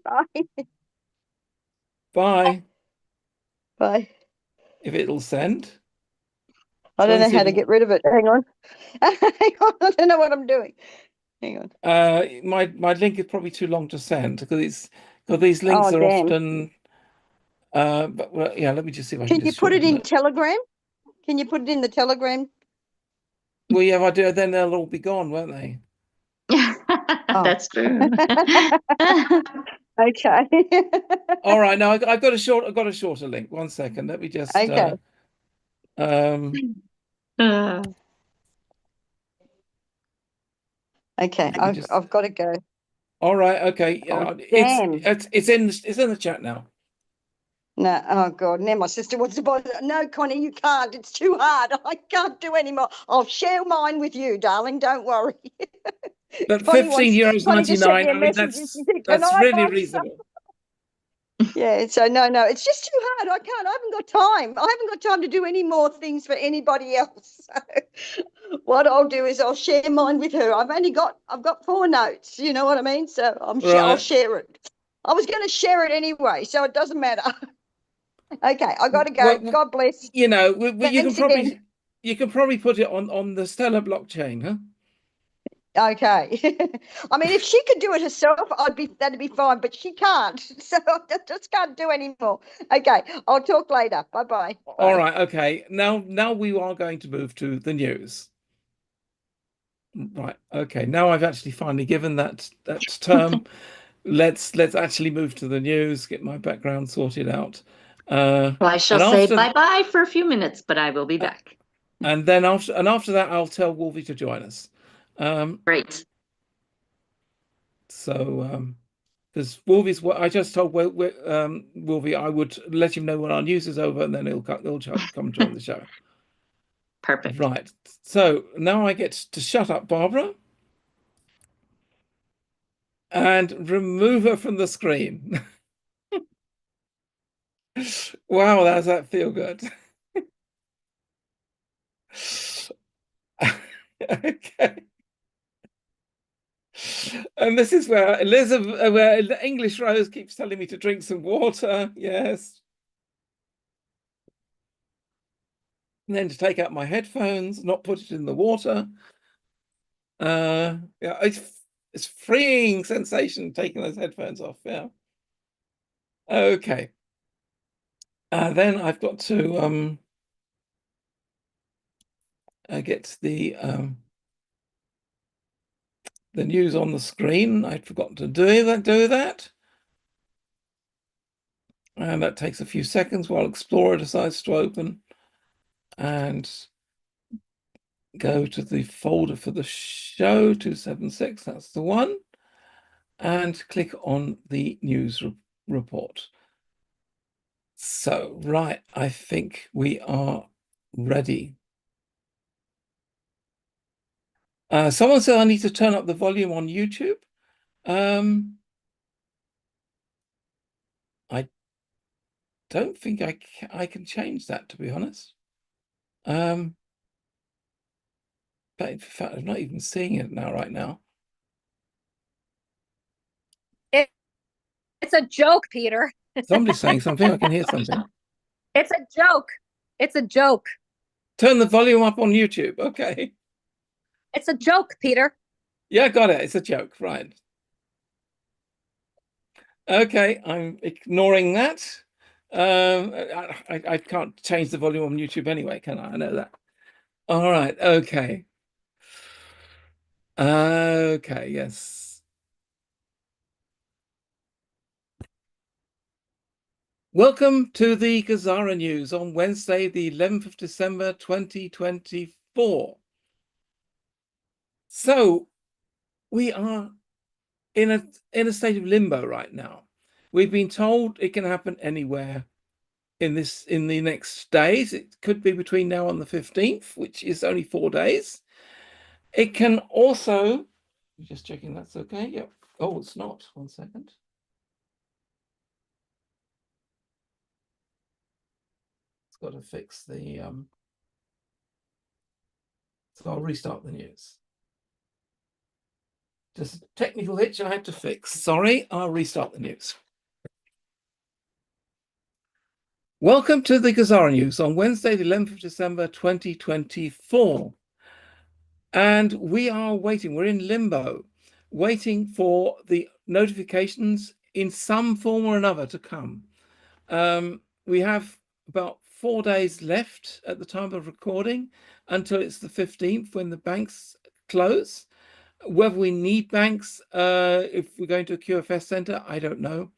Bye. Bye. If it'll send. I don't know how to get rid of it. Hang on. Hang on. I don't know what I'm doing. Hang on. My link is probably too long to send because these links are often. But well, yeah, let me just see if I can. Can you put it in Telegram? Can you put it in the Telegram? Well, yeah, if I do, then they'll all be gone, won't they? That's true. Okay. All right. Now I've got a shorter link. 1 second. Let me just. Okay. Okay, Let me just. I've got to go. All right. Okay. Oh, damn. It's in the chat now. No, oh God, now my sister wants to buy that. No, Connie, you can't. It's too hard. I can't do anymore. I'll share mine with you, darling. Don't worry. But Connie €15.99. just sent me a I mean, message. She said, "Can that's I really buy reasonable. Yeah, so no, it's just too hard. I can't. I haven't got time. I haven't got time to do any more things for anybody else. So what I'll do is I'll share mine with her. I've got 4 notes. You know what I mean? So I'll Right. share it. I was going to share it anyway, so it doesn't matter. Okay, I got to go. Well, God bless. you Thanks again. can probably put it on the Stellar blockchain, huh? Okay. I mean, if she could do it herself, that'd be fine, but she can't. So I just can't do anymore. Okay, I'll talk later. Bye-bye. All Bye. right. Okay. Now we are going to move to the news. Right. Okay. Now I've actually finally given that term. Let's actually move to the news. Get my background sorted out. Well, I shall And say after bye-bye for a few minutes, but I will be back. and then after that, I'll tell Wolvie to join us. Great. So because Wolvie's what I just told Wolvie I would let him know when our news is over, and then he'll come join the show. Perfect. Right. So now I get to shut up Barbara and remove her from the screen. Wow, does that feel good? Okay. And this is where where the English Rose keeps telling me to drink some water. Yes. And then to take out my headphones, not put it in the water. Yeah, it's freeing sensation taking those headphones off. Yeah. Okay. Then I've got to get the news on the screen. I'd forgotten to do that. And that takes a few seconds while Explorer decides to open and go to the folder for the show, 276, that's the one, and click on the news report. So, right, I think we are ready. Someone said I need to turn up the volume on YouTube. I don't think I can change that, to be honest. But in fact, I'm not even seeing it right now. It's a joke, Peter. Somebody's saying something. I can hear something. It's a joke. It's a joke. Turn the volume up on YouTube. Okay. It's a joke, Peter. Yeah, got it. It's a joke. Right. Okay, I'm ignoring that. I can't change the volume on YouTube anyway, can I? I know that. All right. Okay. Okay. Yes. Welcome to the GESARA news on Wednesday, the 11th of December, 2024. So we are in a state of limbo right now. We've been told it can happen anywhere in the next days. It could be between now and the 15th, which is only 4 days. It can also, just checking that's okay. Yep. Oh, it's not. 1 second. It's got to fix the so I'll restart the news. Just a technical hitch I had to fix. Sorry, I'll restart the news. Welcome to the GESARA news on Wednesday, the 11th of December, 2024. And we are waiting, we're in limbo, waiting for the notifications in some form or another to come. We have about 4 days left at the time of recording until it's the 15th when the banks close. Whether we need banks if we're going to a QFS center, I don't know.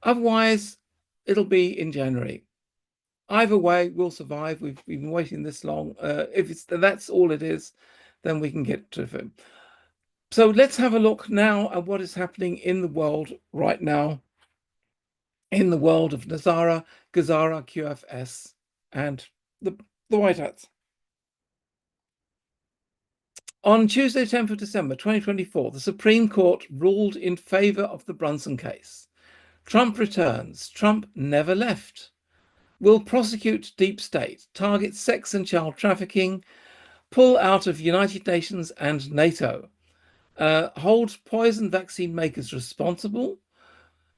Otherwise, it'll be in January. Either way, we'll survive. We've been waiting this long. If that's all it is, then we can get to it. So let's have a look now at what is happening in the world right now, in the world of GESARA, QFS, and the White Hats. On Tuesday, 10th of December 2024, the Supreme Court ruled in favor of the Brunson case. Trump returns. Trump never left. Will prosecute deep state, target sex and child trafficking, pull out of United Nations and NATO, hold poison vaccine makers responsible,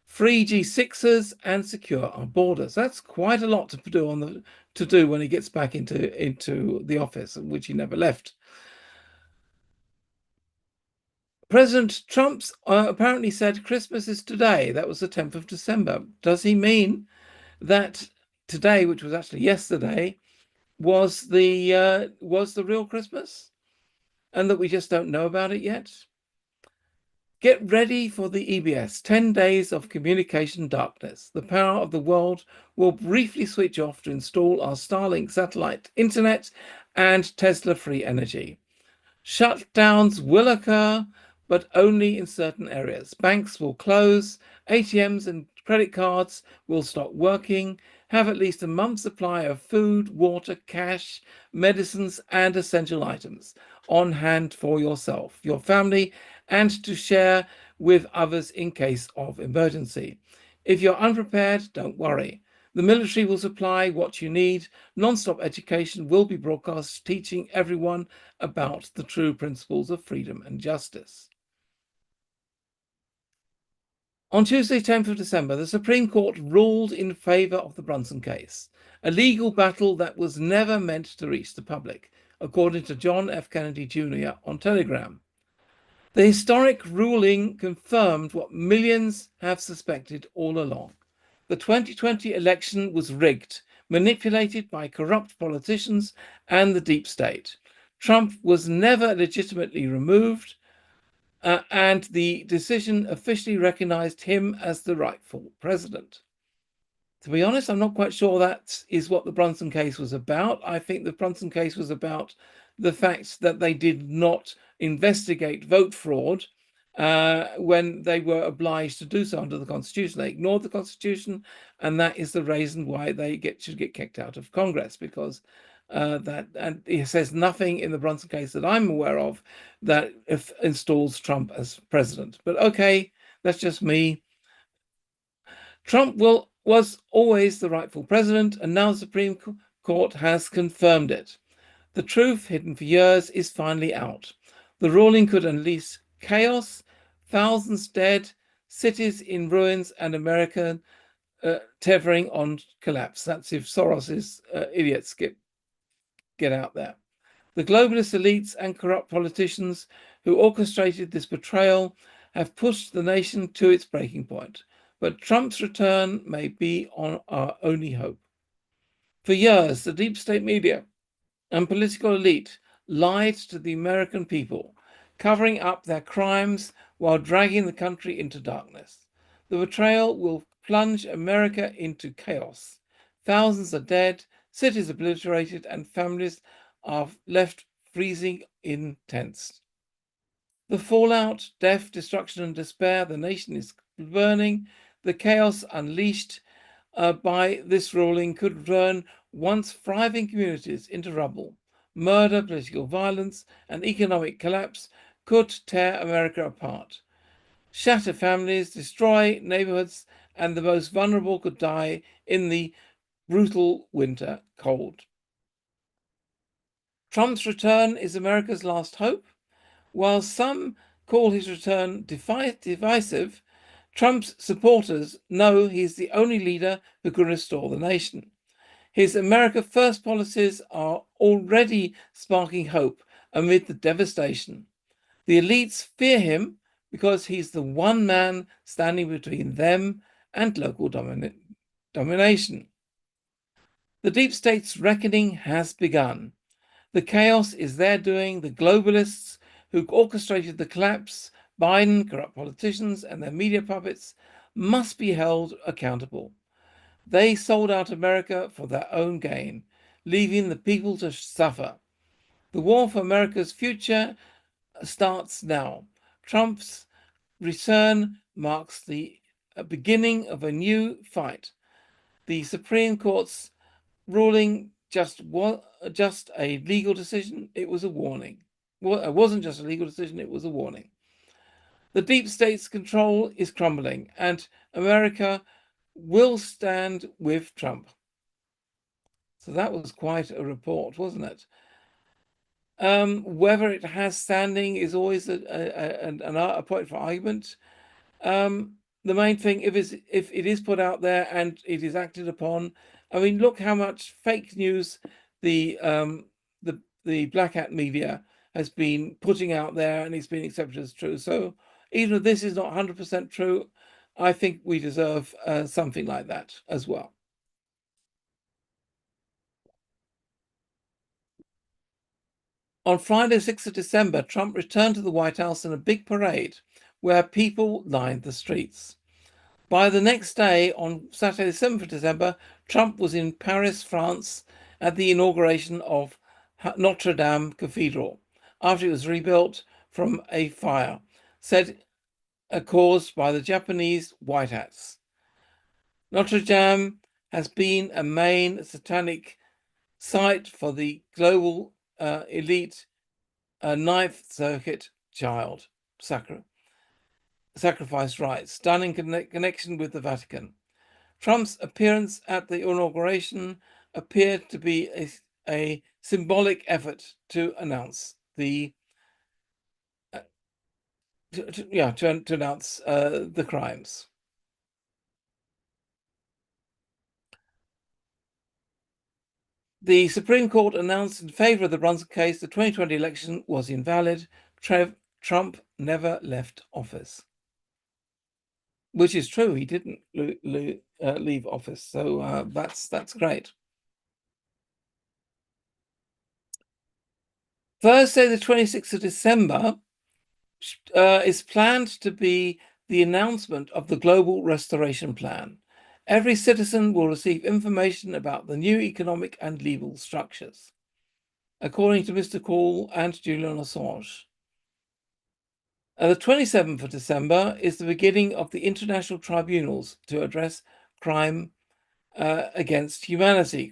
free G6ers, and secure our borders. That's quite a lot to do when he gets back into the office, which he never left. President Trump apparently said Christmas is today. That was the 10th of December. Does he mean that today, which was actually yesterday, was the real Christmas, and that we just don't know about it yet? Get ready for the EBS, 10 days of communication darkness. The power of the world will briefly switch off to install our Starlink satellite internet and Tesla-free energy. Shutdowns will occur, but only in certain areas. Banks will close, ATMs and credit cards will stop working. Have at least a month's supply of food, water, cash, medicines, and essential items on hand for yourself, your family, and to share with others in case of emergency. If you're unprepared, don't worry. The military will supply what you need. Non-stop education will be broadcast, teaching everyone about the true principles of freedom and justice. On Tuesday, 10th of December, the Supreme Court ruled in favor of the Brunson case, a legal battle that was never meant to reach the public, according to John F. Kennedy Jr. on Telegram. The historic ruling confirmed what millions have suspected all along. The 2020 election was rigged, manipulated by corrupt politicians and the deep state. Trump was never legitimately removed, and the decision officially recognized him as the rightful president. To be honest, I'm not quite sure that is what the Brunson case was about. I think the Brunson case was about the fact that they did not investigate vote fraud when they were obliged to do so under the Constitution. They ignored the Constitution, and that is the reason why they should get kicked out of Congress, because and it says nothing in the Brunson case that I'm aware of that installs Trump as president. But okay, that's just me. Trump was always the rightful president, and now the Supreme Court has confirmed it. The truth, hidden for years, is finally out. The ruling could unleash chaos, thousands dead, cities in ruins, and America tethering on collapse. That's if Soros's idiots get out there. The globalist elites and corrupt politicians who orchestrated this betrayal have pushed the nation to its breaking point. But Trump's return may be our only hope. For years, the deep state media and political elite lied to the American people, covering up their crimes while dragging the country into darkness. The betrayal will plunge America into chaos. Thousands are dead, cities obliterated, and families are left freezing in tents. The fallout, death, destruction, and despair, the nation is burning. The chaos unleashed by this ruling could turn once thriving communities into rubble. Murder, political violence, and economic collapse could tear America apart, shatter families, destroy neighborhoods, and the most vulnerable could die in the brutal winter cold. Trump's return is America's last hope. While some call his return divisive, Trump's supporters know he's the only leader who can restore the nation. His America First policies are already sparking hope amid the devastation. The elites fear him because he's the one man standing between them and local domination. The deep state's reckoning has begun. The chaos is their doing. The globalists who orchestrated the collapse, Biden, corrupt politicians, and their media puppets must be held accountable. They sold out America for their own gain, leaving the people to suffer. The war for America's future starts now. Trump's return marks the beginning of a new fight. The Supreme Court's ruling just a legal decision. It was a warning. Well, it wasn't just a legal decision, it was a warning. The deep state's control is crumbling, and America will stand with Trump. So that was quite a report, wasn't it? Whether it has standing is always a point for argument. The main thing, if it is put out there and it is acted upon, I mean, look how much fake news the Black Hat media has been putting out there, and it's been accepted as true. So even if this is not 100% true, I think we deserve something like that as well. On Friday, 6th of December, Trump returned to the White House in a big parade where people lined the streets. By the next day, on Saturday, 7th of December, Trump was in Paris, France, at the inauguration of Notre Dame Cathedral, after it was rebuilt from a fire caused by the Japanese White Hats. Notre Dame has been a main satanic site for the global elite Ninth Circuit child sacrifice rites done in connection with the Vatican. Trump's appearance at the inauguration appeared to be a symbolic effort to announce the the crimes. The Supreme Court announced in favor of the Brunson case the 2020 election was invalid. Trump never left office. Which is true, he didn't leave office, so that's great. Thursday, the 26th of December, is planned to be the announcement of the Global Restoration Plan. Every citizen will receive information about the new economic and legal structures, according to Mr. Call and Julian Assange. The 27th of December is the beginning of the international tribunals to address crimes against humanity.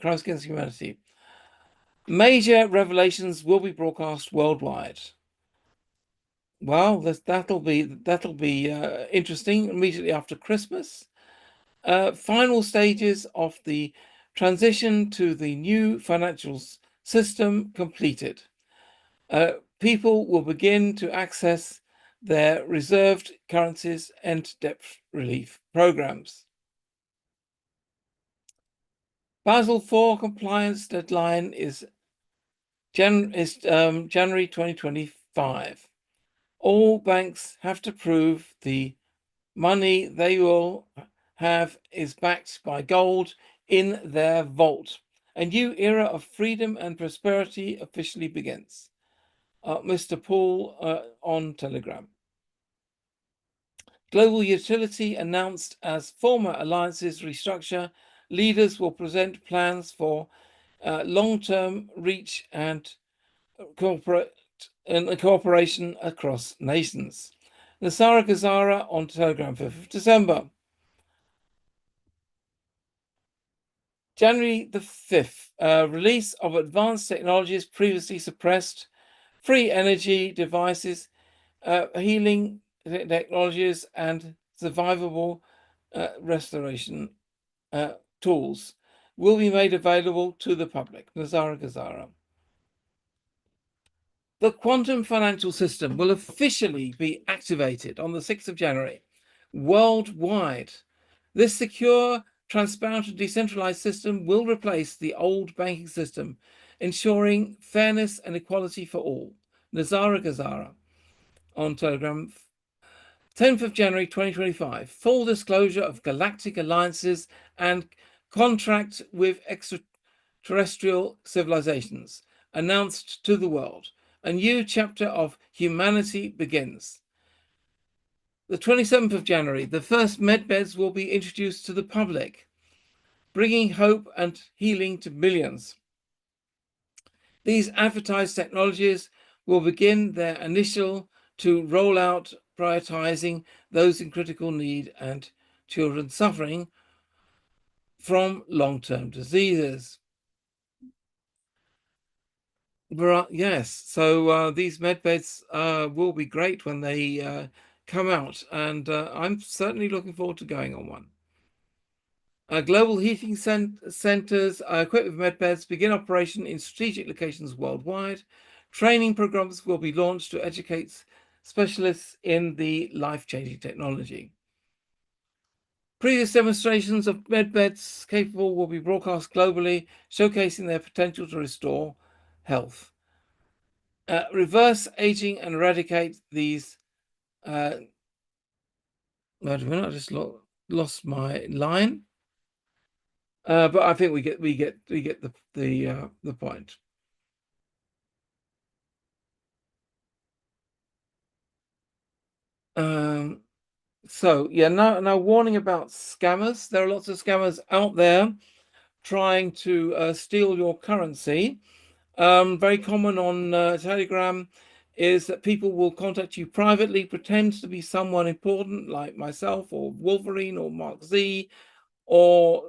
Major revelations will be broadcast worldwide. Well, that'll be interesting. Immediately after Christmas, final stages of the transition to the new financial system completed. People will begin to access their reserved currencies and debt relief programs. Basel IV compliance deadline is January 2025. All banks have to prove the money they will have is backed by gold in their vault. A new era of freedom and prosperity officially begins. Mr. Paul on Telegram. Global Utility announced as former alliances restructure, leaders will present plans for long-term reach and cooperation across nations. GESARA on Telegram, 5th of December. January the 5th, release of advanced technologies previously suppressed, free energy devices, healing technologies, and survivable restoration tools will be made available to the public. GESARA. The quantum financial system will officially be activated on the 6th of January worldwide. This secure, transparent, and decentralized system will replace the old banking system, ensuring fairness and equality for all. GESARA on Telegram. 10th of January 2025, full disclosure of galactic alliances and contract with extraterrestrial civilizations announced to the world. A new chapter of humanity begins. The 27th of January, the first medbeds will be introduced to the public, bringing hope and healing to millions. These advertised technologies will begin their initial to roll out prioritizing those in critical need and children suffering from long-term diseases. Yes, so these medbeds will be great when they come out, and I'm certainly looking forward to going on one. Global heating centers equipped with medbeds begin operation in strategic locations worldwide. Training programs will be launched to educate specialists in the life-changing technology. Previous demonstrations of medbeds capable will be broadcast globally, showcasing their potential to restore health. Reverse aging and eradicate these. Wait a minute, I just lost my line. But I think we get the point. So yeah, now warning about scammers. There are lots of scammers out there trying to steal your currency. Very common on Telegram is that people will contact you privately, pretend to be someone important like myself or Wolverine or Mark Z, or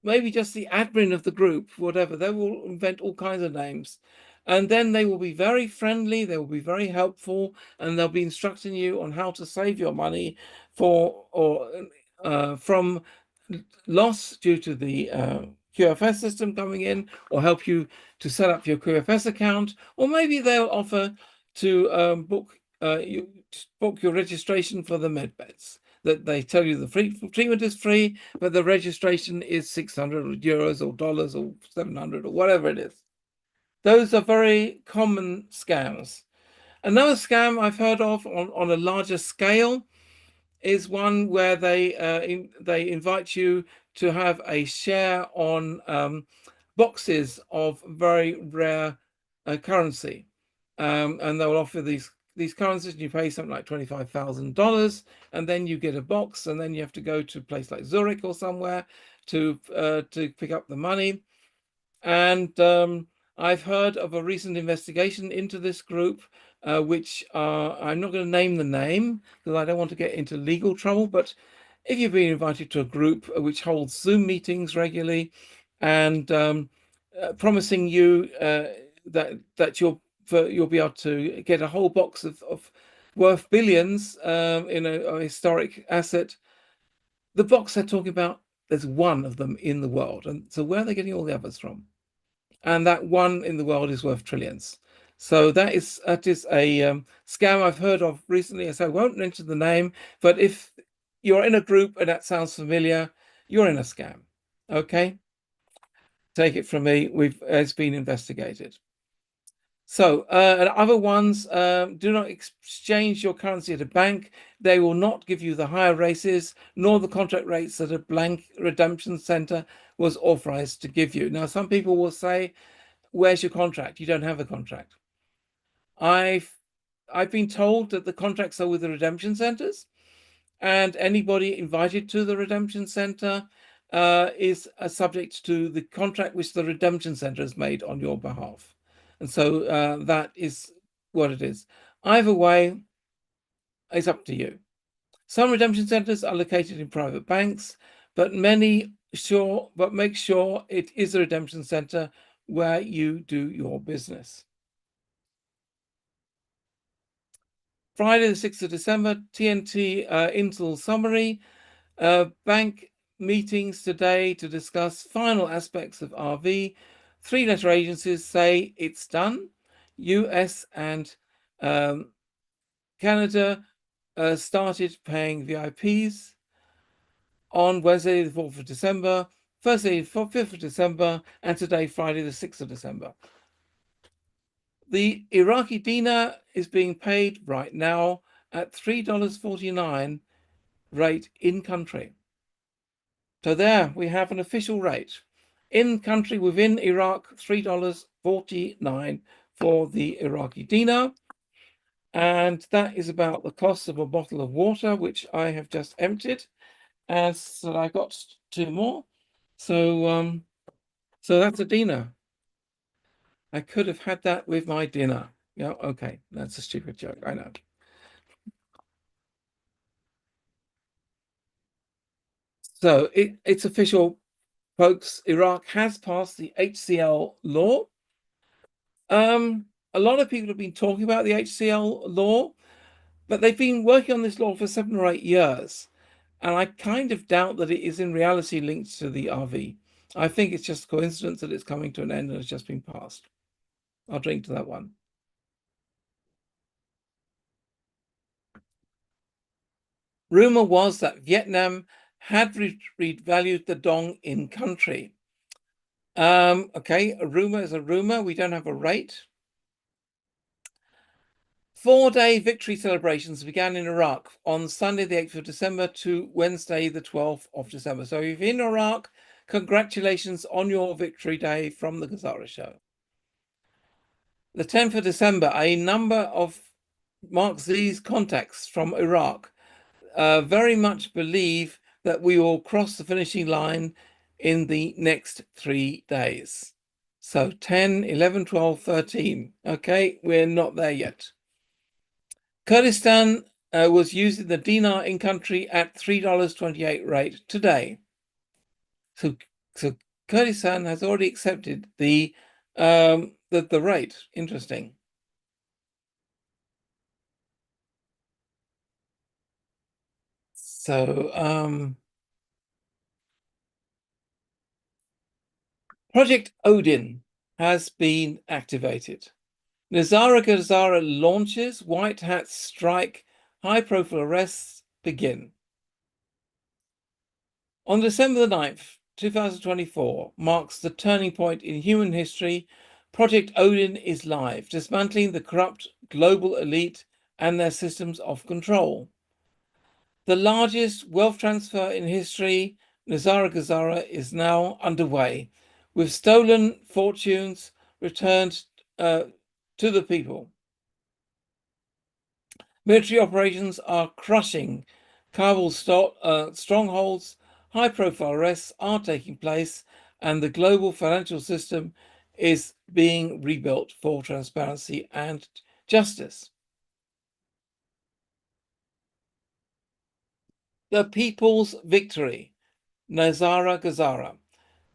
maybe just the admin of the group, whatever. They will invent all kinds of names. And then they will be very friendly, they will be very helpful, and they'll be instructing you on how to save your money from loss due to the QFS system coming in, or help you to set up your QFS account, or maybe they'll offer to book your registration for the medbeds. That they tell you the free treatment is free, but the registration is 600 euros or dollars or 700 or whatever it is. Those are very common scams. Another scam I've heard of on a larger scale is one where they invite you to have a share on boxes of very rare currency, and they'll offer these currencies, and you pay something like $25,000, and then you get a box, and then you have to go to a place like Zurich or somewhere to pick up the money. And I've heard of a recent investigation into this group, which I'm not going to name the name because I don't want to get into legal trouble. But if you've been invited to a group which holds Zoom meetings regularly and promising you that you'll be able to get a whole box of worth billions in a historic asset, the box they're talking about, there's one of them in the world. And so where are they getting all the others from? And that one in the world is worth trillions. So that is a scam I've heard of recently. So I won't mention the name, but if you're in a group and that sounds familiar, you're in a scam. Okay? Take it from me. It's been investigated. So and other ones, do not exchange your currency at a bank. They will not give you the higher rates nor the contract rates that a blank redemption center was authorized to give you. Now, some people will say, where's your contract? You don't have a contract. I've been told that the contracts are with the redemption centers, and anybody invited to the redemption center is subject to the contract which the redemption center has made on your behalf. And so that is what it is. Either way, it's up to you. Some redemption centers are located in private banks, but make sure it is a redemption center where you do your business. Friday, the 6th of December, TNT Intel summary. Bank meetings today to discuss final aspects of RV. 3-letter agencies say it's done. US and Canada started paying VIPs on Wednesday, the 4th of December, Thursday, 5th of December, and today, Friday, the 6th of December. The Iraqi dinar is being paid right now at $3.49 rate in country. So there we have an official rate. In country within Iraq, $3.49 for the Iraqi dinar. And that is about the cost of a bottle of water, which I have just emptied. As I got 2 more. So that's a dinar. I could have had that with my dinner. Yeah, okay, that's a stupid joke, I know. So it's official, folks. Iraq has passed the HCL law. A lot of people have been talking about the HCL law, but they've been working on this law for 7 or 8 years. And I kind of doubt that it is in reality linked to the RV. I think it's just a coincidence that it's coming to an end and it's just been passed. I'll drink to that one. Rumor was that Vietnam had revalued the dong in country. Okay, a rumor is a rumor. We don't have a rate. 4-day victory celebrations began in Iraq on Sunday, the 8th of December to Wednesday, the 12th of December. So if you're in Iraq, congratulations on your victory day from the GESARA show. The 10th of December, a number of Mark Z's contacts from Iraq very much believe that we will cross the finishing line in the next 3 days. So 10, 11, 12, 13. Okay, we're not there yet. Kurdistan was using the dinar in country at $3.28 rate today. So Kurdistan has already accepted the rate. Interesting. So Project Odin has been activated. GESARA launches, white hats strike, high-profile arrests begin. On December the 9th, 2024 marks the turning point in human history. Project Odin is live, dismantling the corrupt global elite and their systems of control. The largest wealth transfer in history, GESARA is now underway, with stolen fortunes returned to the people. Military operations are crushing Kabul strongholds, high-profile arrests are taking place, and the global financial system is being rebuilt for transparency and justice. The people's victory, GESARA.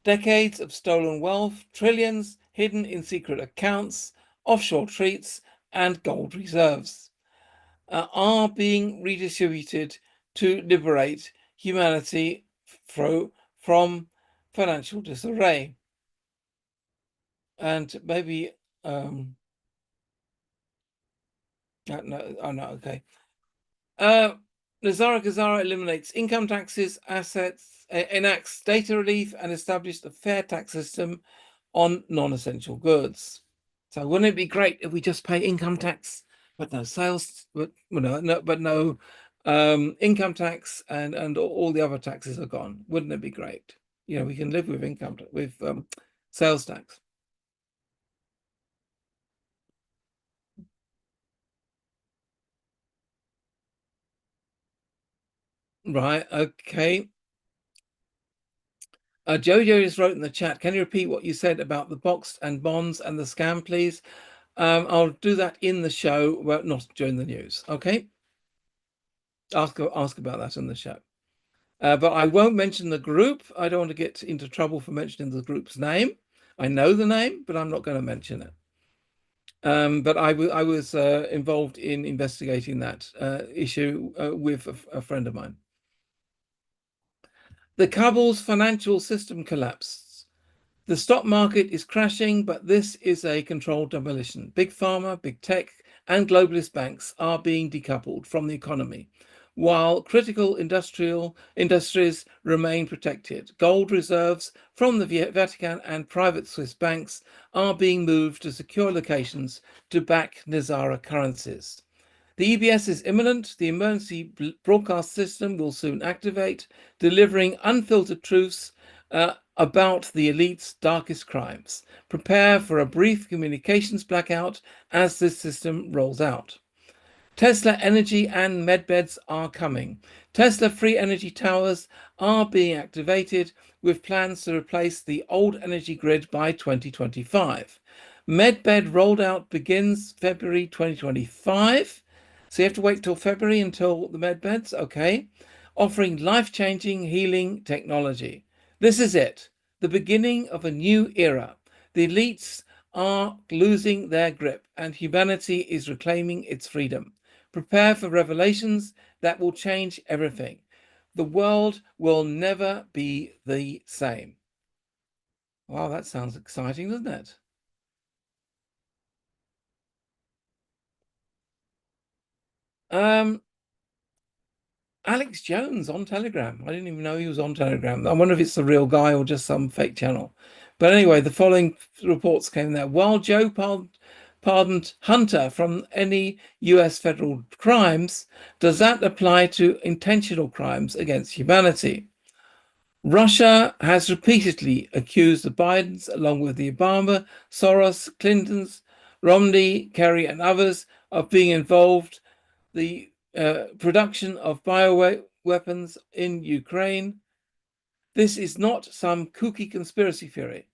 Decades of stolen wealth, trillions hidden in secret accounts, offshore treats, and gold reserves are being redistributed to liberate humanity from financial disarray. And maybe, no, okay. GESARA eliminates income taxes, assets, enacts data relief, and established a fair tax system on non-essential goods. So wouldn't it be great if we just pay income tax, but no sales, but no income tax, and all the other taxes are gone? Wouldn't it be great? You know, we can live with income with sales tax. Right. Okay. Jojo just wrote in the chat, can you repeat what you said about the boxed and bonds and the scam, please? I'll do that in the show, but not during the news. Okay. Ask about that in the show. But I won't mention the group. I don't want to get into trouble for mentioning the group's name. I know the name, but I'm not going to mention it. But I was involved in investigating that issue with a friend of mine. The Kabul's financial system collapsed. The stock market is crashing, but this is a controlled demolition. Big pharma, big tech, and globalist banks are being decoupled from the economy, while critical industries remain protected. Gold reserves from the Vatican and private Swiss banks are being moved to secure locations to back GESARA currencies. The EBS is imminent. The emergency broadcast system will soon activate, delivering unfiltered truths about the elite's darkest crimes. Prepare for a brief communications blackout as this system rolls out. Tesla Energy and medbeds are coming. Tesla free energy towers are being activated with plans to replace the old energy grid by 2025. Medbed rollout begins February 2025. So you have to wait till February until the medbeds. Okay. offering life-changing healing technology. This is it, the beginning of a new era. The elites are losing their grip and humanity is reclaiming its freedom. Prepare for revelations that will change everything. The world will never be the same. Wow, that sounds exciting, doesn't it? Alex Jones on Telegram. I didn't even know he was on Telegram. I wonder if it's the real guy or just some fake channel. But anyway, the following reports came there. While Joe pardoned Hunter from any US federal crimes, does that apply to intentional crimes against humanity? Russia has repeatedly accused the Bidens, along with the Obama, Soros, Clintons, Romney, Kerry, and others, of being involved the production of bioweapons in Ukraine. This is not some kooky conspiracy theory.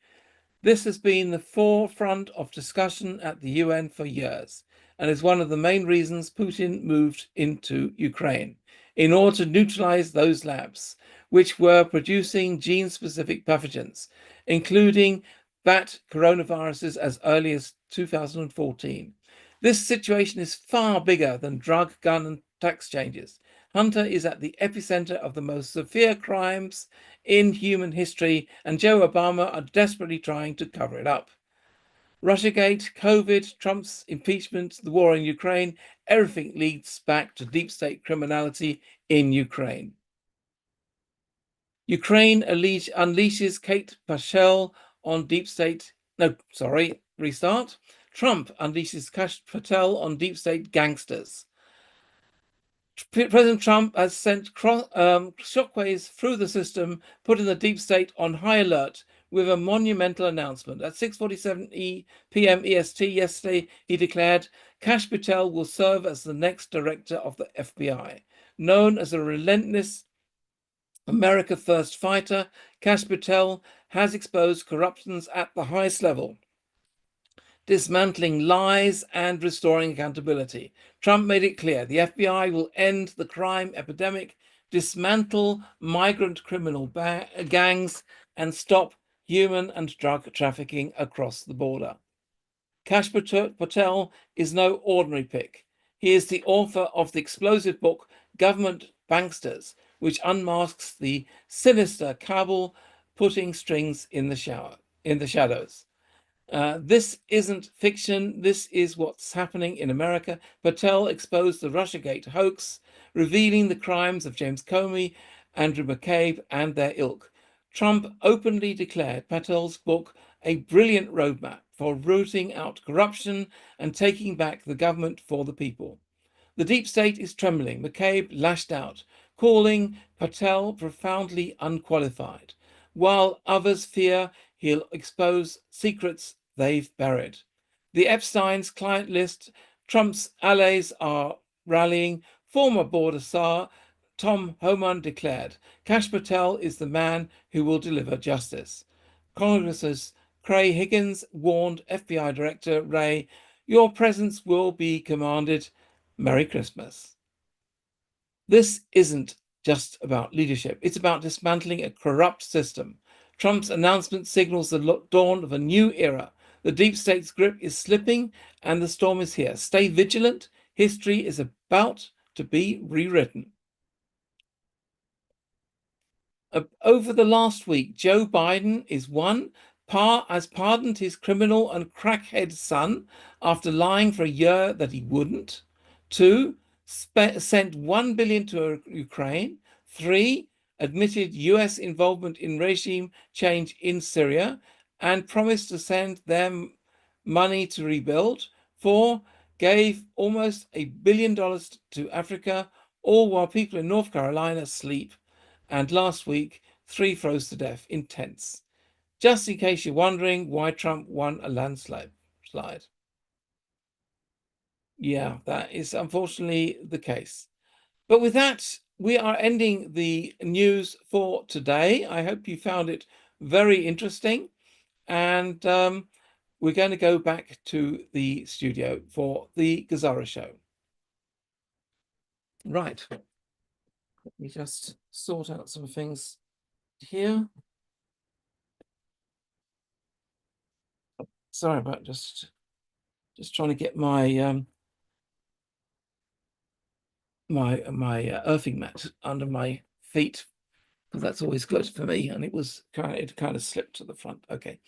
This has been the forefront of discussion at the UN for years and is one of the main reasons Putin moved into Ukraine, in order to neutralize those labs which were producing gene-specific pathogens, including bat coronaviruses as early as 2014. This situation is far bigger than drug, gun, and tax changes. Hunter is at the epicenter of the most severe crimes in human history, and Joe Obama are desperately trying to cover it up. Russiagate, COVID, Trump's impeachment, the war in Ukraine, everything leads back to deep state criminality in Ukraine. Ukraine unleashes Kate Patel on deep state. No, sorry, restart. Trump unleashes Kash Patel on deep state gangsters. President Trump has sent shockwaves through the system, putting the deep state on high alert with a monumental announcement. At 6:47 p.m. EST yesterday, he declared Kash Patel will serve as the next director of the FBI. Known as a relentless America First fighter, Kash Patel has exposed corruptions at the highest level, dismantling lies and restoring accountability. Trump made it clear the FBI will end the crime epidemic, dismantle migrant criminal gangs, and stop human and drug trafficking across the border. Kash Patel is no ordinary pick. He is the author of the explosive book Government Banksters, which unmasks the sinister cabal putting strings in the shadows. This isn't fiction. This is what's happening in America. Patel exposed the Russiagate hoax, revealing the crimes of James Comey, Andrew McCabe, and their ilk. Trump openly declared Patel's book a brilliant roadmap for rooting out corruption and taking back the government for the people. The deep state is trembling. McCabe lashed out, calling Patel profoundly unqualified, while others fear he'll expose secrets they've buried. The Epstein's client list, Trump's allies are rallying. Former border czar Tom Homan declared, Kash Patel is the man who will deliver justice. Congress's Craig Higgins warned FBI Director Wray, your presence will be commanded. Merry Christmas. This isn't just about leadership. It's about dismantling a corrupt system. Trump's announcement signals the dawn of a new era. The deep state's grip is slipping and the storm is here. Stay vigilant. History is about to be rewritten. Over the last week, Joe Biden has pardoned his criminal and crackhead son after lying for a year that he wouldn't. 2, sent $1 billion to Ukraine. 3, admitted US involvement in regime change in Syria and promised to send them money to rebuild. 4, gave almost $1 billion to Africa, all while people in North Carolina sleep. And last week, 3 froze to death in tents. Just in case you're wondering why Trump won a landslide. Yeah, that is unfortunately the case. But with that, we are ending the news for today. I hope you found it very interesting. And we're going to go back to the studio for the GESARA show. Right. Let me just sort out some things here. Sorry about just trying to get my my earthing mat under my feet, because that's always good for me, and it kind of slipped to the front. Okay.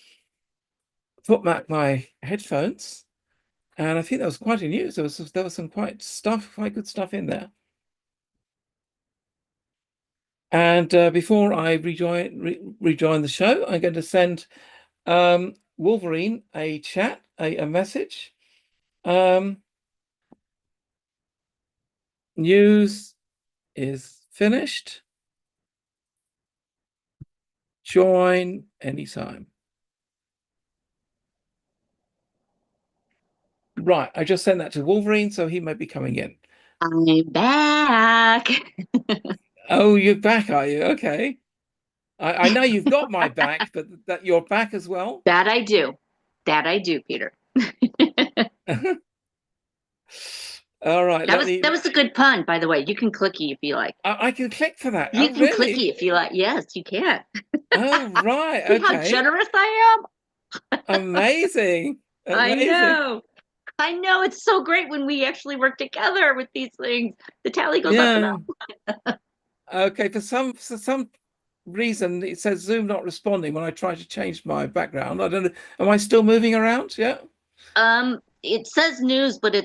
Put back my headphones, and I think that was quite a news. There was some quite good stuff in there. And before I rejoin the show, I'm going to send Wolverine a message. News is finished. Join anytime. Right, I just sent that to Wolverine, so he might be coming in. I'm back. Oh, you're back, are you? Okay. I know you've got my back, but that you're back as well. That I do. That I do, Peter. All right. That was a good pun, by the way. You can clicky if you like. I can click for that. You Oh, can really? clicky if you like. Yes, you can. Oh, right. See how Okay. generous I am? Amazing. Amazing. I know. It's so great when we actually work together with these things. The tally goes up and up. Okay. For some reason, it says Zoom not responding when I try to change my background. I don't know. Am I still moving around? Yeah. It says news, but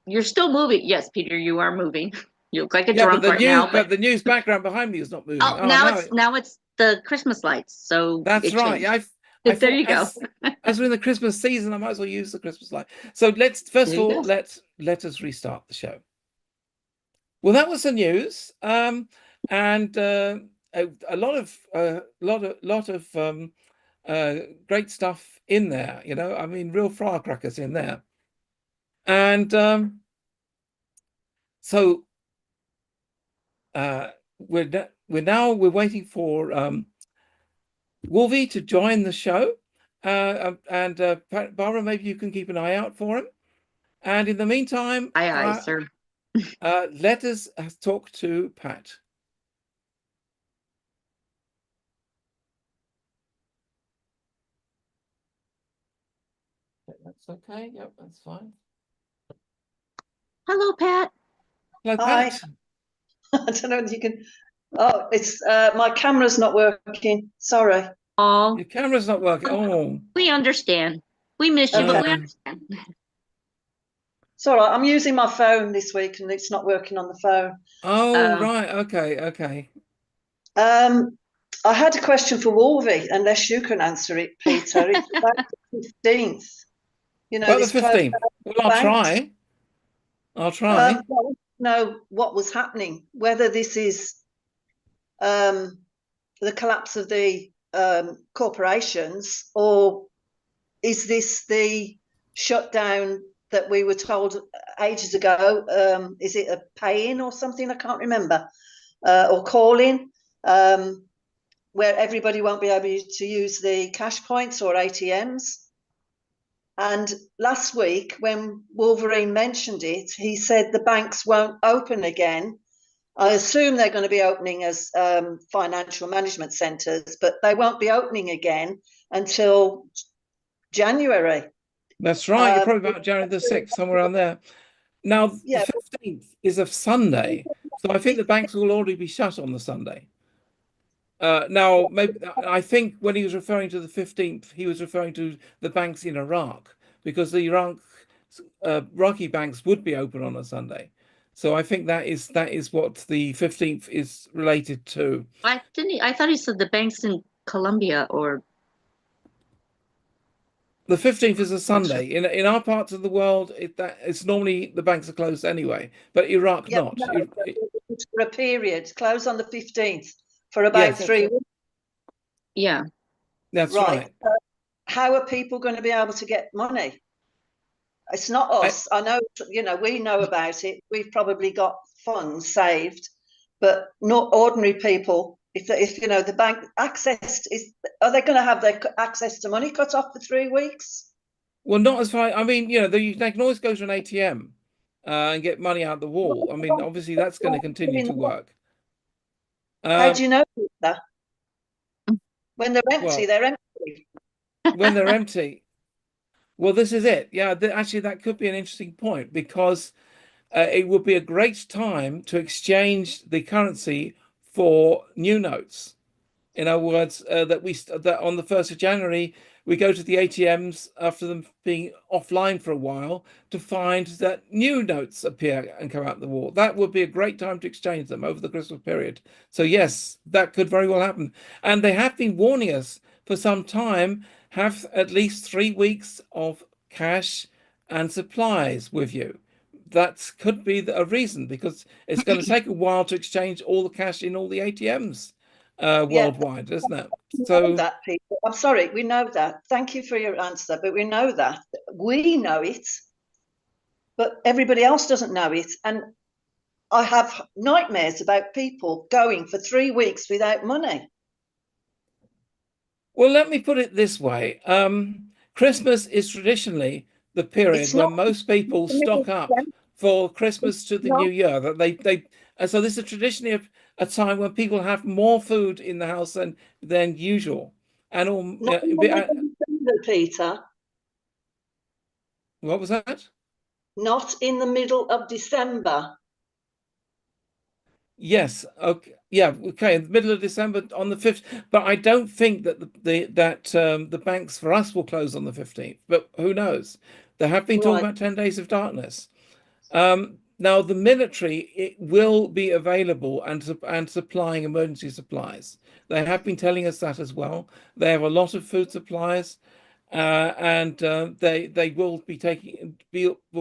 you're still moving. Yes, Peter, you are moving. You look like a drunk right now. But the news background behind me is not moving. Oh, now it's the Christmas lights. So that's right. Changed. I there you go. As we're in the Christmas season, I might as well use the Christmas light. So let's first of all let us restart the show. Well, that was the news, and a lot of great stuff in there. You know, I mean, real firecrackers in there, and so we're waiting for Wolvie to join the show, and Barbara, maybe you can keep an eye out for him. And in the meantime, aye, sir. Let us talk to Pat. That's okay. Yep, that's fine. Hello, Pat. Hello, Hi. Pat. I don't know if you can. Oh, it's my camera's not working. Sorry. Oh, your camera's not working. Oh, we understand. We miss you, but we understand. It's all right. I'm using my phone this week, and it's not working on the phone. Oh, right. Okay. I had a question for Wolvie, unless you can answer it, Peter. It's about the 15th. You know, about the 15th. Well, I'll try. Well, know what was happening, whether this is the collapse of the corporations, or is this the shutdown that we were told ages ago? Is it a pay-in or something? I can't remember. Or call-in, where everybody won't be able to use the cash points or ATMs. And last week, when Wolverine mentioned it, he said the banks won't open again. I assume they're going to be opening as financial management centres, but they won't be opening again until January. That's right. You're probably about January the 6th, somewhere around there. Now, yeah. The 15th is a Sunday, so I think the banks will already be shut on the Sunday. Now, maybe I think when he was referring to the 15th, he was referring to the banks in Iraq, because the Iraqi banks would be open on a Sunday. So I think that is what the 15th is related to. I thought he said the banks in Colombia or. The 15th is a Sunday. In our parts of the world, it's normally the banks are closed anyway, but Iraq not. No, it's for a period, close on the 15th for about 3 weeks. Yeah. That's right. How are people going to be able to get money? It's not us. I know, we know about it. We've probably got funds saved, but not ordinary people. If the bank are they going to have their access to money cut off for 3 weeks? Well, not as far. I mean, they can always go to an ATM and get money out the wall. I mean, obviously that's going to continue to work. How do you know that? When they're empty, well, they're empty. when they're empty. Well, this is it. Yeah, actually, that could be an interesting point because it would be a great time to exchange the currency for new notes. In other words, that on the 1st of January, we go to the ATMs after them being offline for a while to find that new notes appear and come out the wall. That would be a great time to exchange them over the Christmas period. So yes, that could very well happen. And they have been warning us for some time, have at least 3 weeks of cash and supplies with you. That could be a reason because it's going to take a while to exchange all the cash in all the ATMs worldwide, isn't it? So that, people. I'm sorry, we know that. Thank you for your answer, but we know that. We know it, but everybody else doesn't know it. And I have nightmares about people going for 3 weeks without money. Well, let me put it this way. Christmas is traditionally the period when most people stock up for Christmas to the New Year. And so this is traditionally a time when people have more food in the house than usual. And all Peter. What was that? Not in the middle of December. Yes. Okay. Yeah. Okay. In the middle of December on the 5th, but I don't think that the banks for us will close on the 15th. But who knows? There have been talking about 10 days of darkness. Now the military it will be available and supplying emergency supplies. They have been telling us that as well. They have a lot of food supplies, and they will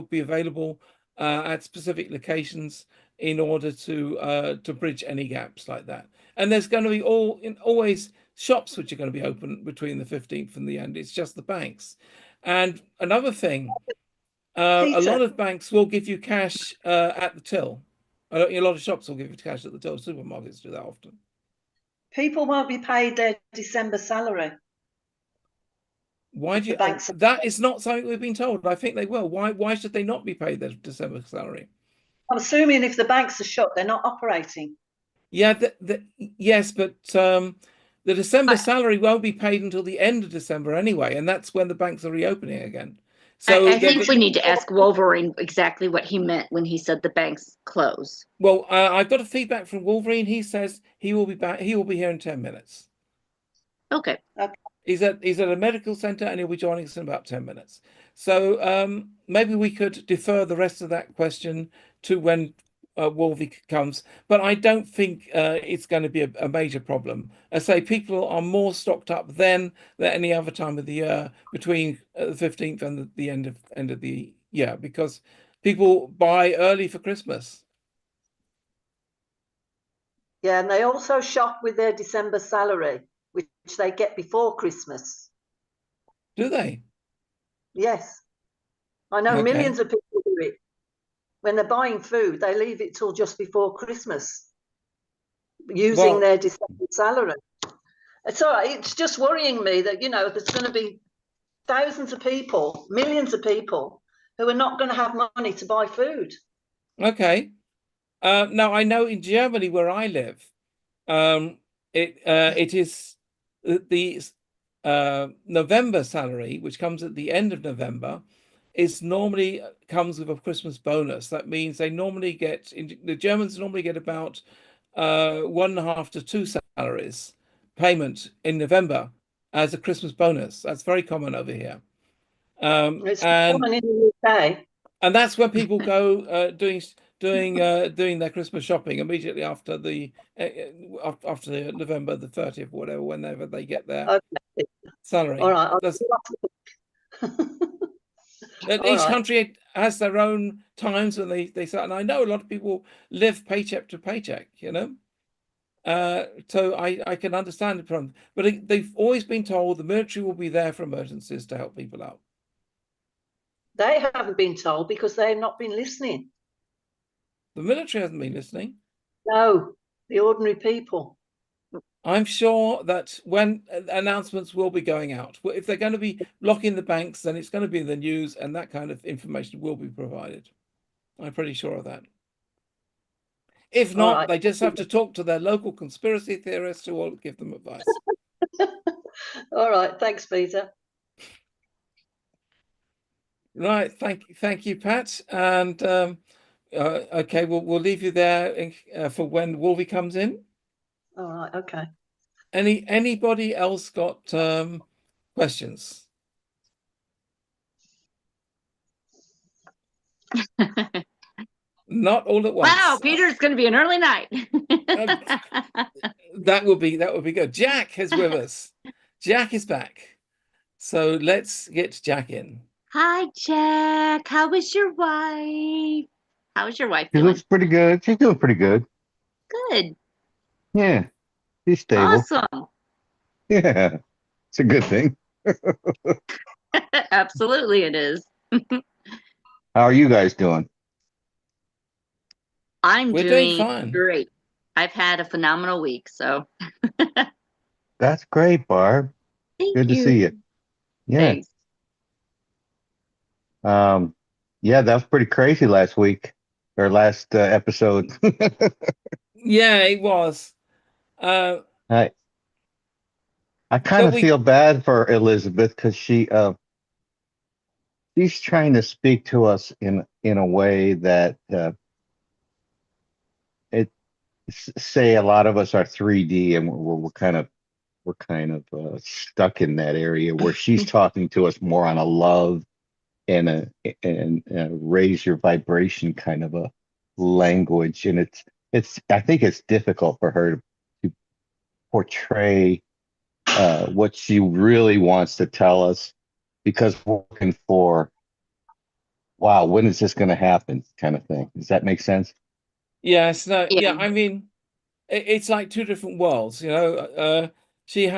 be available at specific locations in order to bridge any gaps like that. And there's going to be always shops which are going to be open between the 15th and the end. It's just the banks. And another thing, a lot of banks will give you cash at the till. A lot of shops will give you cash at the till. Supermarkets do that often. People won't be paid their December salary. Why do you? That is not something we've been told. I think they will. Why should they not be paid their December salary? I'm assuming if the banks are shut, they're not operating. Yeah, yes, but the December salary won't be paid until the end of December anyway, and that's when the banks are reopening again. So I think we need to ask Wolverine exactly what he meant when he said the banks close. Well, I've got a feedback from Wolverine. He says he will be back. He will be here in 10 minutes. Okay. He's at a medical center and he'll be joining us in about 10 minutes. So maybe we could defer the rest of that question to when Wolvie comes, but I don't think it's going to be a major problem. I say people are more stocked up then than any other time of the year between the 15th and the end of the year because people buy early for Christmas. Yeah, and they also shop with their December salary, which they get before Christmas. Do they? Yes. I know millions of people do it. When they're buying food, they leave it till just before Christmas, using their December salary. So it's just worrying me that, there's going to be thousands of people, millions of people who are not going to have money to buy food. Okay. Now I know in Germany where I live, it is the November salary, which comes at the end of November, is normally comes with a Christmas bonus. That means the Germans normally get about 1.5 to 2 salaries payment in November as a Christmas bonus. That's very common over here. It's common in the UK. And that's when people go doing their Christmas shopping immediately after the November the 30th, or whatever, whenever they get their salary. All right. Each country has their own times when they start, and I know a lot of people live paycheck to paycheck, so I can understand the problem, but they've always been told the military will be there for emergencies to help people out. They haven't been told because they've not been listening. The military hasn't been listening. No, the ordinary people. I'm sure that when announcements will be going out, if they're going to be locking the banks, then it's going to be in the news and that kind of information will be provided. I'm pretty sure of that. If All not, right. they just have to talk to their local conspiracy theorist who will give them advice. All right. Thanks, Peter. Right. Thank you, Pat. And okay, we'll leave you there for when Wolvie comes in. All right. Okay. Anybody else got questions? Not all at once. Wow, Peter's going to be an early night. That would be good. Jack is with us. Jack is back. So let's get Jack in. Hi, Jack. How was your wife? How's your wife She doing? looks pretty good. She's doing pretty good. Good. Yeah, she's stable. Awesome. Yeah, it's a good thing. Absolutely, it is. How are you guys doing? I'm We're doing doing fine. great. I've had a phenomenal week, so That's great, Barb. thank Good to you. see you. Yeah. Thanks. Yeah, that was pretty crazy last week or last episode. Yeah, it was. I I kind But of we feel bad for Elizabeth because she's trying to speak to us in a way that it say a lot of us are 3D and we're kind of stuck in that area where she's talking to us more on a love and a raise your vibration kind of a language, and it's I think it's difficult for her to portray what she really wants to tell us because we're looking for, wow, when is this going to happen kind of thing. Does that make sense? yes, no, Yeah. yeah, I mean it's like two different worlds, you know. She's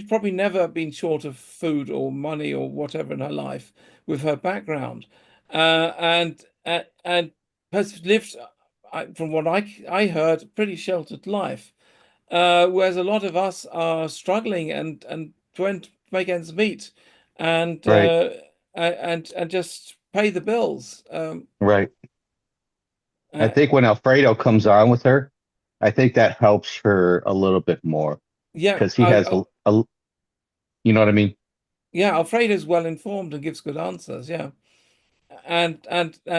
probably never been short of food or money or whatever in her life with her background, and has lived, from what I heard, a pretty sheltered life. Whereas a lot of us are struggling and trying to make ends meet, and Right, and just pay the bills. right. I Uh, think when Alfredo comes on with her, I think that helps her a little bit more yeah, because he has you know what I mean? yeah, Alfredo's well informed and gives good answers. Yeah, and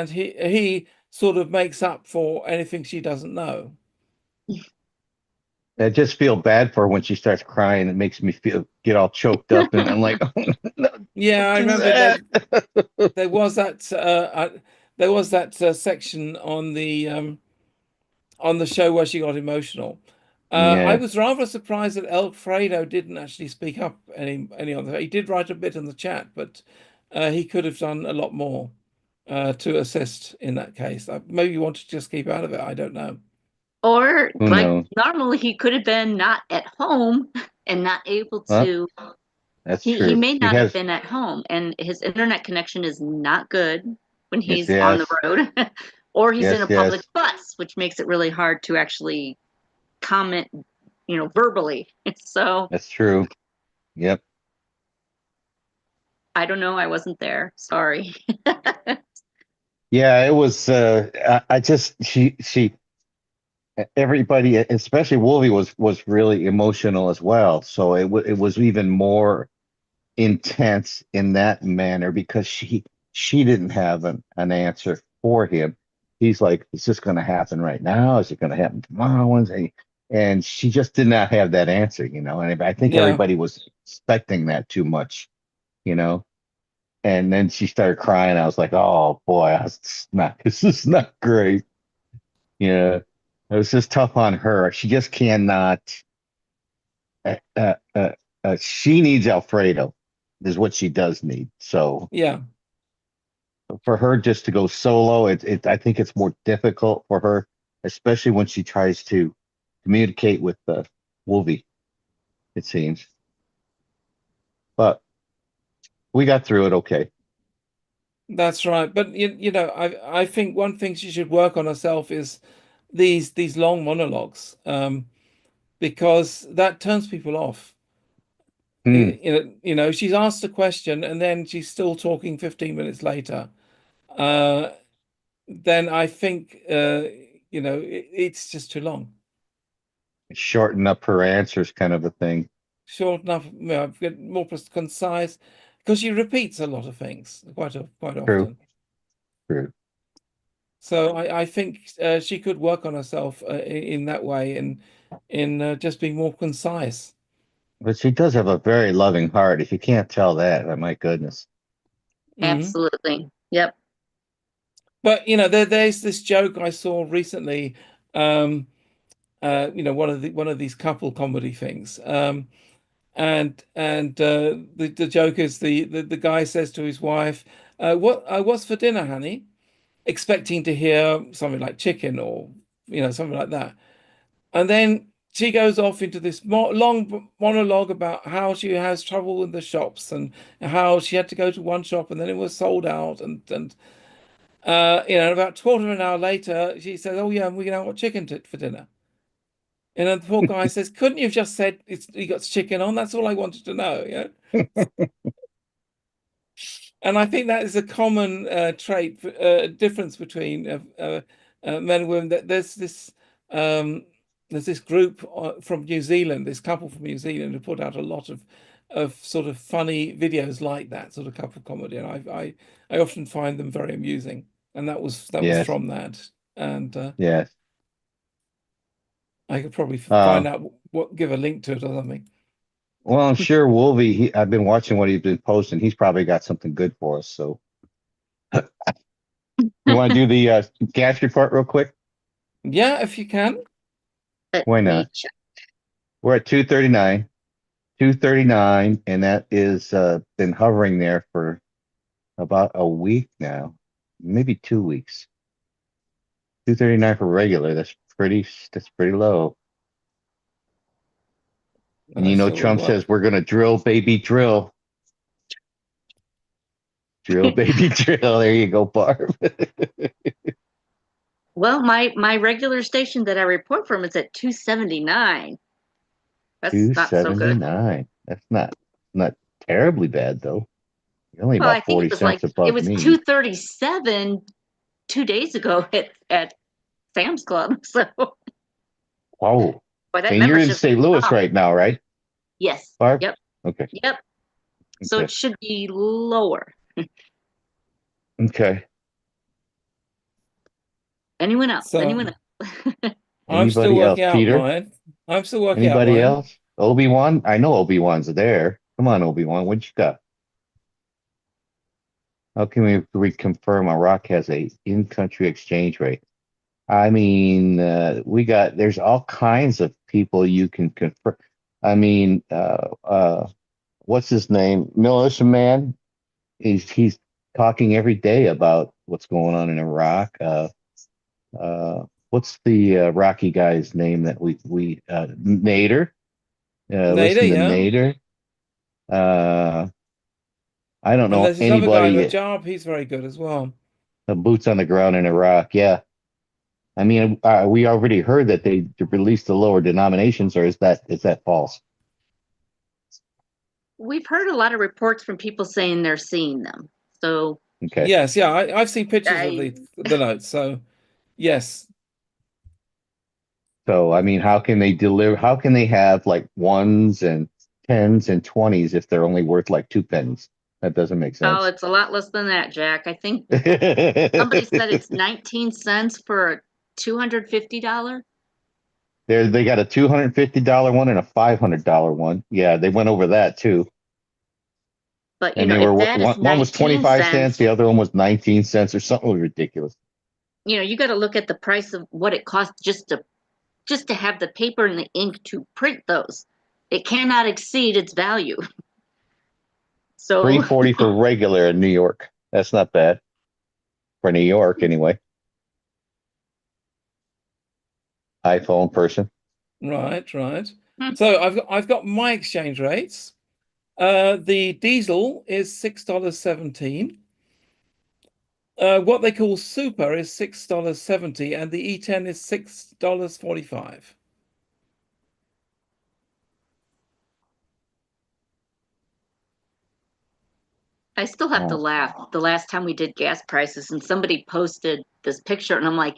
he sort of makes up for anything she doesn't know. I just feel bad for her when she starts crying. It makes me get all choked up, and I'm like, oh, no, Yeah, don't I do remember that. there was that section on the show where she got emotional. I Yeah, was rather surprised that Alfredo didn't actually speak up any on that. He did write a bit in the chat, but he could have done a lot more to assist in that case. Maybe you want to just keep out of it. I don't know. Or who like knows? normally he could have been not at home and not able Huh? to. That's He true. may He not have has, been at home, and his internet connection is not good when yes, he's on the yes, road, or he's in yes, a public yes. bus, which makes it really hard to actually comment, verbally. So That's true. Yep. I don't know. I wasn't there. Sorry. Yeah, it was. I just she everybody, especially Wolvie, was really emotional as well. So it was even more intense in that manner because she didn't have an answer for him. He's like, is this going to happen right now? Is it going to happen tomorrow? And she just did not have that answer, And I think Yeah, everybody was expecting that too much, you know. And then she started crying. I was like, oh boy, this is not great. Yeah, it was just tough on her. She just cannot. Uh, uh, uh, she needs Alfredo, is what she does need. So yeah. for her just to go solo, I think it's more difficult for her, especially when she tries to communicate with Wolvie, it seems. But we got through it okay. That's right. But you know, I think one thing she should work on herself is these long monologues, because that turns people off. Hmm. She's asked a question and then she's still talking 15 minutes later. Then I think You know, it's just too long. Shorten up her answers, kind of a thing. Short enough, you know, get more concise, because she repeats a lot of things quite True, often. true. So I think she could work on herself in that way, and in just being more concise. But she does have a very loving heart. If you can't tell that, my goodness. Absolutely. Yep. But you know, there's this joke I saw recently. You know, one of these couple comedy things. And the joke is the guy says to his wife, what's for dinner, honey?" Expecting to hear something like chicken or you know something like that. And then she goes off into this long monologue about how she has trouble in the shops and how she had to go to one shop and then it was sold out and you know, about a quarter of an hour later, she says, "Oh yeah, we're gonna have chicken for dinner." And then the poor guy says, "Couldn't you have just said you got chicken on? That's all I wanted to know." Yeah. And I think that is a common trait, difference between men and women. That there's this group from New Zealand, this couple from New Zealand, who put out a lot of sort of funny videos like that, sort of couple comedy, and I often find them very amusing. And that was Yes, from that, and yes. I could probably Uh, find out give a link to it or something. well, I'm sure Wolvie, I've been watching what he's been posting. He's probably got something good for us. So you want to do the gas report real quick? Yeah, if you can. Let Why me not? check. We're at 239, 239, and that is been hovering there for about a week now, maybe 2 weeks. 239 for regular. That's pretty low. And you know, So Trump what? says we're gonna drill, baby, drill. Drill, baby, drill. There you go, Barb. Well, my regular station that I report from is at 279. That's not so good. 279. That's not terribly bad though. You're only Well, I about think 40 it was like cents it above was me. 237 2 days ago at Sam's Club. So Whoa. boy, that And you're in membership St. Louis up. right now, right, Yes. Barb? Yep. Okay. Yep. So Okay. it should be lower. Okay. Anyone else? So Anyone else? I'm still Anybody else? working out Peter? mine. I'm still working out Anybody mine. else? Obi-Wan? I know Obi-Wan's there. Come on, Obi-Wan. What you got? How can we confirm Iraq has a in-country exchange rate? I mean, there's all kinds of people you can confirm. I mean, what's his name? Militia Man. He's talking every day about what's going on in Iraq. What's the Rocky guy's name that we Nader? Nader, Listen to yeah. Nader. Uh, I don't And know there's this other guy, anybody Rajab, he's very good as well. boots on the ground in Iraq. Yeah, I mean, we already heard that they released the lower denominations, or is that false? We've heard a lot of reports from people saying they're seeing them. So Okay, Yes, yeah, I've seen pictures of I the notes. So yes. so I mean, how can they deliver? How can they have like ones and tens and twenties if they're only worth like 2 pennies? That doesn't make oh, sense. it's a lot less than that, Jack. I think somebody said it's 19 cents for a $250. They got a $250 one and a $500 one. Yeah, they went over that too. But And they if were that is one was 19 25 cents, cents, the other one was 19 cents or something ridiculous. you got to look at the price of what it costs just to have the paper and the ink to print those. It cannot exceed its value. So 340 for regular in New York. That's not bad for New York anyway. iPhone person. Right, right. hmm, So I've got my exchange rates. The diesel is $6.17. What they call super is $6.70, and the E10 is $6.45. I still have to Oh, laugh. The last time we did gas prices and somebody posted this picture and I'm like,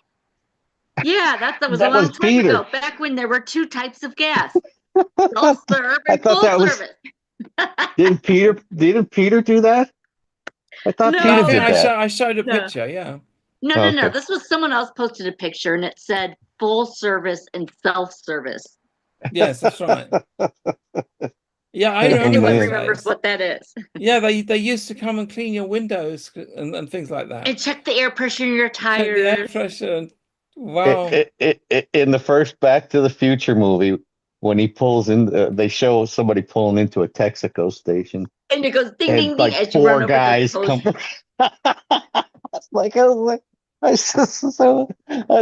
Yeah, that was a That long was time Peter. ago, back when there were two types of gas, self-serve I and thought full that was. service. Didn't Peter do that? I thought No, I Peter No, think did that. I showed a no, picture. Yeah. Oh, no. okay. This was someone else posted a picture and it said full service and self-service. Yes, that's right. Yeah, I Oh remember Anyone those man. remembers days. what that is? Yeah, they used to come and clean your windows and things like that. And check the air pressure in your Check the air tires. pressure. And, wow. In the first Back to the Future movie, when he pulls in, they show somebody pulling into a Texaco station, And it goes ding, and ding, ding like as you four run over the guys hose. come. I was like, that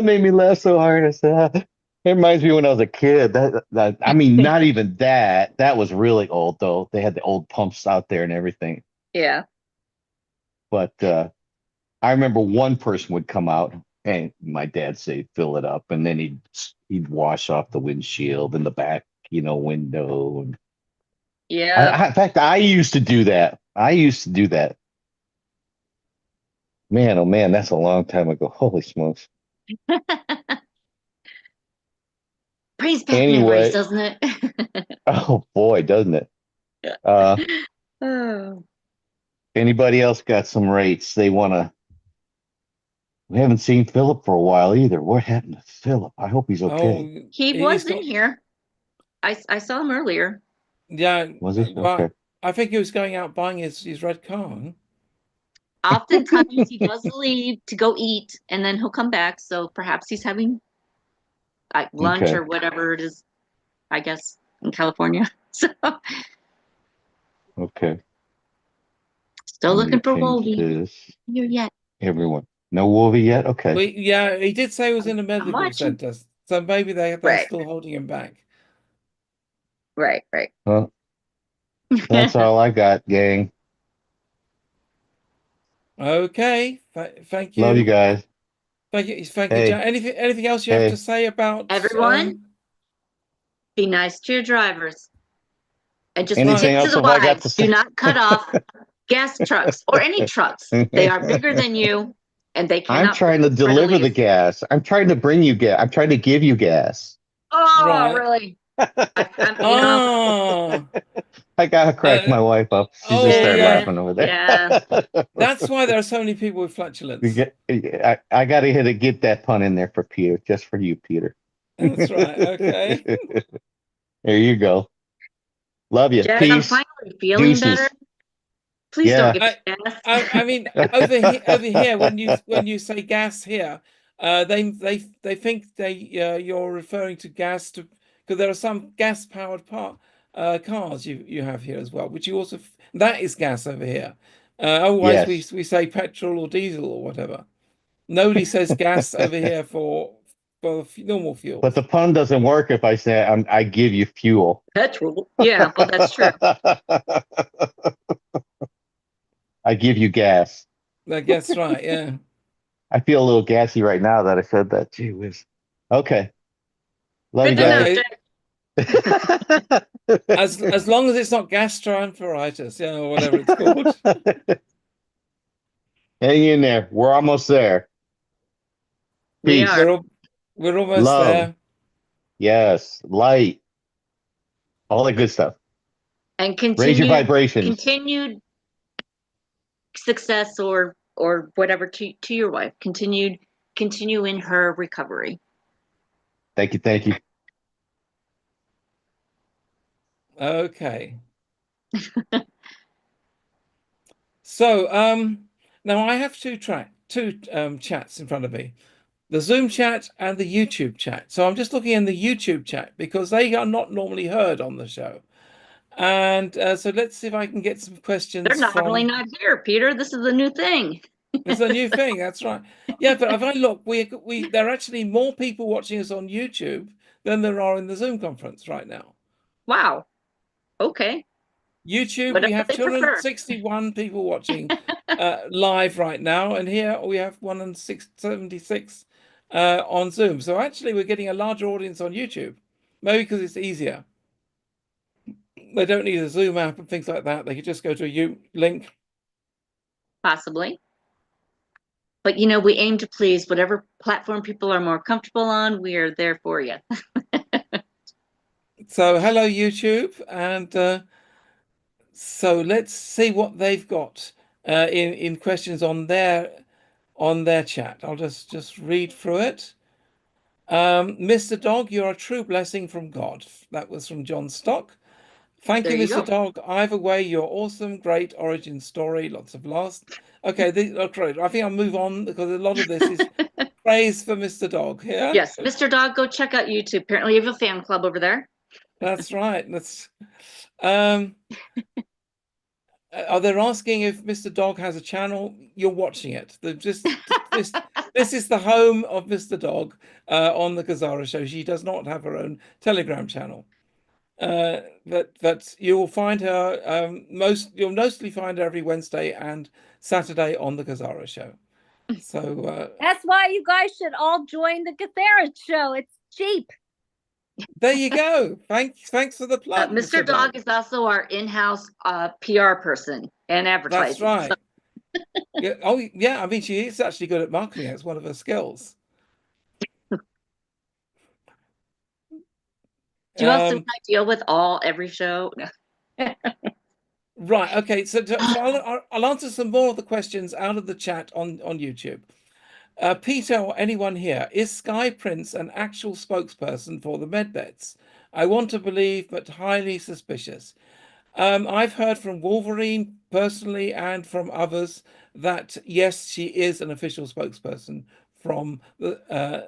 made me laugh so hard. I said, it reminds me when I was a kid. I mean, not even that. That was really old though. They had the old pumps out there and everything. Yeah. But I remember one person would come out, and my dad say fill it up, and then he'd wash off the windshield and the back, window. And Yeah. in fact, I used to do that. Man, oh man, that's a long time ago. Holy smokes. Brings back memories, Anyway, doesn't it? oh boy, doesn't it? Uh, Oh. Anybody else got some rates they want to? We haven't seen Philip for a while either. What happened to Philip? I hope he's Oh, okay. He he's was in got. here. I saw him earlier. Yeah, Was he but okay? I think he was going out buying his red car. Oftentimes he does leave to go eat and then he'll come back. So perhaps he's having like lunch Okay. or whatever it is, I guess, in California. So Okay. still Let me looking for change Wolvie. this. Here yet. Everyone. No Wolvie yet? Okay. Yeah, he did say he was in a I'm medical watching. center, so maybe they're Right, still holding him back. right. Well, that's all I got, gang. Okay, thank Love you you, guys. thank you, Hey, Jack. Anything else you have to hey. say about Everyone, be nice to your drivers. And just Right? Anything tip to else the have I got to wives. Do say? not cut off gas trucks or any trucks. They are bigger than you and they I'm cannot trying to deliver readily. the gas. I'm trying to bring you gas. I'm trying to give you gas. Oh, Right. really? Ah, I gotta crack uh, my wife up. She's just oh started yeah, laughing over Yeah. there. that's why there are so many people with flatulence. I gotta hit to get that pun in there for Peter, just for you, Peter. That's right. Okay. There you go. Love you. Jack, I'm Peace. finally feeling better. Deuces. Please don't Yeah. give me gas. I mean, over here, when you say gas here, they think you're referring to gas to because there are some gas powered cars you have here as well, which you also that is gas over here. Otherwise, we Yes. we say petrol or diesel or whatever. Nobody says gas over here for normal But the fuels. pun doesn't work if I say I give you fuel. Petrol. Yeah, well, that's true. I give you gas. I guess right. Yeah. I feel a little gassy right now that I said that. Gee whiz. Okay. Love you Good to know, guys. Okay. Jack. As long as it's not gastroenteritis, or whatever it's called. Hang in there. We're almost there. We Peace. are. We're almost Love. there. Yes. Light. All that good stuff. And Raise your vibrations. continued success or whatever to your wife. Continue in her recovery. Thank you. Thank you. Okay. So now I have two chats in front of me. The Zoom chat and the YouTube chat. So I'm just looking in the YouTube chat because they are not normally heard on the show. And so let's see if I can get some They're questions normally from. not here, Peter. This is a new thing. It's a new thing. That's right. Yeah, but if I look, we there are actually more people watching us on YouTube than there are in the Zoom conference right now. Wow. Okay. YouTube, we Whatever have they prefer. 261 people watching live right now, and here we have 176 on Zoom. So actually, we're getting a larger audience on YouTube, maybe because it's easier. They don't need a Zoom app and things like that. They could just go to a link. Possibly. But you know, we aim to please whatever platform people are more comfortable on. We are there for you. So hello YouTube, and so let's see what they've got in questions on their chat. I'll just read through it. Mr. Dog, you're a true blessing from God. That was from John Stock. Thank you, There you Mr. go. Dog. Either way, you're awesome, great origin story. Lots of laughs. Okay, okay, I think I'll move on because a lot of this is praise for Mr. Dog. Yeah, Yes, Mr. Dog, go check out YouTube. Apparently, you have a fan club over there. that's right. That's they're asking if Mr. Dog has a channel. You're watching it. This is the home of Mr. Dog on the GESARA show. She does not have her own Telegram channel. But you will find her you'll mostly find her every Wednesday and Saturday on the GESARA show. So That's why you guys should all join the GESARA show. It's cheap. there you go. Thanks for the plug, Mr. Dog is also our in-house PR person and advertising. That's right. Yeah. Oh, yeah. I mean, she is actually good at marketing. It's one of her skills. Do you want some deal with every show? Right. Okay. So I'll answer some more of the questions out of the chat on YouTube. Peter or anyone here, is Sky Prince an actual spokesperson for the medbeds? I want to believe, but highly suspicious. I've heard from Wolverine personally and from others that yes, she is an official spokesperson from the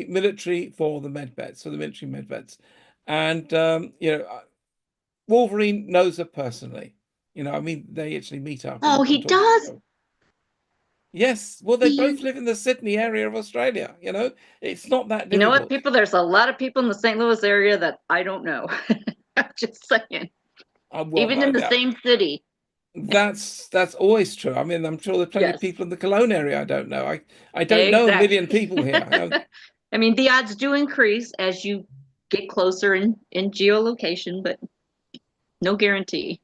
military for the medbeds, for the military medbeds, and you know, Wolverine knows her personally. You know, I mean, they actually meet up. Oh, he does? Yes. Well, they both live in the Sydney area of Australia. You know, it's not that difficult. You know what, people? There's a lot of people in the St. Louis area that I don't know. I'm just saying. Well, even in the same city. That's always true. I mean, I'm sure there's plenty of people in the Cologne area I don't know. I don't know a million people here. I mean, the odds do increase as you get closer in geolocation, but no guarantee.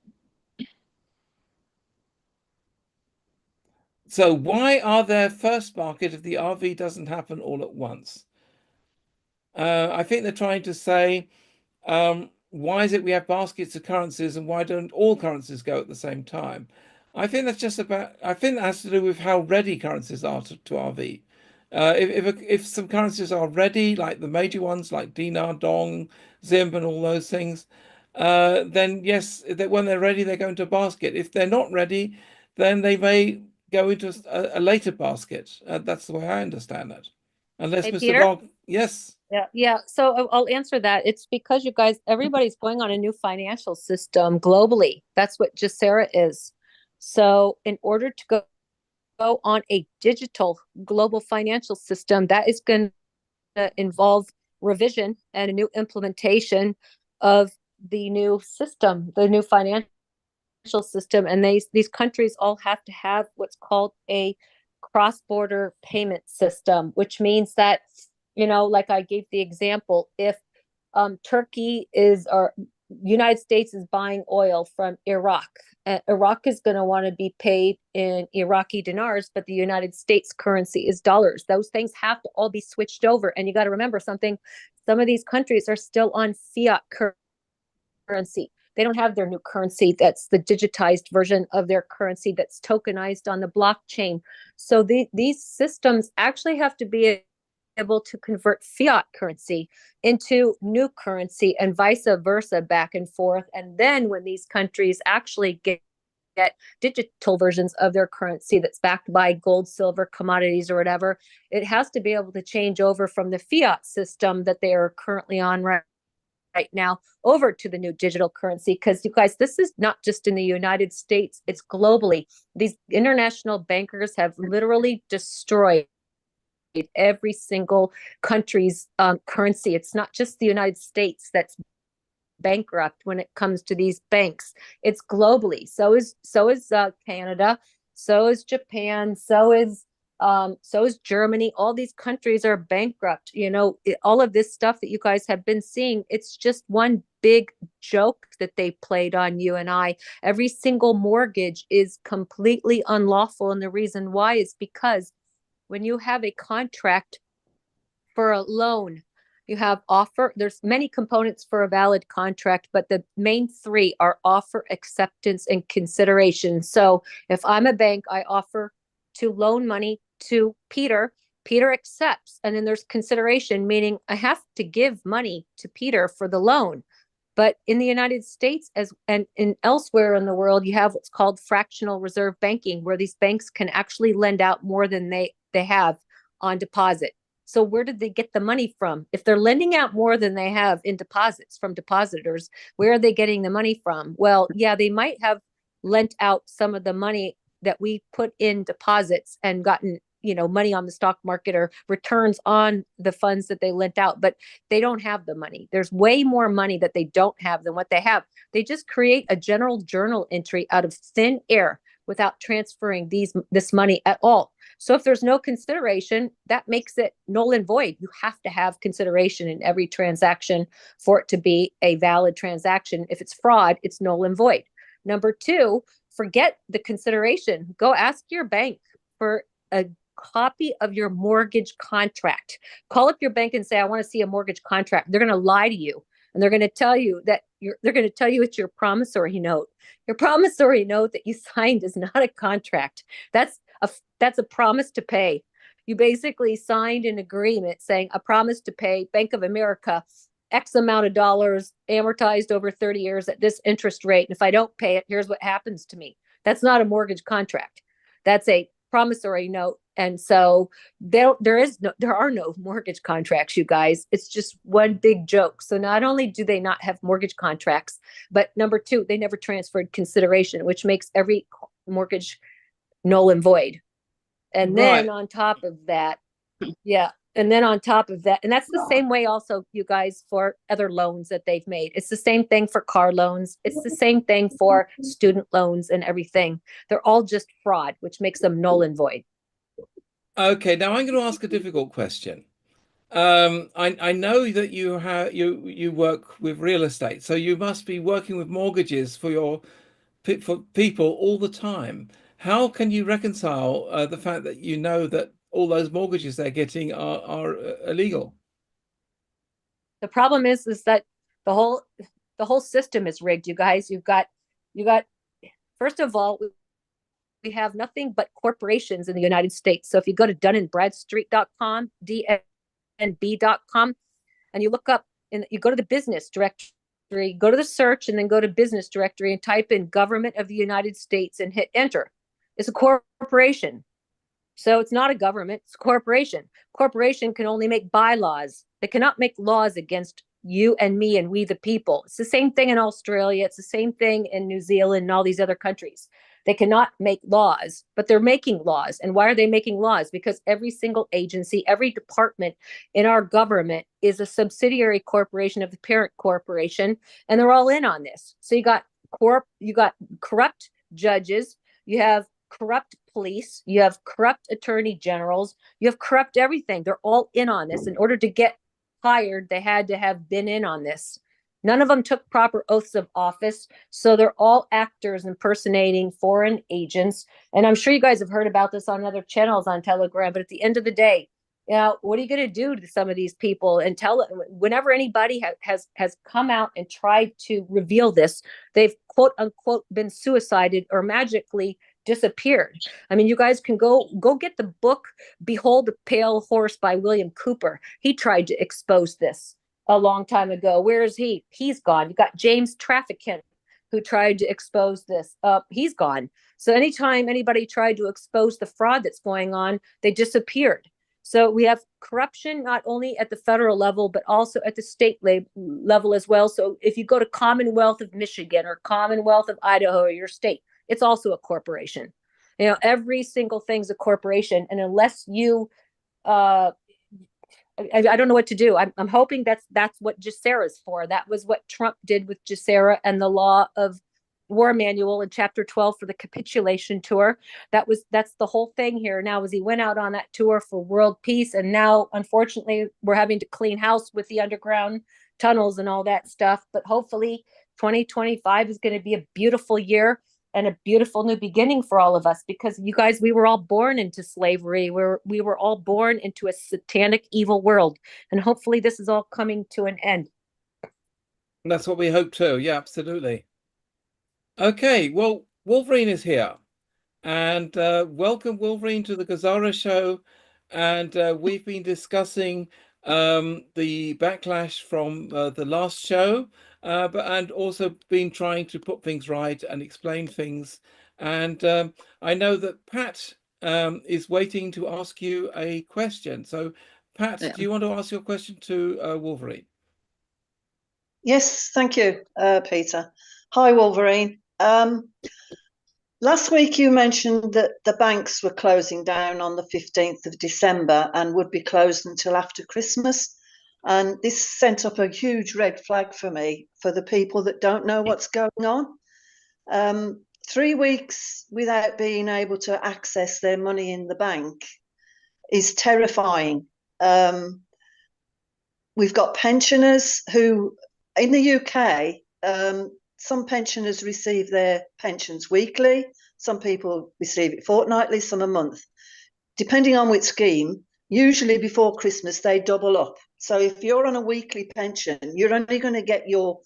So why are there first market if the RV doesn't happen all at once? I think they're trying to say, why is it we have baskets of currencies and why don't all currencies go at the same time? I think that's just about, I think that has to do with how ready currencies are to RV. If some currencies are ready, like the major ones like dinar, dong, zim, and all those things, then yes, when they're ready, they go into a basket. If they're not ready, then they may go into a later basket. That's the way I understand it. Unless Hey, Mr. Peter? Dog, yes. Yeah. So I'll answer that. It's because you guys, everybody's going on a new financial system globally. That's what GESARA is. So in order to go on a digital global financial system, that is going to involve revision and a new implementation of the new system, the new financial system. And these countries all have to have what's called a cross-border payment system, which means that, you know, like I gave the example, if Turkey is, or United States is buying oil from Iraq, Iraq is going to want to be paid in Iraqi dinars, but the United States currency is dollars. Those things have to all be switched over. And you got to remember something, some of these countries are still on fiat currency. They don't have their new currency that's the digitized version of their currency that's tokenized on the blockchain. So these systems actually have to be able to convert fiat currency into new currency and vice versa, back and forth. And then when these countries actually get digital versions of their currency that's backed by gold, silver, commodities, or whatever, it has to be able to change over from the fiat system that they are currently on right now over to the new digital currency. Because you guys, this is not just in the United States, it's globally. These international bankers have literally destroyed every single country's currency. It's not just the United States that's bankrupt when it comes to these banks. It's globally. So is Canada, so is Japan, so is So is Germany. All these countries are bankrupt. All of this stuff that you guys have been seeing, it's just one big joke that they played on you and I. Every single mortgage is completely unlawful. And the reason why is because when you have a contract for a loan, you have offer. There's many components for a valid contract, but the main three are offer, acceptance, and consideration. So if I'm a bank, I offer to loan money to Peter. Peter accepts, and then there's consideration, meaning I have to give money to Peter for the loan. But in the United States, and elsewhere in the world, you have what's called fractional reserve banking, where these banks can actually lend out more than they have on deposit. So where did they get the money from? If they're lending out more than they have in deposits from depositors, where are they getting the money from? Well, yeah, they might have lent out some of the money that we put in deposits and gotten, money on the stock market or returns on the funds that they lent out, but they don't have the money. There's way more money that they don't have than what they have. They just create a general journal entry out of thin air without transferring this money at all. So if there's no consideration, that makes it null and void. You have to have consideration in every transaction for it to be a valid transaction. If it's fraud, it's null and void. Number two, forget the consideration. Go ask your bank for a copy of your mortgage contract. Call up your bank and say, I want to see a mortgage contract. They're going to lie to you. And they're going to tell you that they're going to tell you it's your promissory note. Your promissory note that you signed is not a contract. That's a promise to pay. You basically signed an agreement saying a promise to pay Bank of America X amount of dollars amortized over 30 years at this interest rate. And if I don't pay it, here's what happens to me. That's not a mortgage contract. That's a promissory note. And so there are no mortgage contracts, you guys. It's just one big joke. So not only do they not have mortgage contracts, but number two, they never transferred consideration, which makes every mortgage null and void. And then on top of that, and that's the same way also, you guys, for other loans that they've made. It's the same thing for car loans. It's the same thing for student loans and everything. They're all just fraud, which makes them null and void. Okay, now I'm going to ask a difficult question. I know that you work with real estate, so you must be working with mortgages for people all the time. How can you reconcile the fact that you know that all those mortgages they're getting are illegal? The problem is that the whole system is rigged, you guys. You got first of all, we have nothing but corporations in the United States. So if you go to DunandBradstreet.com, DNB.com, and you look up and you go to the business directory, go to the search and then go to business directory and type in government of the United States and hit enter. It's a corporation. So it's not a government, it's a corporation. Corporation can only make bylaws. They cannot make laws against you and me and we the people. It's the same thing in Australia. It's the same thing in New Zealand and all these other countries. They cannot make laws, but they're making laws. And why are they making laws? Because every single agency, every department in our government is a subsidiary corporation of the parent corporation, and they're all in on this. So you got corrupt judges, you have corrupt police, you have corrupt attorney generals, you have corrupt everything. They're all in on this. In order to get hired, they had to have been in on this. None of them took proper oaths of office. So they're all actors impersonating foreign agents. And I'm sure you guys have heard about this on other channels on Telegram. But at the end of the day, what are you going to do to some of these people? And whenever anybody has come out and tried to reveal this, they've quote unquote been suicided or magically disappeared. I mean, you guys can go get the book Behold the Pale Horse by William Cooper. He tried to expose this a long time ago. Where is he? He's gone. You got James Trafficant, who tried to expose this. He's gone. So anytime anybody tried to expose the fraud that's going on, they disappeared. So we have corruption not only at the federal level, but also at the state level as well. So if you go to Commonwealth of Michigan or Commonwealth of Idaho or your state, it's also a corporation. Every single thing's a corporation. And unless you I don't know what to do. I'm hoping that's what GESARA is for. That was what Trump did with GESARA and the law of war manual in chapter 12 for the capitulation tour. That's the whole thing here now, is he went out on that tour for world peace, and now unfortunately we're having to clean house with the underground tunnels and all that stuff. But hopefully 2025 is going to be a beautiful year and a beautiful new beginning for all of us, because you guys, we were all born into slavery. We were all born into a satanic evil world, and hopefully this is all coming to an end. That's what we hope too. Yeah, absolutely. Okay, well, Wolverine is here, and welcome, Wolverine, to the GESARA show. And we've been discussing the backlash from the last show, and also been trying to put things right and explain things. And I know that Pat is waiting to ask you a question. So, Pat, Yeah. do you want to ask your question to Wolverine? Yes, thank you, Peter. Hi, Wolverine. Last week you mentioned that the banks were closing down on the 15th of December and would be closed until after Christmas. And this sent up a huge red flag for me, for the people that don't know what's going on. 3 weeks without being able to access their money in the bank is terrifying. We've got pensioners who, in the UK, some pensioners receive their pensions weekly, some people receive it fortnightly, some a month. Depending on which scheme, usually before Christmas, they double up. So if you're on a weekly pension, you're only going to get your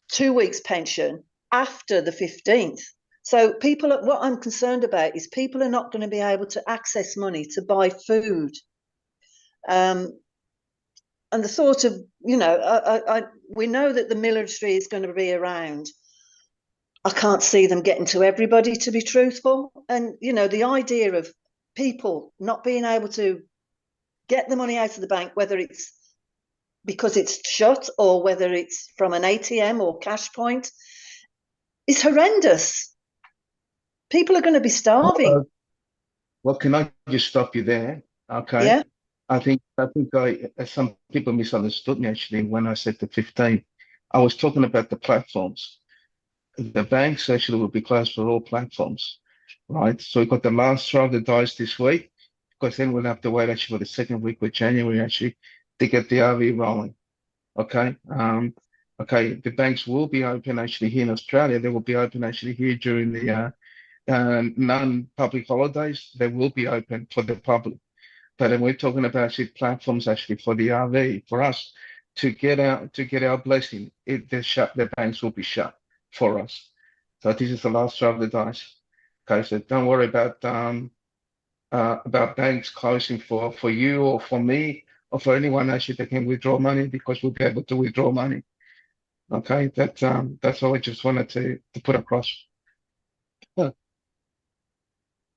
2 weeks pension after the 15th. So what I'm concerned about is people are not going to be able to access money to buy food. And the thought of, we know that the military is going to be around. I can't see them getting to everybody, to be truthful. And, the idea of people not being able to get the money out of the bank, whether it's because it's shut or whether it's from an ATM or cash point, is horrendous. People are going to be starving. Well, can I just stop you there? Okay. Yeah. I think some people misunderstood me actually when I said the 15. I was talking about the platforms. The banks actually will be closed for all platforms, right? So we've got the last throw of the dice this week, because then we'll have to wait actually for the second week of January actually to get the RV rolling. Okay. Okay. The banks will be open actually here in Australia. They will be open actually here during the non-public holidays. They will be open for the public. But then we're talking about actually platforms actually for the RV, for us to get our blessing. The banks will be shut for us. So this is the last throw of the dice. Okay, so don't worry about banks closing for you or for me or for anyone actually that can withdraw money, because we'll be able to withdraw money. Okay, that's all I just wanted to put across.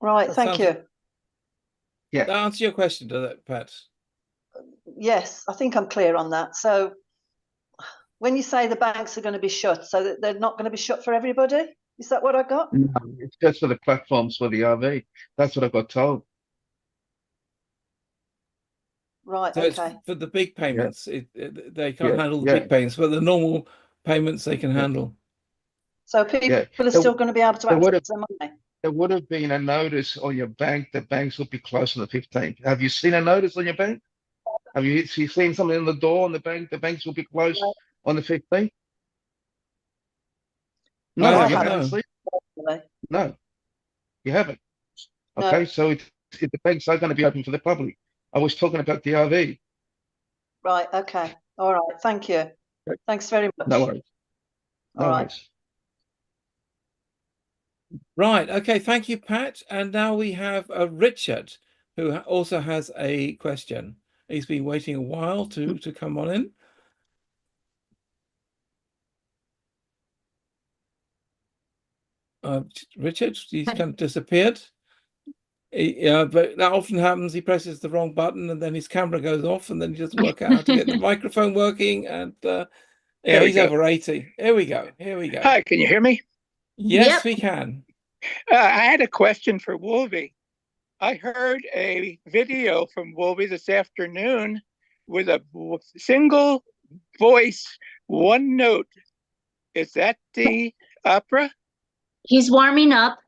Right, That thank sounds- you. Yeah. That answer your question, does it, Pat? Yes, I think I'm clear on that. So when you say the banks are going to be shut, so that they're not going to be shut for everybody? Is that what I got? No, it's just for the platforms for the RV. That's what I got told. Right, So okay. it's for the big payments. They can't handle the yeah. big payments, but the normal payments they can Yeah. handle. So people Yeah. are still going to be able to there would access their money? There would have been a notice on your bank that banks will be closed on the 15th. Have you seen a notice on your bank? Have you seen something on the door on the bank? The banks will be closed on the 15th? No, I you haven't, haven't no. seen. Really? No, you haven't. No. Okay, so the banks are going to be open for the public. I was talking about the RV. Right, okay. All right, thank you. Okay. Thanks very much. No worries. No All right. worries. Right. Okay. Thank you, Pat. And now we have Richard, who also has a question. He's been waiting a while to come on in. Richard, he's kind of disappeared. But that often happens. He presses the wrong button, and then his camera goes off, and then he doesn't work out how to get the microphone working. And yeah, he's over 80. Here we go. Here we go. Hi, can you hear me? Yes, Yep. we can. I had a question for Wolvie. I heard a video from Wolvie this afternoon with a single voice, one note. Is that the opera? He's warming up.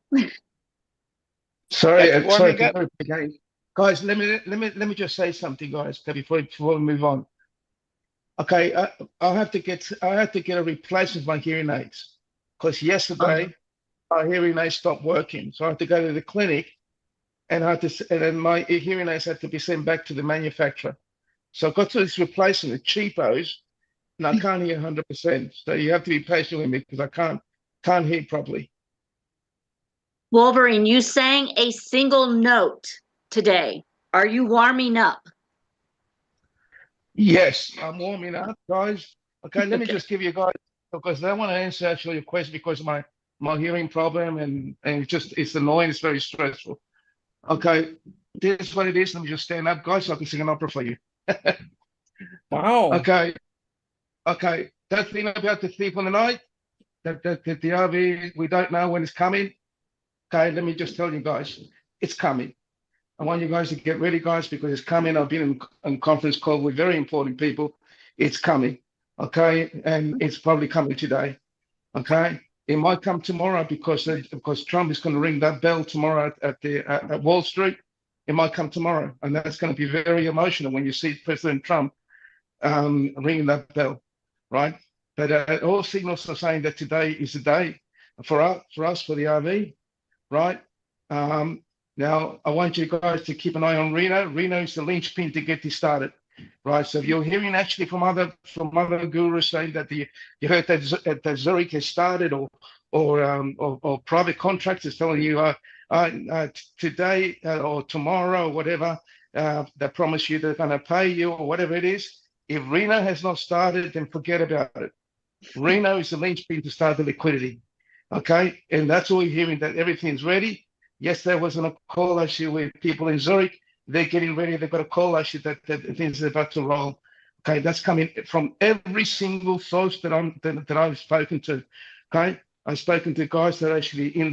Sorry, That's sorry warming up. again. Guys, let me just say something, guys, okay, before we move on. Okay, I have to get a replacement of my hearing aids because yesterday my hearing aids stopped working, so I had to go to the clinic and and then my hearing aids had to be sent back to the manufacturer. So I got to this replacement, the cheapos, and I can't hear 100%. So you have to be patient with me because I can't hear properly. Wolverine, you sang a single note today. Are you warming up? Yes, I'm warming up, guys. Okay, let me just give you guys because I want to answer actually your question because of my hearing problem and it's annoying. It's very stressful. Okay, this is what it is. Let me just stand up, guys, so I can sing an opera for you. Wow. Okay, okay. That thing about the thief on the night, that the RV, we don't know when it's coming. Okay, let me just tell you guys, it's coming. I want you guys to get ready, guys, because it's coming. I've been in conference call with very important people. It's coming, okay, and it's probably coming today, okay. It might come tomorrow because Trump is going to ring that bell tomorrow at Wall Street. It might come tomorrow, and that's going to be very emotional when you see President Trump ringing that bell, right? But all signals are saying that today is the day for us for the RV, right? Now, I want you guys to keep an eye on Reno. Reno is the linchpin to get this started, right? So if you're hearing actually from other gurus saying that you heard that Zurich has started or private contractors telling you today or tomorrow or whatever, they promise you they're going to pay you or whatever it is. If Reno has not started, then forget about it. Reno is the linchpin to start the liquidity, okay? And that's all you're hearing, that everything's ready. Yes, there was a call actually with people in Zurich. They're getting ready. They've got a call actually that things are about to roll. Okay, that's coming from every single source that I've spoken to. Okay, I've spoken to guys that are actually in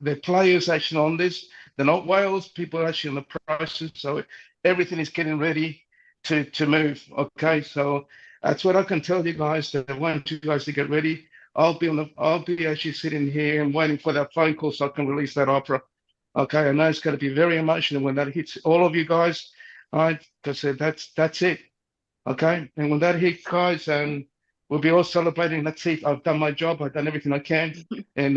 the players actually on this. They're not whales. People are actually in the process. So everything is getting ready to move. Okay, so that's what I can tell you guys. That I want you guys to get ready. I'll be actually sitting here and waiting for that phone call so I can release that opera. Okay, I know it's going to be very emotional when that hits all of you guys. All right, because that's it. Okay, and when that hits, guys, and we'll be all celebrating. That's it. I've done my job. I've done everything I can, and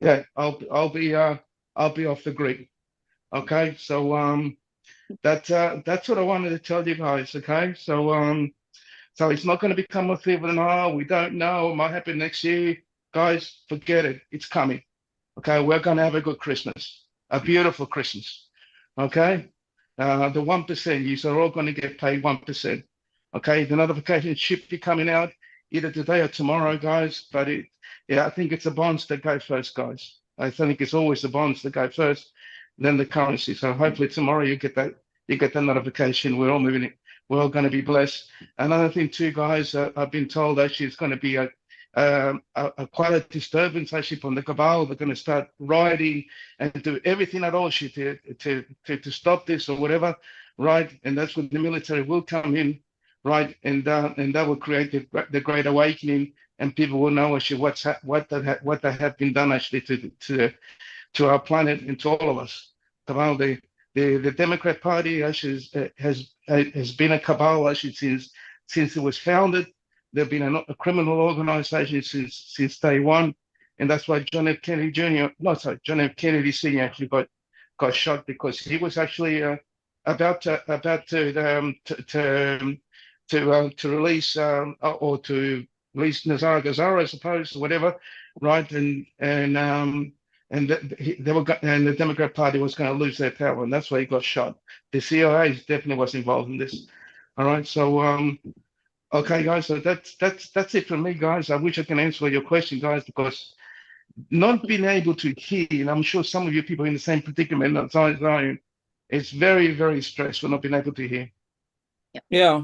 yeah, I'll be off the grid. Okay, so that's what I wanted to tell you guys. Okay, so it's not going to become a thing of an hour. We don't know. It might happen next year, guys. Forget it. It's coming. Okay, we're going to have a good Christmas, a beautiful Christmas. Okay, the 1%, you are all going to get paid 1%. Okay, the notification should be coming out either today or tomorrow, guys. But yeah, I think it's the bonds that go first, guys. I think it's always the bonds that go first, then the currency. So hopefully tomorrow you get that notification. We're all moving it. We're all going to be blessed. Another thing too, guys, I've been told actually it's going to be quite a disturbance actually from the cabal. They're going to start rioting and do everything at all to stop this or whatever, right? And that's when the military will come in, right? And that will create the Great Awakening, and people will know actually what they have been done actually to our planet and to all of us. Cabal, the Democrat Party actually has been a cabal actually since it was founded. They've been a criminal organization since day one, and that's why John F. Kennedy Jr. John F. Kennedy Sr. actually got shot because he was actually about to release or to release GESARA, I suppose, or whatever, right? And the Democrat Party was going to lose their power, and that's why he got shot. The CIA definitely was involved in this. All right, so okay, guys, so that's it from me, guys. I wish I can answer your question, guys, because not being able to hear, and I'm sure some of you people are in the same predicament as I am, it's very, very stressful not being able to hear. Yeah,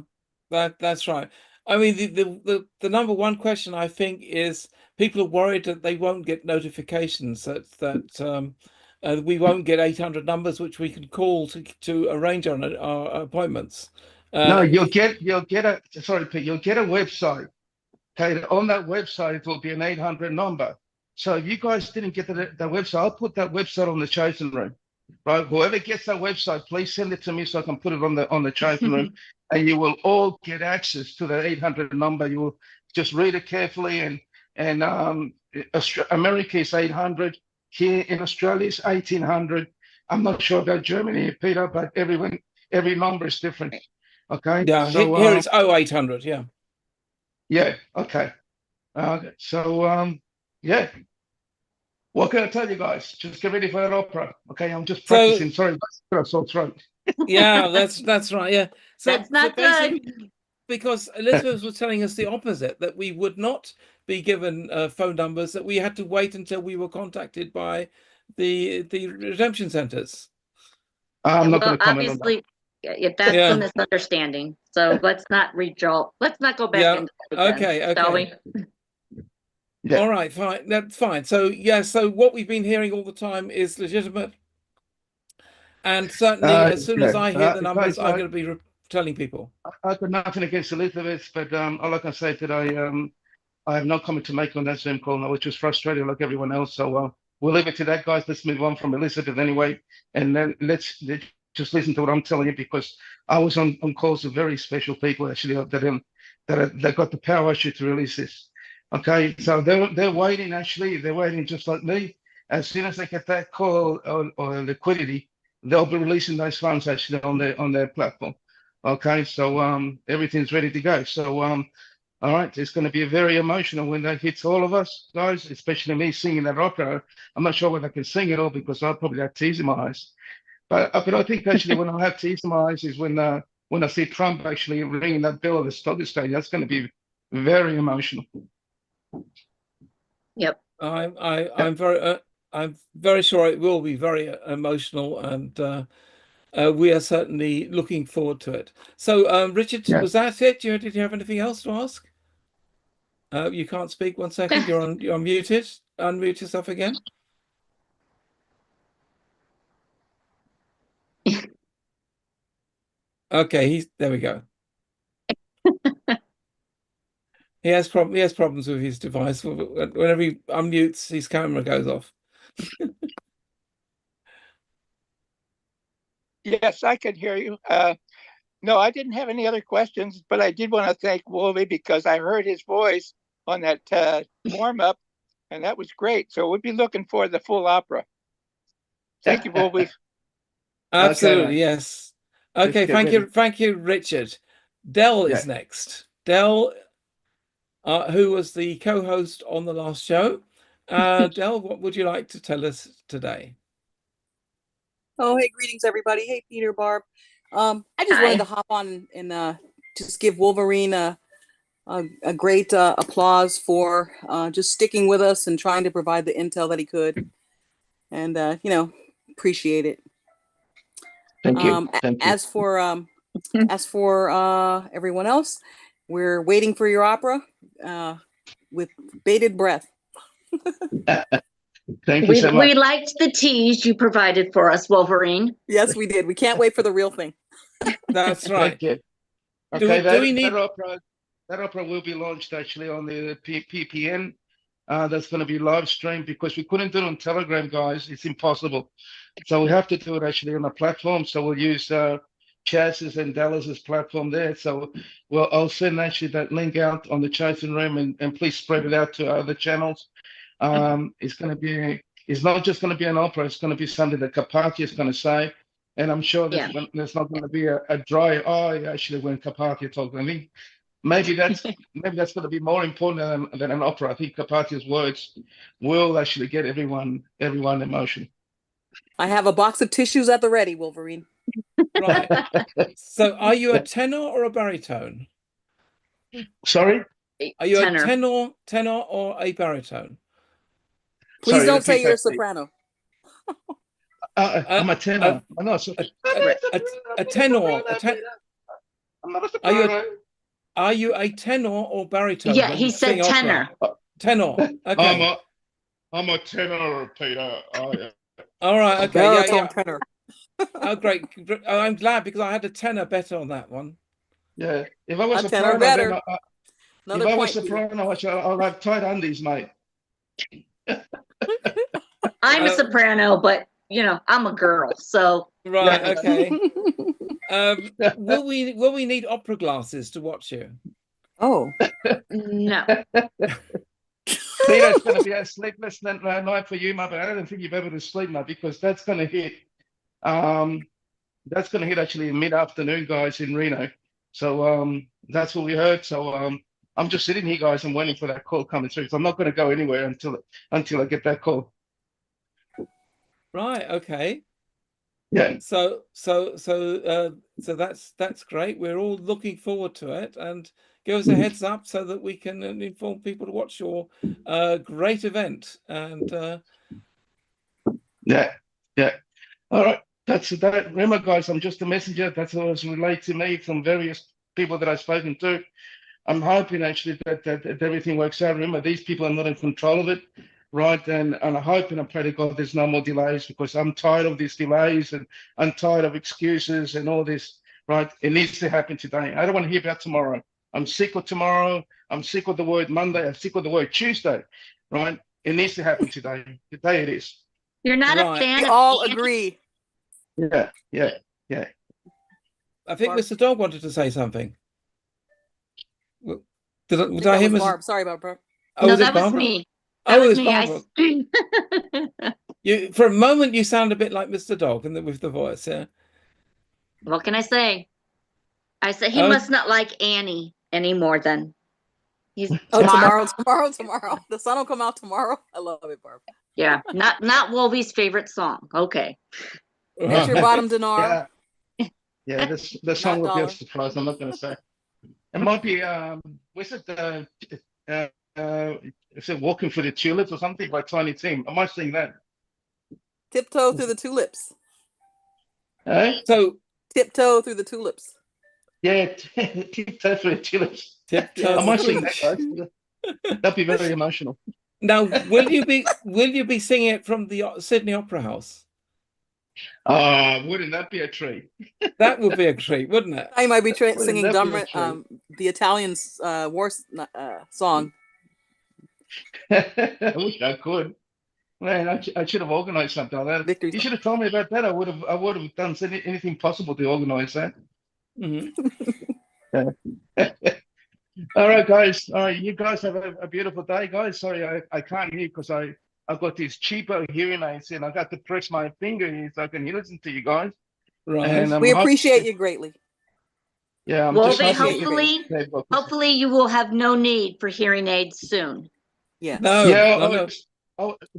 that's right. I mean, the number one question I think is people are worried that they won't get notifications that we won't get 800 numbers which we can call to arrange our appointments. No, you'll get Pete, you'll get a website. Okay, on that website it will be an 800 number. So if you guys didn't get that website, I'll put that website on the chosen room. Right? Whoever gets that website, please send it to me so I can put it on the chosen room, and you will all get access to the 800 number. You will just read it carefully, and America is 800. Here in Australia is 1800. I'm not sure about Germany, Peter, but every number is different. Okay. Yeah, So here it's 0800. Yeah. yeah. Okay. Yeah. What can I tell you guys? Just get ready for that opera. Okay, I'm just practicing. So Sorry, got a sore throat. yeah, that's right. Yeah. That's not good. basically, because Elizabeth was telling us the opposite, that we would not be given phone numbers, that we had to wait until we were contacted by the redemption centers. I'm not Well, going to comment on that. obviously, that's Yeah. a misunderstanding. So let's not let's not go back Yeah. into that again, Okay. shall Okay. we? Yeah. All right. Fine. That's fine. So yeah. So what we've been hearing all the time is legitimate, and certainly as soon as I hear the numbers, guys, I'm going to be telling people. I've got nothing against Elizabeth, but all I can say today, I have no comment to make on that Zoom call. I was just frustrated like everyone else. So we'll leave it to that, guys. Let's move on from Elizabeth anyway, and then let's just listen to what I'm telling you, because I was on calls with very special people actually that got the power actually to release this. Okay, so they're waiting actually. They're waiting just like me. As soon as they get that call or liquidity, they'll be releasing those funds actually on their platform. Okay, so everything's ready to go. So all right, it's going to be very emotional when that hits all of us, guys, especially me singing that opera. I'm not sure whether I can sing it all because I'll probably have tears in my eyes. But I think actually when I have tears in my eyes is when I see Trump actually ringing that bell at the stock exchange. That's going to be very emotional. Yep. I'm very sure it will be very emotional, and we are certainly looking forward to it. So, Richard, Yeah. was that it? Did you have anything else to ask? You can't speak. 1 second. You're muted. Unmute yourself again. Okay, there we go. He has problems with his device. Whenever he unmutes, his camera goes off. Yes, I can hear you. No, I didn't have any other questions, but I did want to thank Wolvie because I heard his voice on that warm-up, and that was great. So we'll be looking for the full opera. Thank you, Wolvie. Absolutely, Okay, yes. Okay, thank you, Richard. Del is next. Del, who was the co-host on the last show. Del, what would you like to tell us today? Oh, hey, greetings, everybody. Hey, Peter, Barb. I just wanted to hop on and just give Wolverine a great applause for just sticking with us and trying to provide the intel that he could. And, appreciate it. Thank you. Thank you. As for everyone else, we're waiting for your opera with bated breath. Thank you so much. We liked the tease you provided for us, Wolverine. Yes, we did. We can't wait for the real thing. That's right. Thank you. Okay, that opera will be launched actually on the PPN. That's going to be live streamed because we couldn't do it on Telegram, guys. It's impossible. So we have to do it actually on a platform. So we'll use Chaz's and Dallas's platform there. So I'll send actually that link out on the chosen room and please spread it out to other channels. It's not just going to be an opera. It's going to be something that Kapaki is going to say. And I'm sure there's not going to be a dry eye actually when Kapaki talks. I mean, maybe that's going to be more important than an opera. I think Kapaki's words will actually get everyone emotional. I have a box of tissues at the ready, Wolverine. Right. So, are you a tenor or a baritone? Sorry? Are you a tenor or a baritone? Please don't say you're a soprano. I'm a tenor. I'm not a tenor. I'm not a soprano. Are you a tenor or baritone? Yeah, he said tenor. Tenor. Okay. I'm a tenor, Peter. All right. Okay. Baritone tenor. Oh, great. I'm glad because I had a tenor better on that one. Yeah. If I was a soprano, I'll have tight undies, mate. I'm a soprano, but I'm a girl, so Right, okay. Will we need opera glasses to watch you? Oh, no. Peter, it's going to be a sleepless night for you, mate. But I don't think you'll be able to sleep, mate, because that's going to hit. That's going to hit actually mid-afternoon, guys, in Reno. So that's what we heard. So I'm just sitting here, guys. I'm waiting for that call coming through. So I'm not going to go anywhere until I get that call. Right. Okay. Yeah. So that's great. We're all looking forward to it, and give us a heads up so that we can inform people to watch your great event. And yeah. All right. That's that. Remember, guys, I'm just a messenger. That's what was relayed to me from various people that I've spoken to. I'm hoping actually that everything works out. Remember, these people are not in control of it, right? And I hope and I pray to God there's no more delays, because I'm tired of these delays and I'm tired of excuses and all this, right? It needs to happen today. I don't want to hear about tomorrow. I'm sick of tomorrow. I'm sick of the word Monday. I'm sick of the word Tuesday, right? It needs to happen today. Today it is. You're not a Right. fan we of all Andy? agree. Yeah. I think Barb. Mr. Dog wanted to say something. Did I That hear was Mrs. Barb. Sorry about Barb. Oh, No, was it that was Barbara? me. Oh, That it was was me. Barbara. You, for a moment, you sound a bit like Mr. Dog, and with the voice, yeah. What can I say? I said he Oh. must not like Annie anymore then. He's Oh, Barb. tomorrow. The sun will come out tomorrow. I love it, Barb. Yeah, not Wolvie's favorite song. Okay. That's your bottom dinar. Yeah. The song will be a surprise. I'm not going to say. It might be was it is it Walking Through the Tulips or something by Tiny Tim? I might sing that. Tiptoe through the tulips. So Tiptoe through the tulips. Yeah, Tiptoe Through the Tulips. Tiptoe. I might sing that, guys. That'd be very emotional. Now, will you be singing it from the Sydney Opera House? Wouldn't that be a treat? That would be a treat, wouldn't it? I might be singing that be a the Italian war song. I wish I could. Man, I should have organized something like that. Victory You song. should have told me about that. I would have done anything possible to organize that. All right, guys. All right, you guys have a beautiful day, guys. Sorry, I can't hear because I've got these cheaper hearing aids and I got to press my finger here so I can listen to you guys. Right. And we appreciate you greatly. Yeah, I'm Well, just hopefully you will have no need for hearing aids soon. Yeah. No. Yeah. No.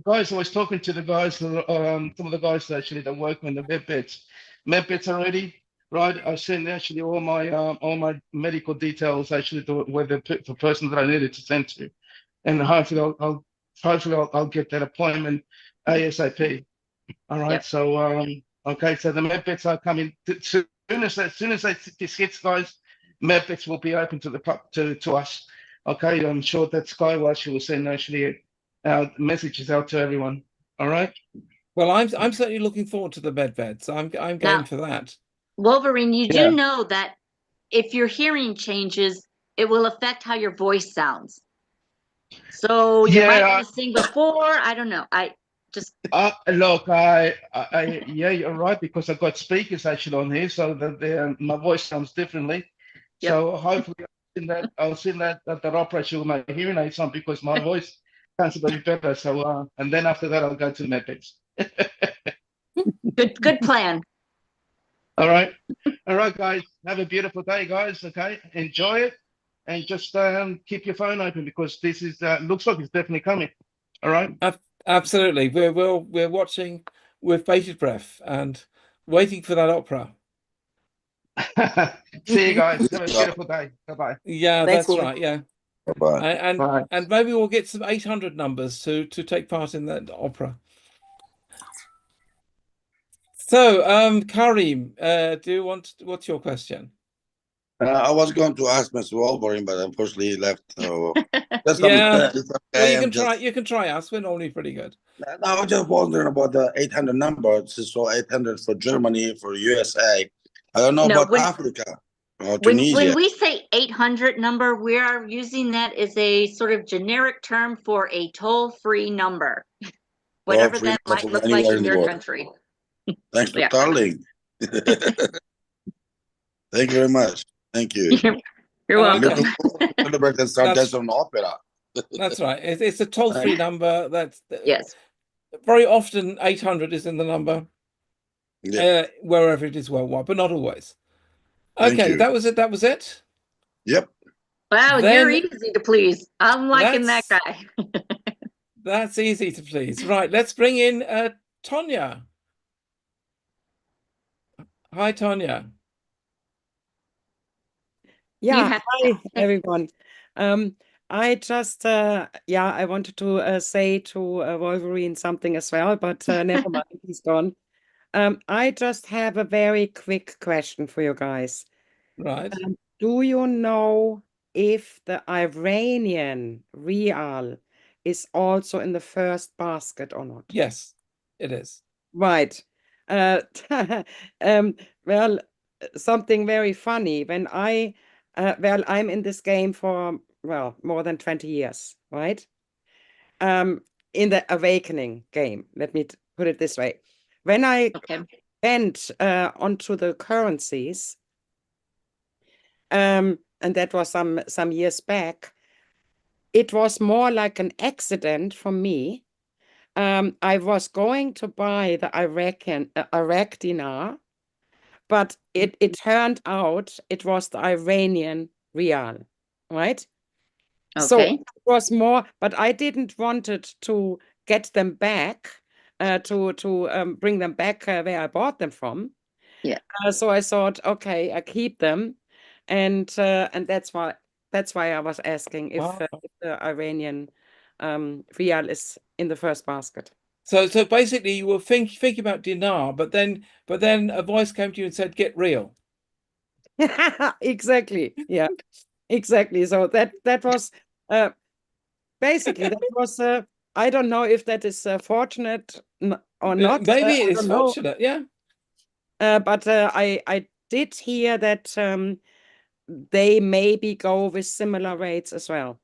Guys, I was talking to the guys, some of the guys actually that work on the med beds. Med beds are ready, right? I sent actually all my medical details actually to where the person that I needed to send to, and hopefully I'll get that appointment ASAP. All right. Yep. So okay, so the med beds are coming soon as this hits, guys. Med beds will be open to us. Okay, I'm sure that Skywatch will send actually messages out to everyone. All right. Well, I'm certainly looking forward to the bed. So I'm game for that. Wolverine, you do know that if your hearing changes, it will affect how your voice sounds. So you might want to sing before. I don't know. I just look. Yeah, you're right, because I've got speakers actually on here, so that my voice sounds differently. Yep. So hopefully I'll sing that operation with my hearing aids on, because my voice sounds a bit better. So and then after that I'll go to the medbeds. Good plan. All right, guys. Have a beautiful day, guys. Okay, enjoy it, and just keep your phone open, because this is looks like it's definitely coming. All right. Absolutely. We're watching with bated breath and waiting for that opera. See you guys. Have a beautiful day. Bye-bye. Yeah, Thanks, that's right. Yeah. Bye-bye. And maybe we'll get some 800 numbers to take part in that opera. So, Karim, what's your question? I was going to ask Mr. Wolverine, but unfortunately he left. So yeah. Well, you can try us. We're normally pretty good. I was just wondering about the 800 number. So 800 for Germany, for USA. I don't know about Africa. or When Tunisia. we say 800 number, we are using that as a sort of generic term for a toll-free number, whatever Free that number might from look like anywhere in in the your world. country. Thanks for Yeah. calling. Thank you very much. Thank you. You're welcome. Looking forward to celebrate and start That's- dancing on opera. That's right. It's a toll-free number. That's Yes. very often 800 is in the number, Yeah. wherever it is worldwide, but not always. Thank Okay, you. that was it. That was it. Yep. Wow, Then- you're easy to please. I'm liking that That's- guy. That's easy to please. Right, let's bring in Tonya. Hi, Tonya. Yeah, have- hi everyone. I just I wanted to say to Wolverine something as well, but never mind, he's gone. I just have a very quick question for you guys. Right. Do you know if the Iranian real is also in the first basket or not? Yes, it is. Right. Well, something very funny. When I'm in this game for, well, more than 20 years, right? In the Awakening game, let me put it this way. When I went onto the currencies, and that was some years back, it was more like an accident for me. I was going to buy the Iraq dinar, but it turned out it was the Iranian real, right? So Okay. it was more, but I didn't want it to get them back, to bring them back where I bought them from. Yeah. So I thought, okay, I keep them, and that's why I was asking if the Iranian real is in the first basket. So basically, you were thinking about dinar, but then a voice came to you and said, "Get real." Exactly. Yeah. Exactly. So that was basically that was I don't know if that is fortunate or not. Maybe I it is don't know. fortunate. Yeah. But I did hear that they maybe go with similar rates as well.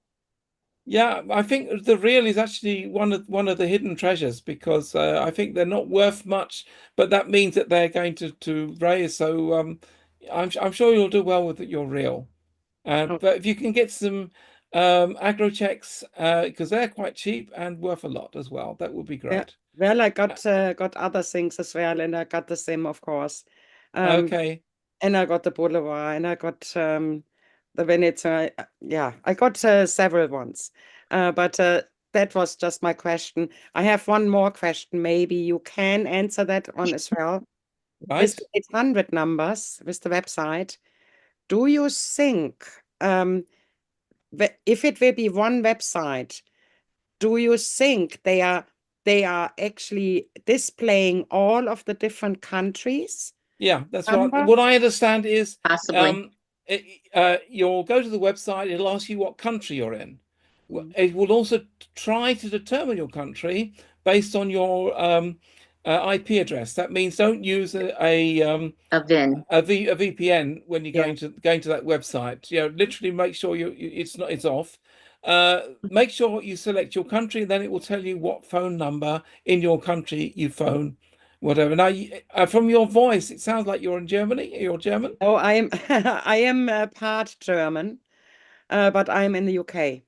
Yeah, I think the real is actually one of the hidden treasures, because I think they're not worth much, but that means that they're going to raise. So I'm sure you'll do well with your real. But if you can get some aggro checks, because they're quite cheap and worth a lot as well, that would be Yeah. great. Well, I got other things as well, and I got the sim, of course. Okay. And I got the Boulevard, and I got the Venezia. Yeah, I got several ones. But that was just my question. I have one more question. Maybe you can answer that one as well. Right. With the 800 numbers, with the website, do you think if it will be one website, do you think they are actually displaying all of the different countries? Yeah, that's Number? what I understand is Possibly. you'll go to the website, it'll ask you what country you're in. It will also try to determine your country based on your IP address. That means don't use a VIN. a VPN when you're Yeah. going to that website. You know, literally make sure it's off. Make sure you select your country, and then it will tell you what phone number in your country you phone, whatever. Now, from your voice, it sounds like you're in Germany. You're German? Oh, I am I am part German, but I'm in the UK.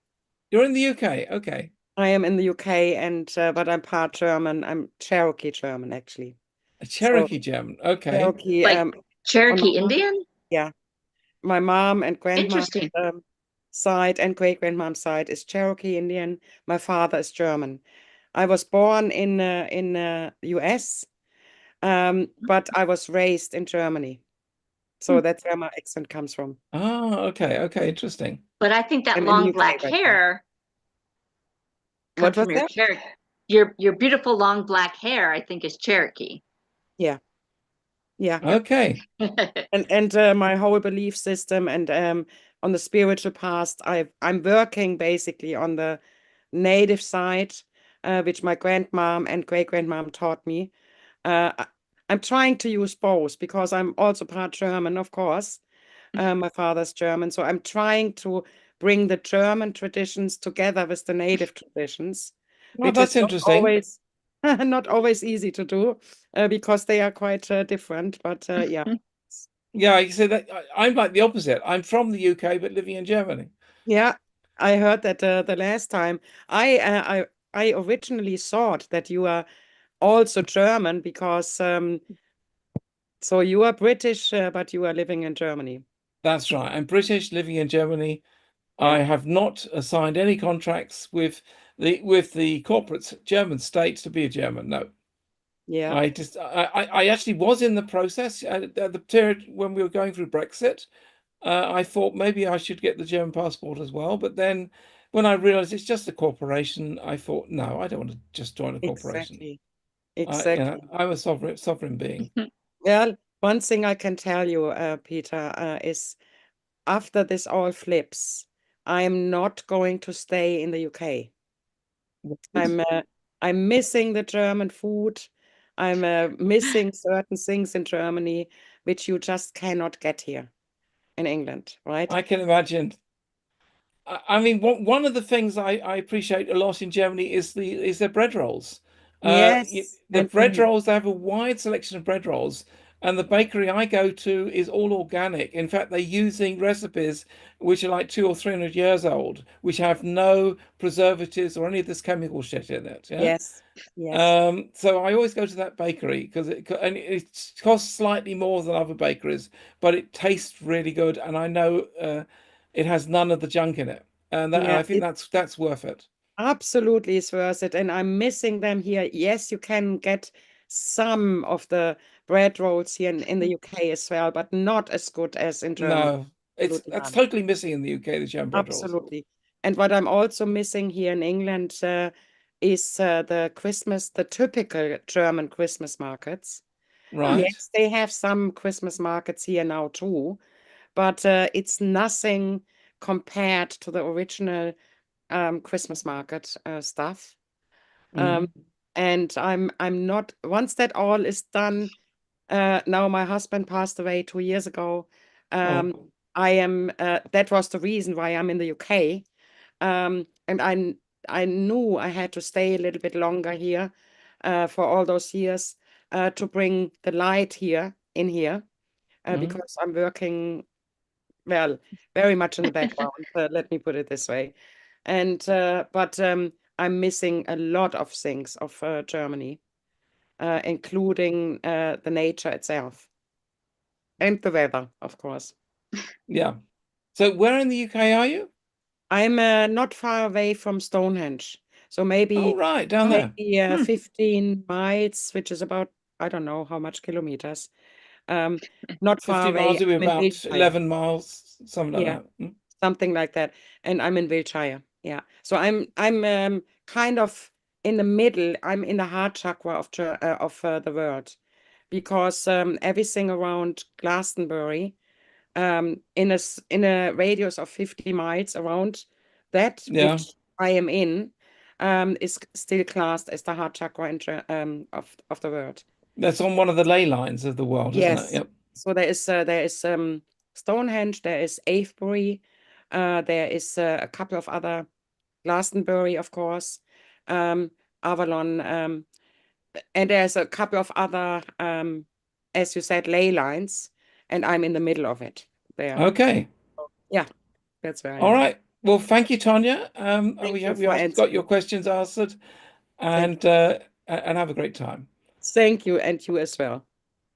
You're in the UK. Okay. I am in the UK, and but I'm part German. I'm Cherokee German, actually. A Cherokee German. Okay. Cherokee, Like Cherokee on- Indian? yeah. My mom and grandma's Interesting. side and great-grandmom's side is Cherokee Indian. My father is German. I was born in US, but I was raised in Germany. So that's where my accent comes from. Oh, okay. Okay. Interesting. But I think that I'm in long UK black right now. hair What comes was from your that? Cherokee. Your beautiful long black hair, I think, is Cherokee. Yeah. Yeah. Okay. And my whole belief system and on the spiritual past, I'm working basically on the native side, which my grandmom and great-grandmom taught me. I'm trying to use both because I'm also part German, of course. My father's German, so I'm trying to bring the German traditions together with the native traditions, Well, which that's is not interesting. always not always easy to do because they are quite different. But yeah, Yeah, you say that I'm like the opposite. I'm from the UK but living in Germany. yeah, I heard that the last time. I originally thought that you are also German because so you are British, but you are living in Germany. That's right. I'm British living in Germany. I Yeah, have not signed any contracts with the corporate German state to be a German. No. yeah, I actually was in the process at the period when we were going through Brexit. I thought maybe I should get the German passport as well, but then when I realized it's just a corporation, I thought, no, I don't want to just join a corporation. exactly, exactly. I'm a sovereign being. Well, one thing I can tell you, Peter, is after this all flips, I'm not going to stay in the UK. I'm missing the German food. I'm missing certain things in Germany which you just cannot get here in England, right? I can imagine. I mean, one of the things I appreciate a lot in Germany is their bread rolls. Yes, The and bread rolls, they have a wide selection of bread rolls, and the bakery I go to is all organic. In fact, they're using recipes which are like 200 or 300 years old, which have no preservatives or any of this chemical shit in it. Yeah. yes, yes, So I always go to that bakery because it costs slightly more than other bakeries, but it tastes really good, and I know it has none of the junk in it, and yeah. I think that's worth it. Absolutely is worth it, and I'm missing them here. Yes, you can get some of the bread rolls here in the UK as well, but not as good as in Germany. No, Absolutely that's not. totally missing in the UK, the German bread rolls. Absolutely. And what I'm also missing here in England is the typical German Christmas markets. Right. Yes, they have some Christmas markets here now too, but it's nothing compared to the original Christmas market stuff. Mm. And I'm not, once that all is done, now my husband passed away 2 years ago. Oh, That was the reason why I'm in the UK. And I knew I had to stay a little bit longer here for all those years to bring the light in here because I'm working, well, very much in the background, let me put it this way. And but I'm missing a lot of things of Germany, including the nature itself and the weather, of course. yeah. So where in the UK are you? I'm not far away from Stonehenge, so Oh, maybe right, down there. 15 miles, which is about, I don't know how much kilometers. Not far 50 away. miles will be I'm in about Wiltshire. 11 miles, something like Yeah, that. Mm. something like that. And I'm in Wiltshire. Yeah. So I'm kind of in the middle. I'm in the heart chakra of the world because everything around Glastonbury, in a radius of 50 miles around that Yeah, which I am in, is still classed as the heart chakra of the world. that's on one of the ley lines of the world, isn't it? Yes. Yep. So there is Stonehenge, there is Avebury, there is a couple of other, Glastonbury, of course, Avalon, and there's a couple of other, as you said, ley lines, and I'm in the middle of it there. Okay. Yeah, that's where I All am. right. Well, thank you, Tanya. Thank We you hope we for got your answering. questions answered, Thank and you. have a great time. Thank you, and you as well.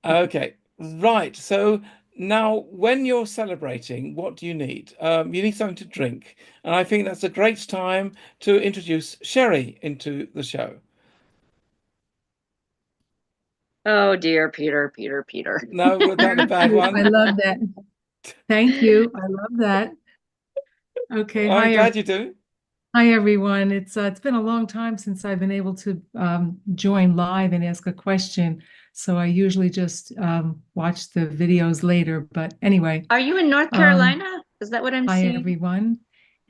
Okay. Right. So now, when you're celebrating, what do you need? You need something to drink, and I think that's a great time to introduce Sherry into the show. Oh dear, Peter. No, was that a Thank bad you. I one? love that. Thank you. I love that. Okay. I'm Hi, glad you do. hi everyone. It's been a long time since I've been able to join live and ask a question. So I usually just watch the videos later. But anyway, Are you in North Carolina? Is that what I'm hi seeing? everyone.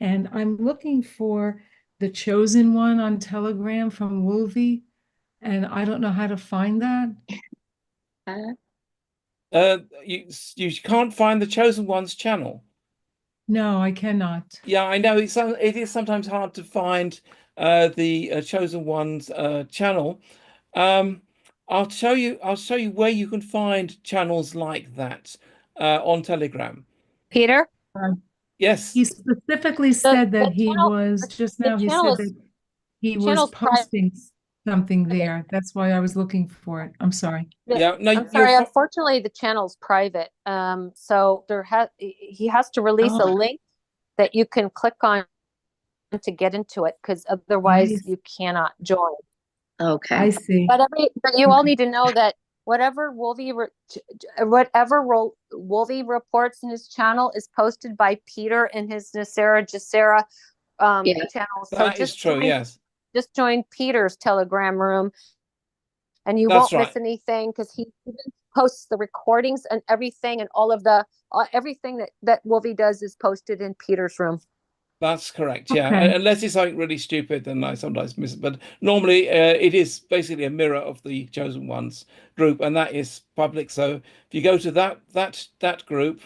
And I'm looking for the chosen one on Telegram from Wolvie, and I don't know how to find that. Uh, You can't find the Chosen Ones channel. No, I cannot. Yeah, I know it is sometimes hard to find the Chosen Ones channel. I'll show you where you can find channels like that on Telegram. Peter, Yes. He specifically said that he was just now. He said that he was channel's private. posting something there. That's why I was looking for it. I'm sorry. Yeah, no, I'm sorry. Unfortunately, the channel's private. So he has to release a link that you can click on to get into it, because otherwise you cannot join. Okay. I see. But you all need to know that whatever Wolvie reports in his channel is posted by Peter in his GESARA channel. So that is true. Yes. Just join Peter's Telegram room, and you won't miss anything, because he posts the recordings and everything, and all of the everything that Wolvie does is posted in Peter's room. That's correct. Yeah, unless it's something really stupid, then I sometimes miss it. But normally, it is basically a mirror of the Chosen Ones group, and that is public. So if you go to that group,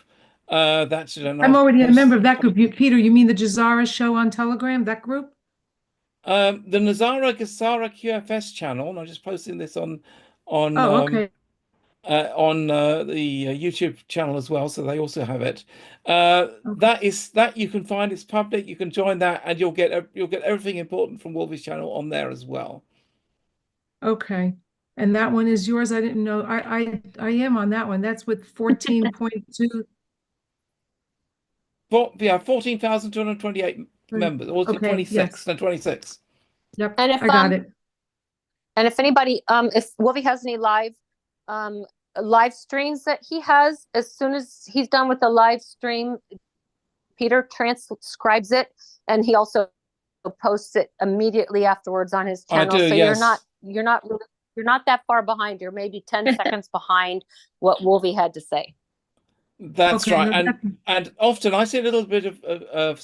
that's. I'm already a member of that group. Peter, you mean the GESARA show on Telegram? That group? The GESARA QFS channel. And I'm just posting this on okay. On the YouTube channel as well, so they also have it. That you can find. It's public. You can join that, and you'll get everything important from Wolvie's channel on there as well. Okay, and that one is yours. I didn't know. I am on that one. That's with 14.2. 14,228 members, or 26? Yes. No, 26. Yep, and if, I got it. And if anybody, if Wolvie has any live streams that he has, as soon as he's done with the live stream, Peter transcribes it, and he also posts it immediately afterwards on his channel. So yes. you're not that far behind. You're maybe 10 seconds behind what Wolvie had to say. That's right. And often I see a little bit of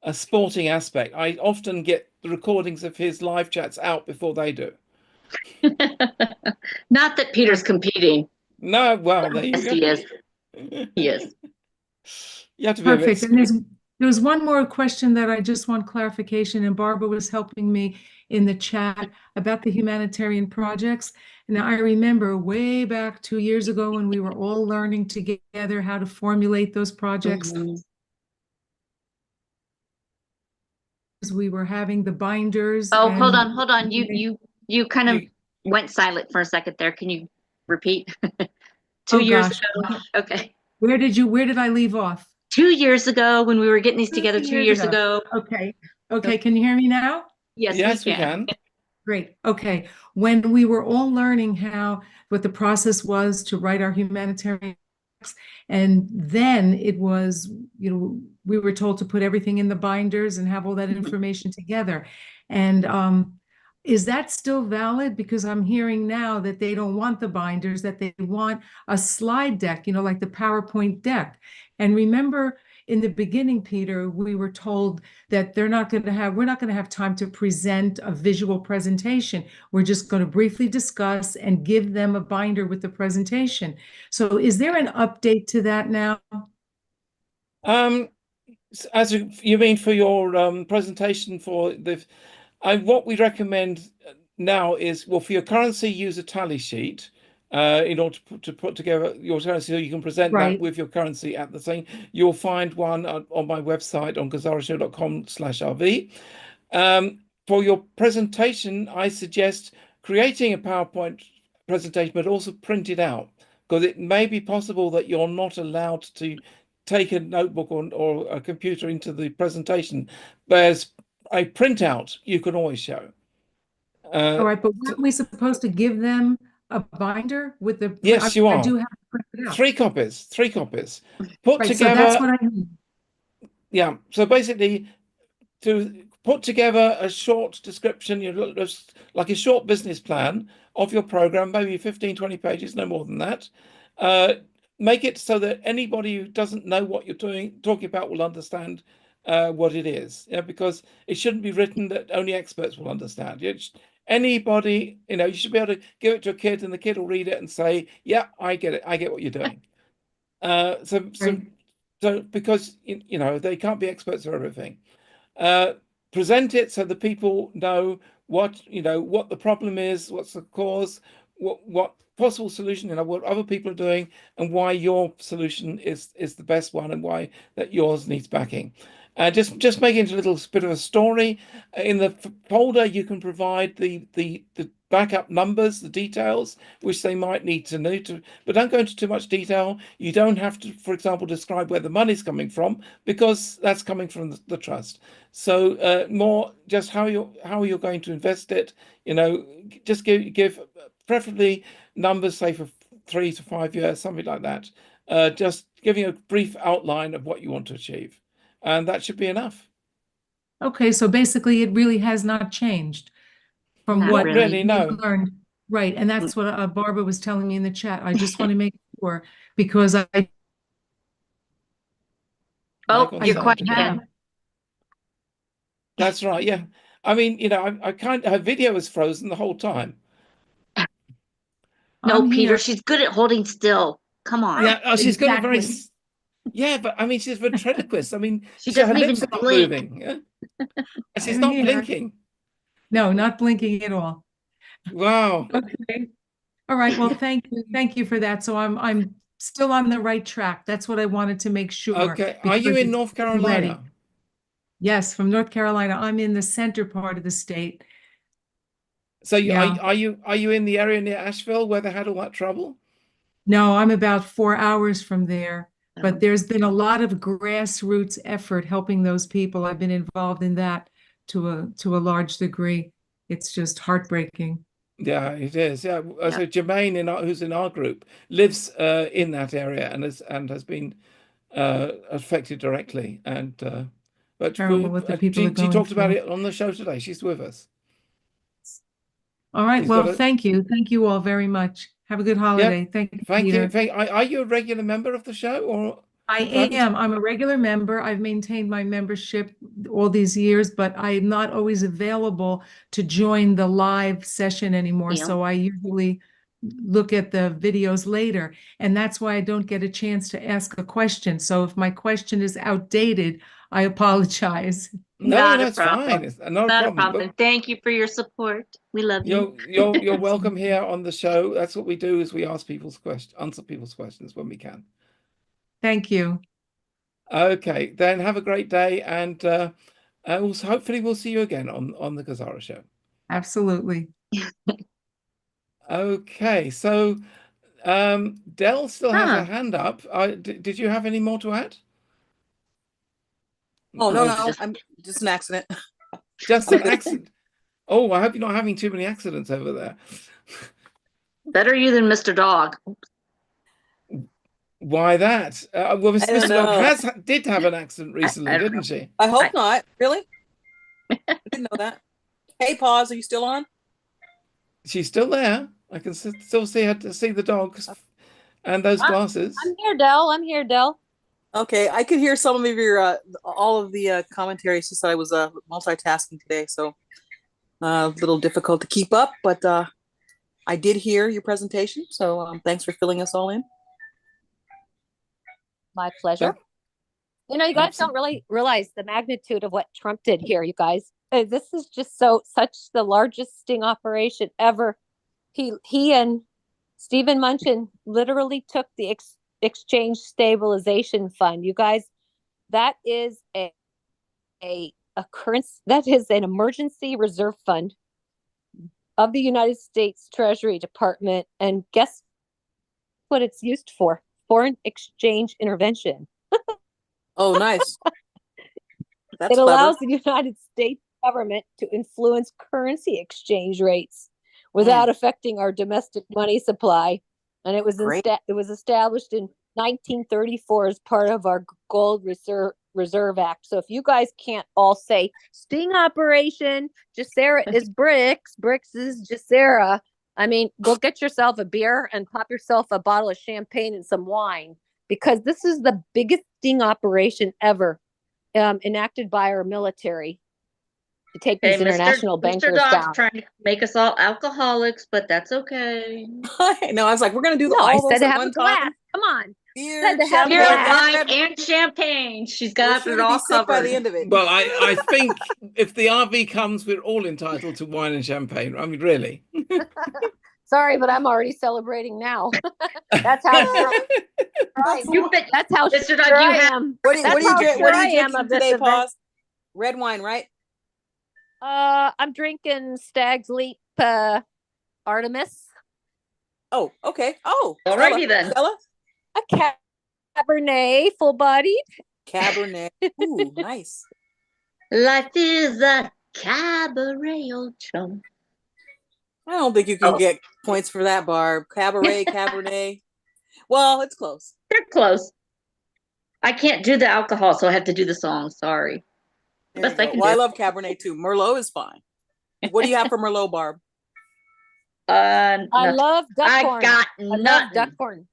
a sporting aspect. I often get the recordings of his live chats out before they do. Not that Peter's competing. No, well, there you go. He is. He is. You have to be perfect. And there was one more question that I just want clarification, and Barbara was helping me in the chat about the humanitarian projects. Now, I remember way back 2 years ago when we were all learning together how to formulate those projects. We were having the binders. Oh, hold on. You kind of went silent for a second there. Can you repeat? 2 years ago. Okay. Where did I leave off? 2 years ago, when we were getting these together 2 years ago. Okay. Can you hear me now? Yes, we can. Great. Okay. When we were all learning what the process was to write our humanitarian, and then it was, we were told to put everything in the binders and have all that information together. And is that still valid? Because I'm hearing now that they don't want the binders, that they want a slide deck, like the PowerPoint deck. And remember, in the beginning, Peter, we were told that we're not going to have time to present a visual presentation. We're just going to briefly discuss and give them a binder with the presentation. So is there an update to that now? As you mean for your presentation for what we recommend now is, well, for your currency, use a tally sheet. In order to put together your currency, so you can present that with your currency at the same. You'll find one on my website on gesarashow.com/rv. For your presentation, I suggest creating a PowerPoint presentation, but also print it out, because it may be possible that you're not allowed to take a notebook or a computer into the presentation. Whereas a printout you can always show. All right, but weren't we supposed to give them a binder with the? Yes, you are. I do have to print it out. 3 copies. Put together. So that's what I mean. Yeah. So basically, to put together a short description, like a short business plan of your program, maybe 15, 20 pages, no more than that. Make it so that anybody who doesn't know what you're talking about will understand what it is. Because it shouldn't be written that only experts will understand. Anybody, you should be able to give it to a kid and the kid will read it and say, yeah, I get it. I get what you're doing. So because, they can't be experts for everything. Present it so the people know what the problem is, what's the cause, what possible solution, what other people are doing, and why your solution is the best one, and why that yours needs backing. Just make it a little bit of a story. In the folder, you can provide the backup numbers, the details, which they might need to know but don't go into too much detail. You don't have to, for example, describe where the money's coming from, because that's coming from the trust. So more just how you're going to invest it. Just give preferably numbers, say for 3 to 5 years, something like that. Just giving a brief outline of what you want to achieve, and that should be enough. Okay, so basically it really has not changed from Not what really. No. we've learned. Right, and that's what Barbara was telling me in the chat. I just want to make sure, because You're quiet again. That's right. Yeah. I mean, her video was frozen the whole time. No, I'm Peter, here. she's good at holding still. Come on. Yeah, she's got a very. Exactly. Yeah, but I mean, she's ventriloquist. I mean, She her doesn't even lips are not blink. moving. Yeah? And she's I'm not here. blinking. No, not blinking at all. Wow. Okay. All right. Well, thank you. Thank you for that. So I'm still on the right track. That's what I wanted to make sure. Okay. Are you because in it's North ready. Carolina? Yes, from North Carolina. I'm in the center part of the state. So Yeah. are you in the area near Asheville where they had all that trouble? No, I'm about 4 hours from there. Oh. But there's been a lot of grassroots effort helping those people. I've been involved in that to a large degree. It's just heartbreaking. Yeah, it is. Yeah. So Jermaine, who's in our group, lives in that area and has been affected directly. But Terrible what the people are she going talked about through. it on the show today. She's with us. All right. She's Well, got a- thank you. Thank you all very much. Have a good holiday. Thank you, Thank you. Peter. Are you a regular member of the show, or I am. I'm a regular member. I've maintained my membership all these years, but I'm not always available to join the live session anymore. Yeah. So I usually look at the videos later, and that's why I don't get a chance to ask a question. So if my question is outdated, I apologize. No, that's fine. It's not a problem. But Thank you for your support. We love you. you're welcome here on the show. That's what we do, is we ask answer people's questions when we can. Thank you. Okay, then have a great day, and also hopefully we'll see you again on the GESARA show. Absolutely. Okay, so Dell still has her hand up. Did you have any more to add? Oh, no, I'm just an accident. Just an accident. Oh, I hope you're not having too many accidents over there. Better you than Mr. Dog. Why that? Well, Mr. Dog did have an accident recently, I don't didn't she? I hope not. Really? I didn't know that. Hey, Pause, are you still on? She's still there. I can still see her, to see the dogs and those glasses. I'm here, Dell. I'm here, Dell. Okay, I could hear some of your all of the commentary since I was multitasking today, so a little difficult to keep up, but I did hear your presentation, so thanks for filling us all in. My pleasure. You guys don't really realize the magnitude of what Trump did here, you guys. This is just such the largest sting operation ever. He and Stephen Munchin literally took the exchange stabilization fund. You guys, that is a currency, that is an emergency reserve fund of the United States Treasury Department. And guess what it's used for? Foreign exchange intervention. Oh, nice. It allows the United States government to influence currency exchange rates without affecting our domestic money supply. And it was established in 1934 as part of our Gold Reserve Act. So if you guys can't all say sting operation, GESARA is BRICS is GESARA, I mean, go get yourself a beer and pop yourself a bottle of champagne and some wine, because this is the biggest sting operation ever enacted by our military. to take Okay, these international Mr. bankers Dog's down. trying to make us all alcoholics, but that's okay. No, I was like, we're gonna do No, I all said those to at have a one glass. time. Come on. Beer, Said to have a Beer, champagne, glass. wine, red. and champagne. She's We're got sure it to all be sick by the covered. end of it. Well, I think if the RV comes, we're all entitled to wine and champagne. I mean, really. Sorry, but I'm already celebrating now. That's how sure I am. That's how Mr. sure Dog, you I have am. What are That's you how drink? sure What are I you am drinking of this today, event. Paws? Red wine, right? I'm drinking Stag's Leap Artemis. Oh, okay. Oh, alrighty Stella. then. Stella? A Cabernet, full bodied. Cabernet. Ooh, nice. Life is a cabaret, old chum. I don't think you can get points for that, Barb. Cabaret, Cabernet. Well, it's close. They're close. I can't do the alcohol, so I have to do the song. Sorry. There you Best I go. can Well, I do. love Cabernet too. Merlot is fine. What do you have for Merlot, Barb? I nothing. love duck I corn. got I love nothing. duck corn.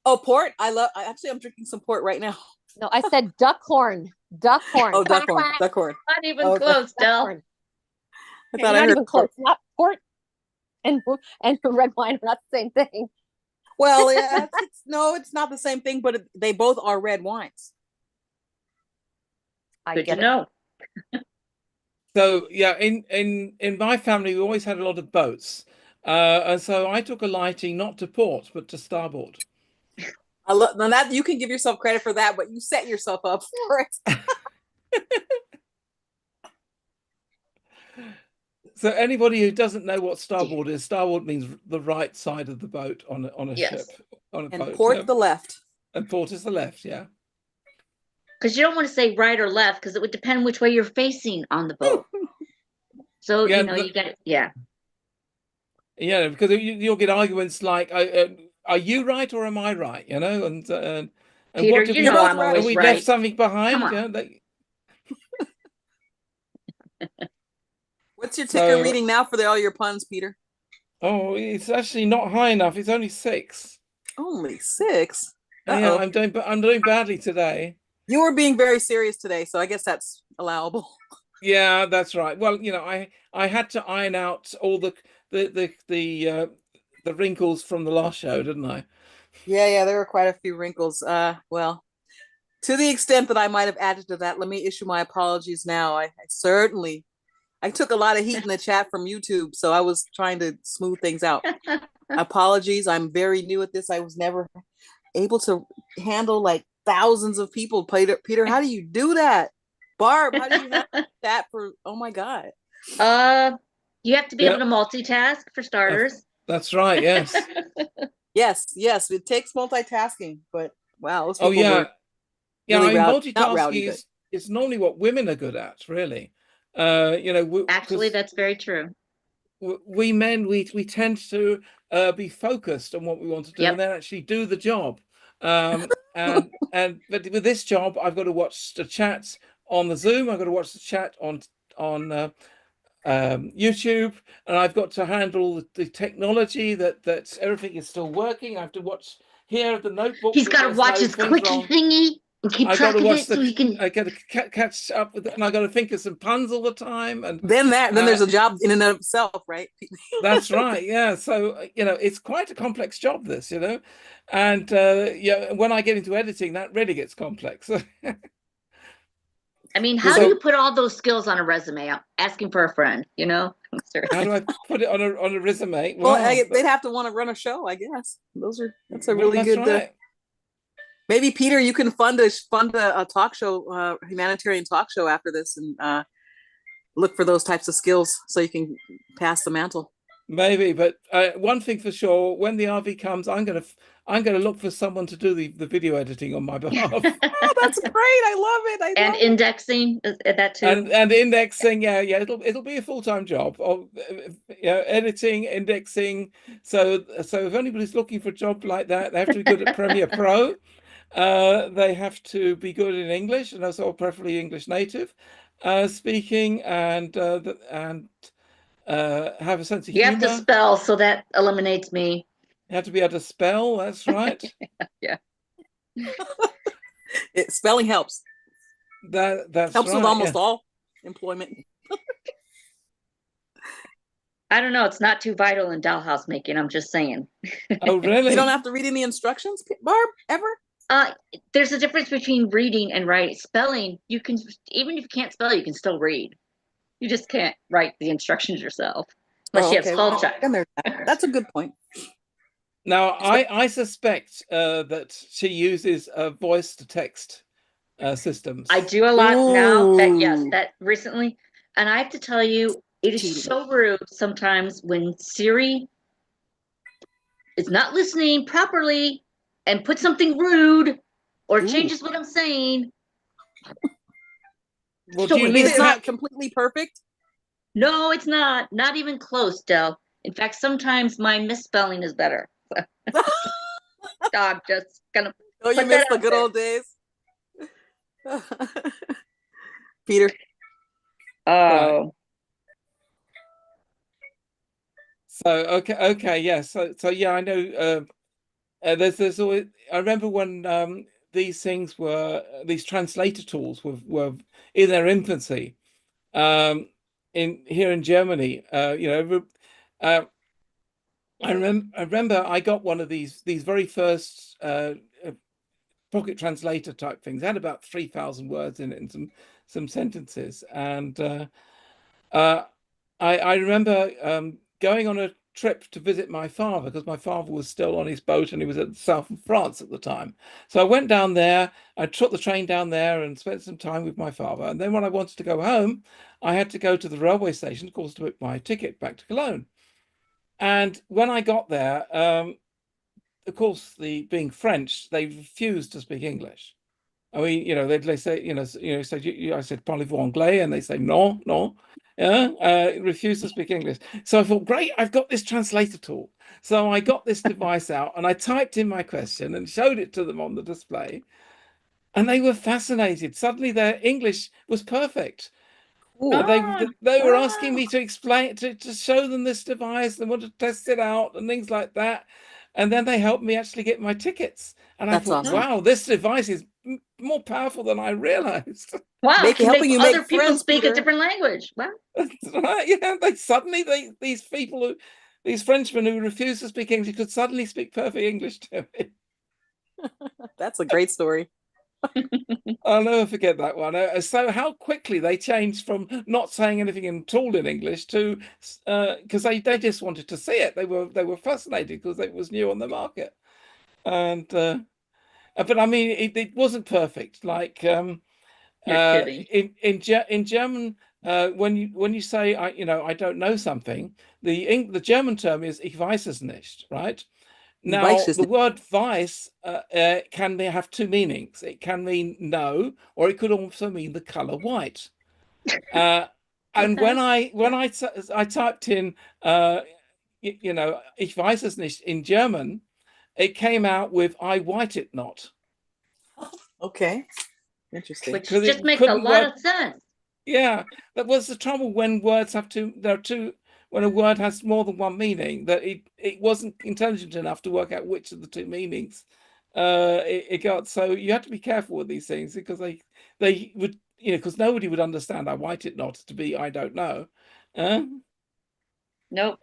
Oh, port. Actually, I'm drinking some port right now. No, I said duck corn. Duck corn. Oh, duck corn. Duck corn. Not even Okay. close, Duck Del. corn. I Okay, thought not I heard even close. port. Not port and red wine are not the same thing. Well, yeah, no, it's not the same thing, but they both are red wines. I Good get to it. know. So yeah, in my family, we always had a lot of boats, and so I took a liking not to port but to starboard. I love now that you can give yourself credit for that, but you set yourself up for it. So anybody who doesn't know what starboard is, starboard means the right side of the boat on a Yes. ship, on a And boat. port Yeah. the left. And port is the left, yeah. Because you don't want to say right or left, because it would depend which way you're facing on the boat. So, Yeah, you got it. Yeah. Yeah, because you'll get arguments like, "Are you right or am I right?" You know, and Peter, what did you we know I'm right. have always we right. left something behind? Come on. Yeah, What's your ticker So- reading now for all your puns, Peter? Oh, it's actually not high enough. It's only 6. Only 6. Yeah, Uh-oh. I'm doing badly today. You were being very serious today, so I guess that's allowable. Yeah, that's right. Well, I had to iron out all the wrinkles from the last show, didn't I? Yeah, there were quite a few wrinkles. Well, to the extent that I might have added to that, let me issue my apologies now. I took a lot of heat in the chat from YouTube, so I was trying to smooth things out. Apologies. I'm very new at this. I was never able to handle like thousands of people. Peter, how do you do that? Barb, how do you have that for? Oh my God. You have to be able to multitask for starters. That's right. Yes. Yes. It takes multitasking, but wow. Those Oh people yeah. were Yeah, really I mean, rowdy. Not multitasking rowdy, but is normally what women are good at, really. Actually, 'cause that's very true. we men we tend to be focused on what we want to do Yep. and then actually do the job. But with this job, I've got to watch the chats on the Zoom. I've got to watch the chat on YouTube, and I've got to handle the technology that everything is still working. I have to watch here the notebook. He's got to watch his quickie thingy and keep track of it so he can. I got to catch up with it, and I got to think of some puns all the time. And then there's a job in and of itself, right? that's right. Yeah. So it's quite a complex job, this. And when I get into editing, that really gets complex. I mean, how do you put all those skills on a resume? I'm asking for a friend. How do I put it on a resume? Well, they'd have to want to run a show, I guess. That's a really good. Right. Maybe Peter, you can fund a talk show, humanitarian talk show after this, and look for those types of skills so you can pass the mantle. Maybe, but one thing for sure: when the RV comes, I'm gonna look for someone to do the video editing on my behalf. Oh, that's great! I love it. And indexing that too. And indexing, yeah, it'll be a full-time job. Editing, indexing. So if anybody's looking for a job like that, they have to be good at Premiere Pro. They have to be good in English, and also preferably English native speaking, and have a sense of humor. You have to spell, so that eliminates me. You have to be able to spell. That's right. Yeah. Spelling helps. That's helps right, with almost yeah. all. employment. I don't know. It's not too vital in dollhouse making. I'm just saying. Oh, really? You don't have to read any instructions, Barb, ever? There's a difference between reading and writing. Spelling, you can, even if you can't spell, you can still read. You just can't write the instructions yourself unless you have spell check. That's a good point. Now, I suspect that she uses voice to text systems. I do a lot now. That recently, and I have to tell you, it is so rude sometimes when Siri is not listening properly and puts something rude or changes what I'm saying. Well, so it's not completely perfect? No, it's not. Not even close, Del. In fact, sometimes my misspelling is better. I'm just gonna. Oh, you miss the good old days, Peter. Oh. Right. So okay, yeah. So yeah, I know. There's always. I remember when these things were these translator tools were in their infancy. In here in Germany, you know, I remember I got one of these very first pocket translator type things. It had about 3,000 words in it and some sentences. And I remember going on a trip to visit my father because my father was still on his boat and he was at the south of France at the time. So I went down there, I took the train down there and spent some time with my father. And then when I wanted to go home, I had to go to the railway station, of course, to book my ticket back to Cologne. And when I got there, of course, being French, they refused to speak English. I mean, you know, they say, I said, parlez-vous anglais? And they say, no, no. Refuse to speak English. So I thought, great, I've got this translator tool. So I got this device out and I typed in my question and showed it to them on the display. And they were fascinated. Suddenly their English was perfect. They were asking me to explain, to show them this device and want to test it out and things like that. And then they helped me actually get my tickets. And I thought, awesome. Wow, this device is more powerful than I realized. Wow, helping you make other people speak a different language. Wow. Right, yeah, these people, these Frenchmen who refuse to speak English could suddenly speak perfect English to me. That's a great story. I'll never forget that one. So how quickly they changed from not saying anything at all in English to because they just wanted to see it. They were fascinated because it was new on the market. And but I mean it wasn't perfect. Like in German, when you say I don't know something, the German term is ich weiß es nicht, right? Now, the word weiß can have two meanings. It can mean no, or it could also mean the color white. And when I typed in, ich weiß es nicht in German, it came out with I white it not. Okay, interesting. Which just makes a lot of sense. Yeah, that was the trouble when words have when a word has more than one meaning, that it wasn't intelligent enough to work out which of the two meanings it got. So you have to be careful with these things because they would, because nobody would understand I white it not to be I don't know. Nope.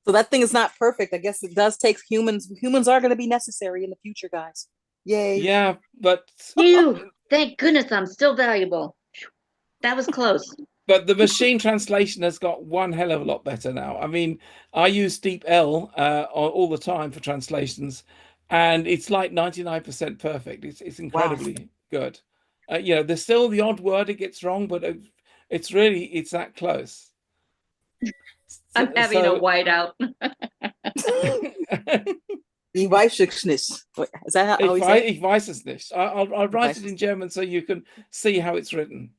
So that thing is not perfect. I guess it does take humans. Humans are going to be necessary in the future, guys. Yay. Yeah, but thank goodness I'm still valuable. That was close. But the machine translation has got one hell of a lot better now. I mean, I use DeepL all the time for translations, and it's like 99% perfect. It's incredibly good. There's still the odd word it gets wrong, but it's that close. I'm having a whiteout. Ich weiß es nicht. Is that how he said it? Ich weiß es nicht. I'll write it in German so you can see how it's written.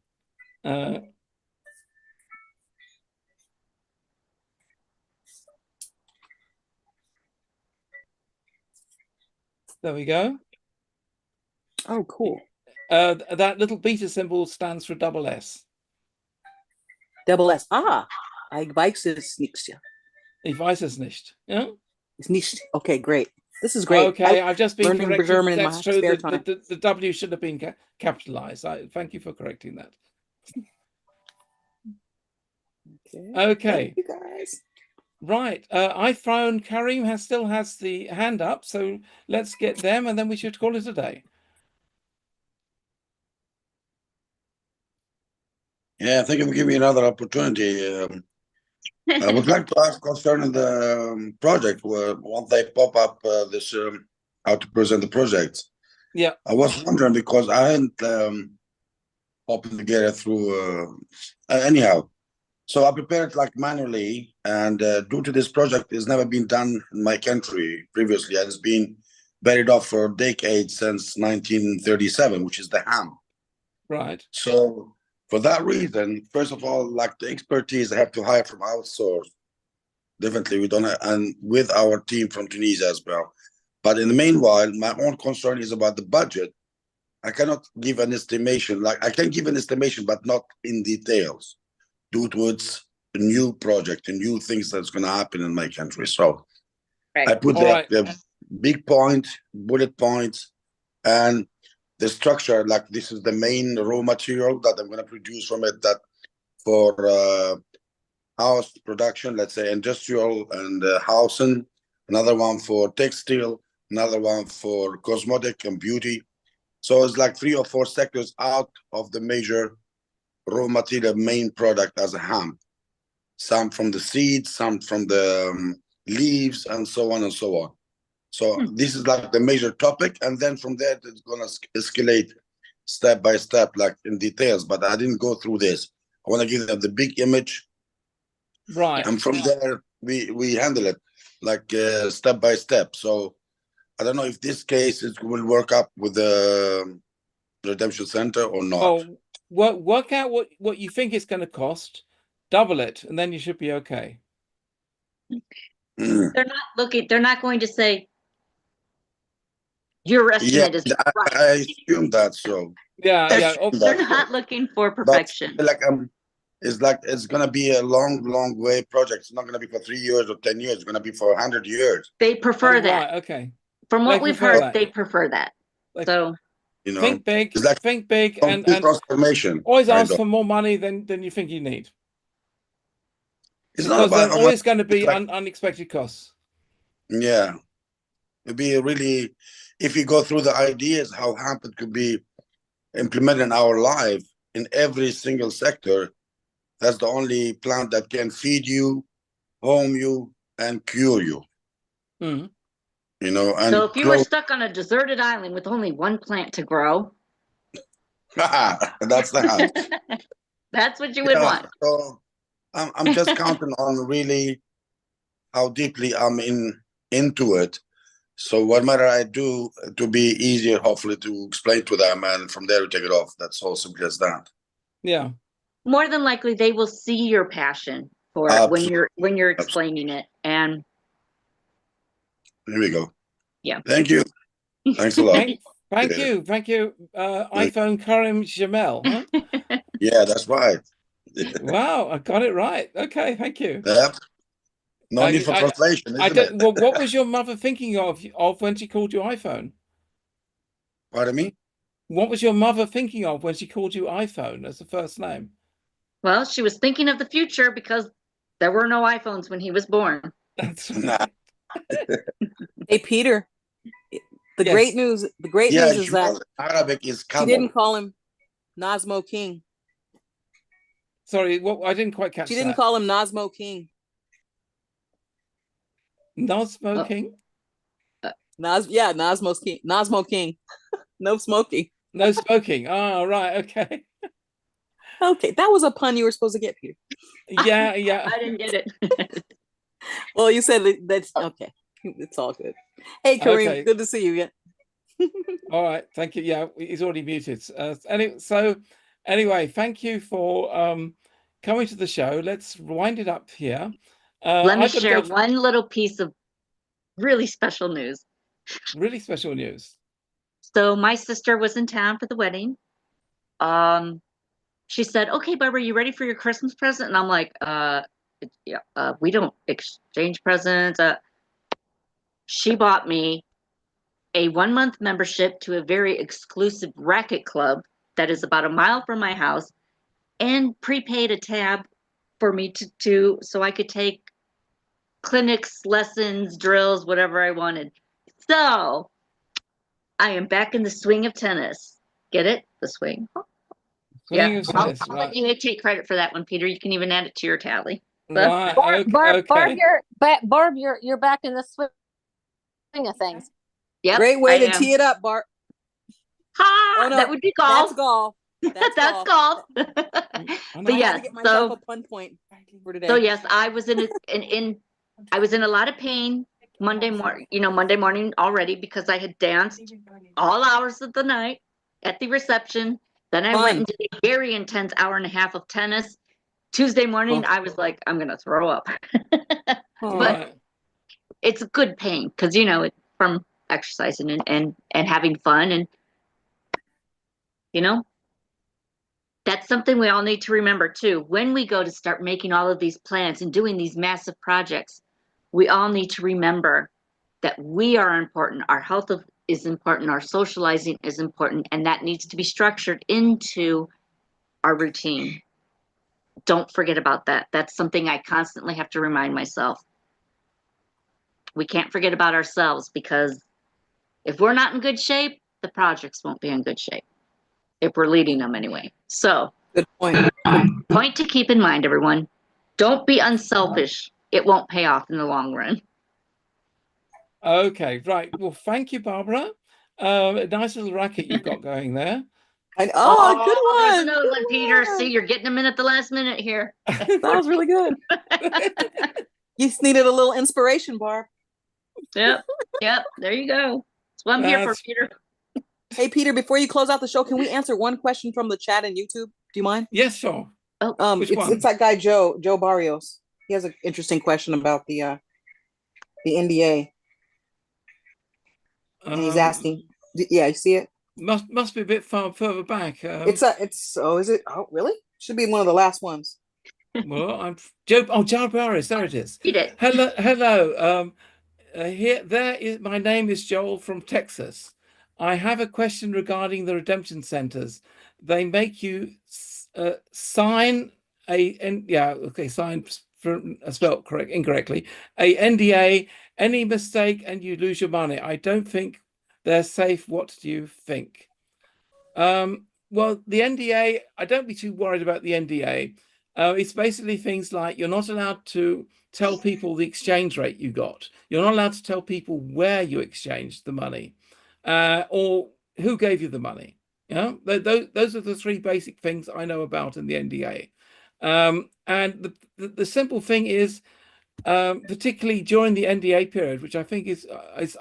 There we go. Oh, cool. That little beta symbol stands for double S. Double S. Ich weiß es nicht. Ich weiß es nicht. Yeah? It's nicht. Okay, great. This is great. Okay, I've just been corrected. German in That's my true. spare time. The W should have been capitalized. Thank you for correcting that. Okay. Thank you guys. Right. iPhone Karim still has the hand up, so let's get them and then we should call it a day. Yeah, thank you for giving me another opportunity. I would like to ask concerning the project where once they pop up this how to present the projects. Yeah. I was wondering because I hadn't opened together through anyhow. So I prepared like manually, and due to this project, it's never been done in my country previously, and it's been buried off for decades since 1937, which is the ham. Right. So for that reason, first of all, like the expertise I have to hire from outsource. Definitely, we don't have, and with our team from Tunisia as well. But in the meanwhile, my own concern is about the budget. I cannot give an estimation. Like I can give an estimation, but not in details, due to its new project and new things that's going to happen in my country. So I put the big point, bullet points, and the structure. Like this is the main raw material that I'm going to produce from it. That for house production, let's say industrial and housing. Another one for textile. Another one for cosmetic and beauty. So it's like 3 or 4 sectors out of the major raw material main product as a ham. Some from the seeds, some from the leaves, and so on and so on. So this is like the major topic, and then from there it's gonna escalate step by step, like in details. But I didn't go through this. I want to give them the big image, right? And from there we handle it like step by step. So I don't know if this case will work up with the redemption center or not. Oh, work out what you think it's going to cost, double it, and then you should be okay. They're not looking. They're not going to say your estimate is right. I assume that. So yeah. They're not looking for perfection. But it's gonna be a long way project. It's not gonna be for 3 years or 10 years. It's gonna be for 100 years. They prefer that. Right, okay. From what we've heard, they prefer that. So you know, think big, think big, and transformation. Always ask for more money than you think you need. It's because there's always going to be unexpected costs. Yeah, it'd be really, if you go through the ideas how hemp could be implemented in our life in every single sector. That's the only plant that can feed you, home you, and cure you. Mm-hmm. You know, and so if you were stuck on a deserted island with only one plant to grow, that's the hemp. That's what you would want. So I'm just counting on really how deeply I'm into it. So whatever I do to be easier, hopefully, to explain to them, and from there we take it off. That's all simple as that. Yeah. More than likely, they will see your passion for it when you're explaining it. And here we go. Yeah. Thank you. Thanks a lot. Thank you. iPhone Karim Jamel. Huh? Yeah, that's right. Wow, I got it right. Okay, thank you. Yep. No need for translation, isn't it? Well, what was your mother thinking of when she called you iPhone? Pardon me? What was your mother thinking of when she called you iPhone as the first name? Well, she was thinking of the future because there were no iPhones when he was born. That's right. Hey, Peter, the great news is that Arabic is she didn't call him Nazmo King. Sorry, I didn't quite catch that. She didn't call him Nazmo King. Nazmo King? Nazmo King. Nazmo King. No smoking. No smoking. Oh, right. Okay. Okay, that was a pun you were supposed to get, Peter. Yeah. I didn't get it. Well, you said that's okay. It's all good. Hey, Kareem, good to see you again. All right, thank you. Yeah, he's already muted. Anyway, thank you for coming to the show. Let's wind it up here. Let me share one little piece of really special news. Really special news. So my sister was in town for the wedding. She said, "Okay, Barbara, you ready for your Christmas present?" And I'm like, yeah, we don't exchange presents." She bought me a 1-month membership to a very exclusive racket club that is about a mile from my house, and prepaid a tab for me to do so I could take clinics, lessons, drills, whatever I wanted. So I am back in the swing of tennis. Get it? The swing. Swing Yeah. of tennis, I'll right. let you take credit for that one, Peter. You can even add it to your tally. Right. Barb, Okay. Barb, you're back in the swing of things. Yep. Great way I to am. tee it up, Bart. Ha! Oh no, That would be golf. that's golf. That's That's golf. golf. I But I had yes, to get myself so a pun point for today. so yes, I was I was in a lot of pain Monday morning already because I had danced all hours of the night at the reception. Then I went Fun. and did a very intense hour and a half of tennis. Tuesday morning, I was like, I'm gonna throw up. Oh. But Right. it's good pain because it's from exercising and having fun and that's something we all need to remember too. When we go to start making all of these plans and doing these massive projects, we all need to remember that we are important. Our health is important. Our socializing is important. And that needs to be structured into our routine. Don't forget about that. That's something I constantly have to remind myself. We can't forget about ourselves because if we're not in good shape, the projects won't be in good shape. If we're leading them anyway. So, good point. Point to keep in mind, everyone. Don't be unselfish. It won't pay off in the long run. Okay, right. Well, thank you, Barbara. A nice little racket you've got going there. Good There's one. another one, Good Peter. one. See, you're getting them in at the last minute here. That was really good. You just needed a little inspiration, Barb. Yep. There you go. That's what I'm here for, Peter. Hey, Peter, before you close out the show, can we answer one question from the chat and YouTube? Do you mind? Yes, sure. Oh, it's that guy Joe Barrios. He has an interesting question about the NDA. And he's asking, yeah, you see it? Must be a bit further back. Is it? Oh, really? Should be one of the last ones. Well, I'm Joe. Oh, Joe Barris. There it is. You did. Hello. My name is Joel from Texas. I have a question regarding the redemption centers. They make you sign sign spelled incorrectly, a NDA, any mistake, and you lose your money. I don't think they're safe. What do you think? Well, the NDA, I don't be too worried about the NDA. It's basically things like you're not allowed to tell people the exchange rate you got. You're not allowed to tell people where you exchanged the money, or who gave you the money. Those are the three basic things I know about in the NDA. And the simple thing is, particularly during the NDA period, which I think is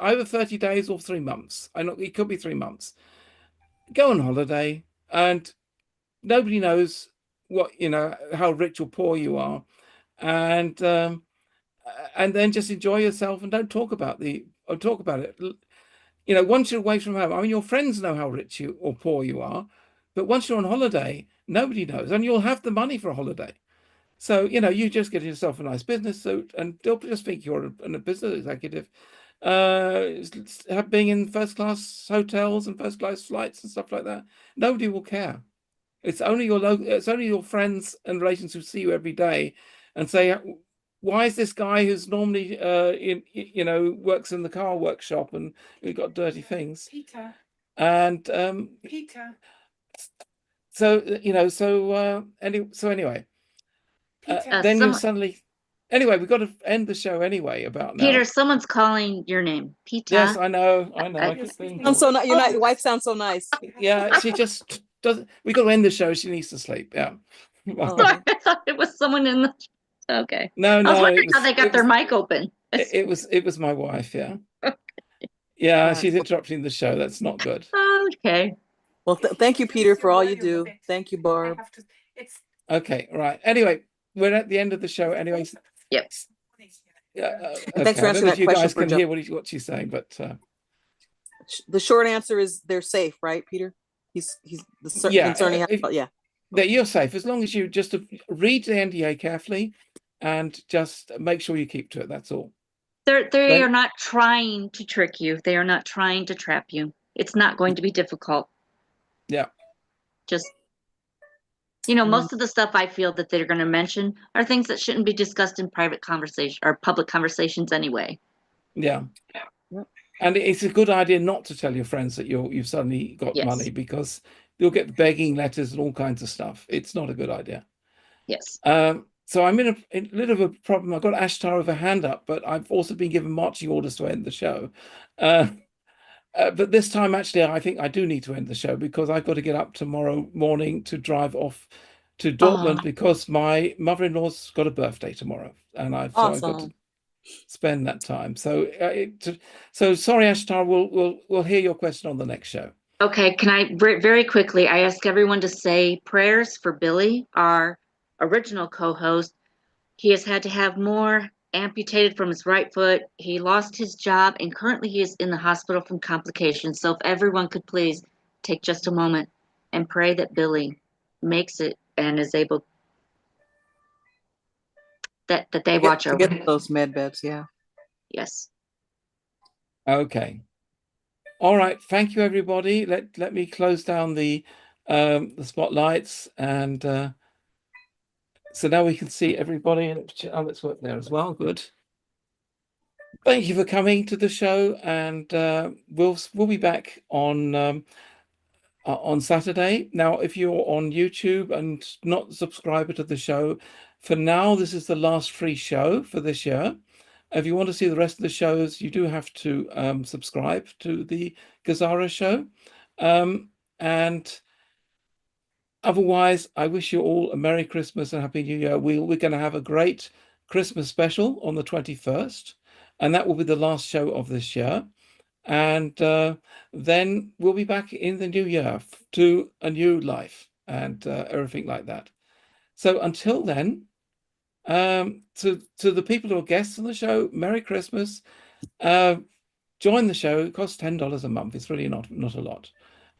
either 30 days or 3 months. It could be 3 months. Go on holiday, and nobody knows how rich or poor you are, and then just enjoy yourself and don't talk about it. Once you're away from home, I mean, your friends know how rich you or poor you are, but once you're on holiday, nobody knows, and you'll have the money for a holiday. So you just get yourself a nice business suit, and they'll just think you're a business executive. Being in first class hotels and first class flights and stuff like that, nobody will care. It's only your friends and relations who see you every day and say, why is this guy who's normally works in the car workshop and we've got dirty things, Peter, and Peter. Anyway, then you're suddenly. Anyway, we've got to end the show anyway about now. Peter, someone's calling your name. Peter. Yes, I know. Your wife sounds so nice. Yeah, she just doesn't. We got to end the show. She needs to sleep. Yeah. Sorry, I thought it was someone in the. Okay. No. I was wondering how they got their mic open. It was my wife. Yeah. Yeah, she's interrupting the show. That's not good. Okay. Well, thank you, Peter, for all you do. Thank you, Barb. Okay, right. Anyway, we're at the end of the show. Anyway. Yep. Thanks for answering that question. You guys can hear what she's saying, but the short answer is they're safe, right, Peter? He's concerning. Yeah. That you're safe as long as you just read the NDA carefully and just make sure you keep to it. That's all. They are not trying to trick you. They are not trying to trap you. It's not going to be difficult. Yeah. Just You know, most of the stuff I feel that they're going to mention are things that shouldn't be discussed in private conversation or public conversations anyway. Yeah. And it's a good idea not to tell your friends that you've suddenly got money, because you'll get begging letters and all kinds of stuff. It's not a good idea. Yes. So I'm in a little of a problem. I've got Ashtar with a hand up, but I've also been given marching orders to end the show. But this time, actually, I think I do need to end the show, because I've got to get up tomorrow morning to drive off to Dortmund because my mother-in-law's got a birthday tomorrow, and I've got to spend that time. So, so sorry, Ashtar. We'll hear your question on the next show. Okay. Can I very quickly? I ask everyone to say prayers for Billy, our original co-host. He has had to have more amputated from his right foot. He lost his job, and currently he is in the hospital from complications. So if everyone could please take just a moment and pray that Billy makes it and is able that they watch over get those med beds. Yeah. Yes. Okay. All right. Thank you, everybody. Let me close down the spotlights, and so now we can see everybody. Oh, let's work there as well. Good. Thank you for coming to the show, and we'll be back on Saturday. Now, if you're on YouTube and not a subscriber to the show, for now, this is the last free show for this year. If you want to see the rest of the shows, you do have to subscribe to the GESARA show. And otherwise, I wish you all a Merry Christmas and Happy New Year. We're going to have a great Christmas special on the 21st, and that will be the last show of this year. And then we'll be back in the new year to a new life and everything like that. So until then, to the people who are guests on the show, Merry Christmas. Join the show. It costs $10 a month. It's really not a lot.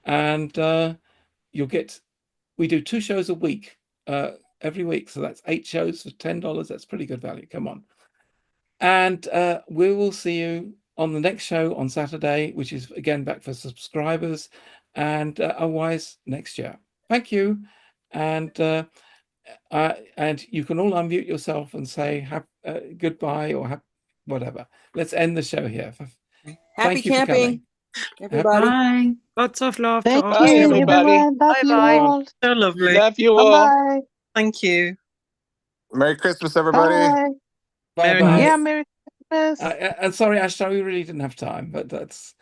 And you'll get, we do 2 shows a week, every week. So that's 8 shows for $10. That's pretty good value. Come on. And we will see you on the next show on Saturday, which is again back for subscribers, and otherwise next year. Thank you. And you can all unmute yourself and say goodbye or whatever. Let's end the show here. Happy camping, everybody. Bye. Lots of love. Thank to all. Bye, you, everybody. everyone. Love you Bye-bye. all. So lovely. Love you all. Bye-bye. Thank you. Merry Christmas, everybody. Bye. Bye bye. Yeah, Merry Christmas. And sorry, Ashtar, we really didn't have time, but that's.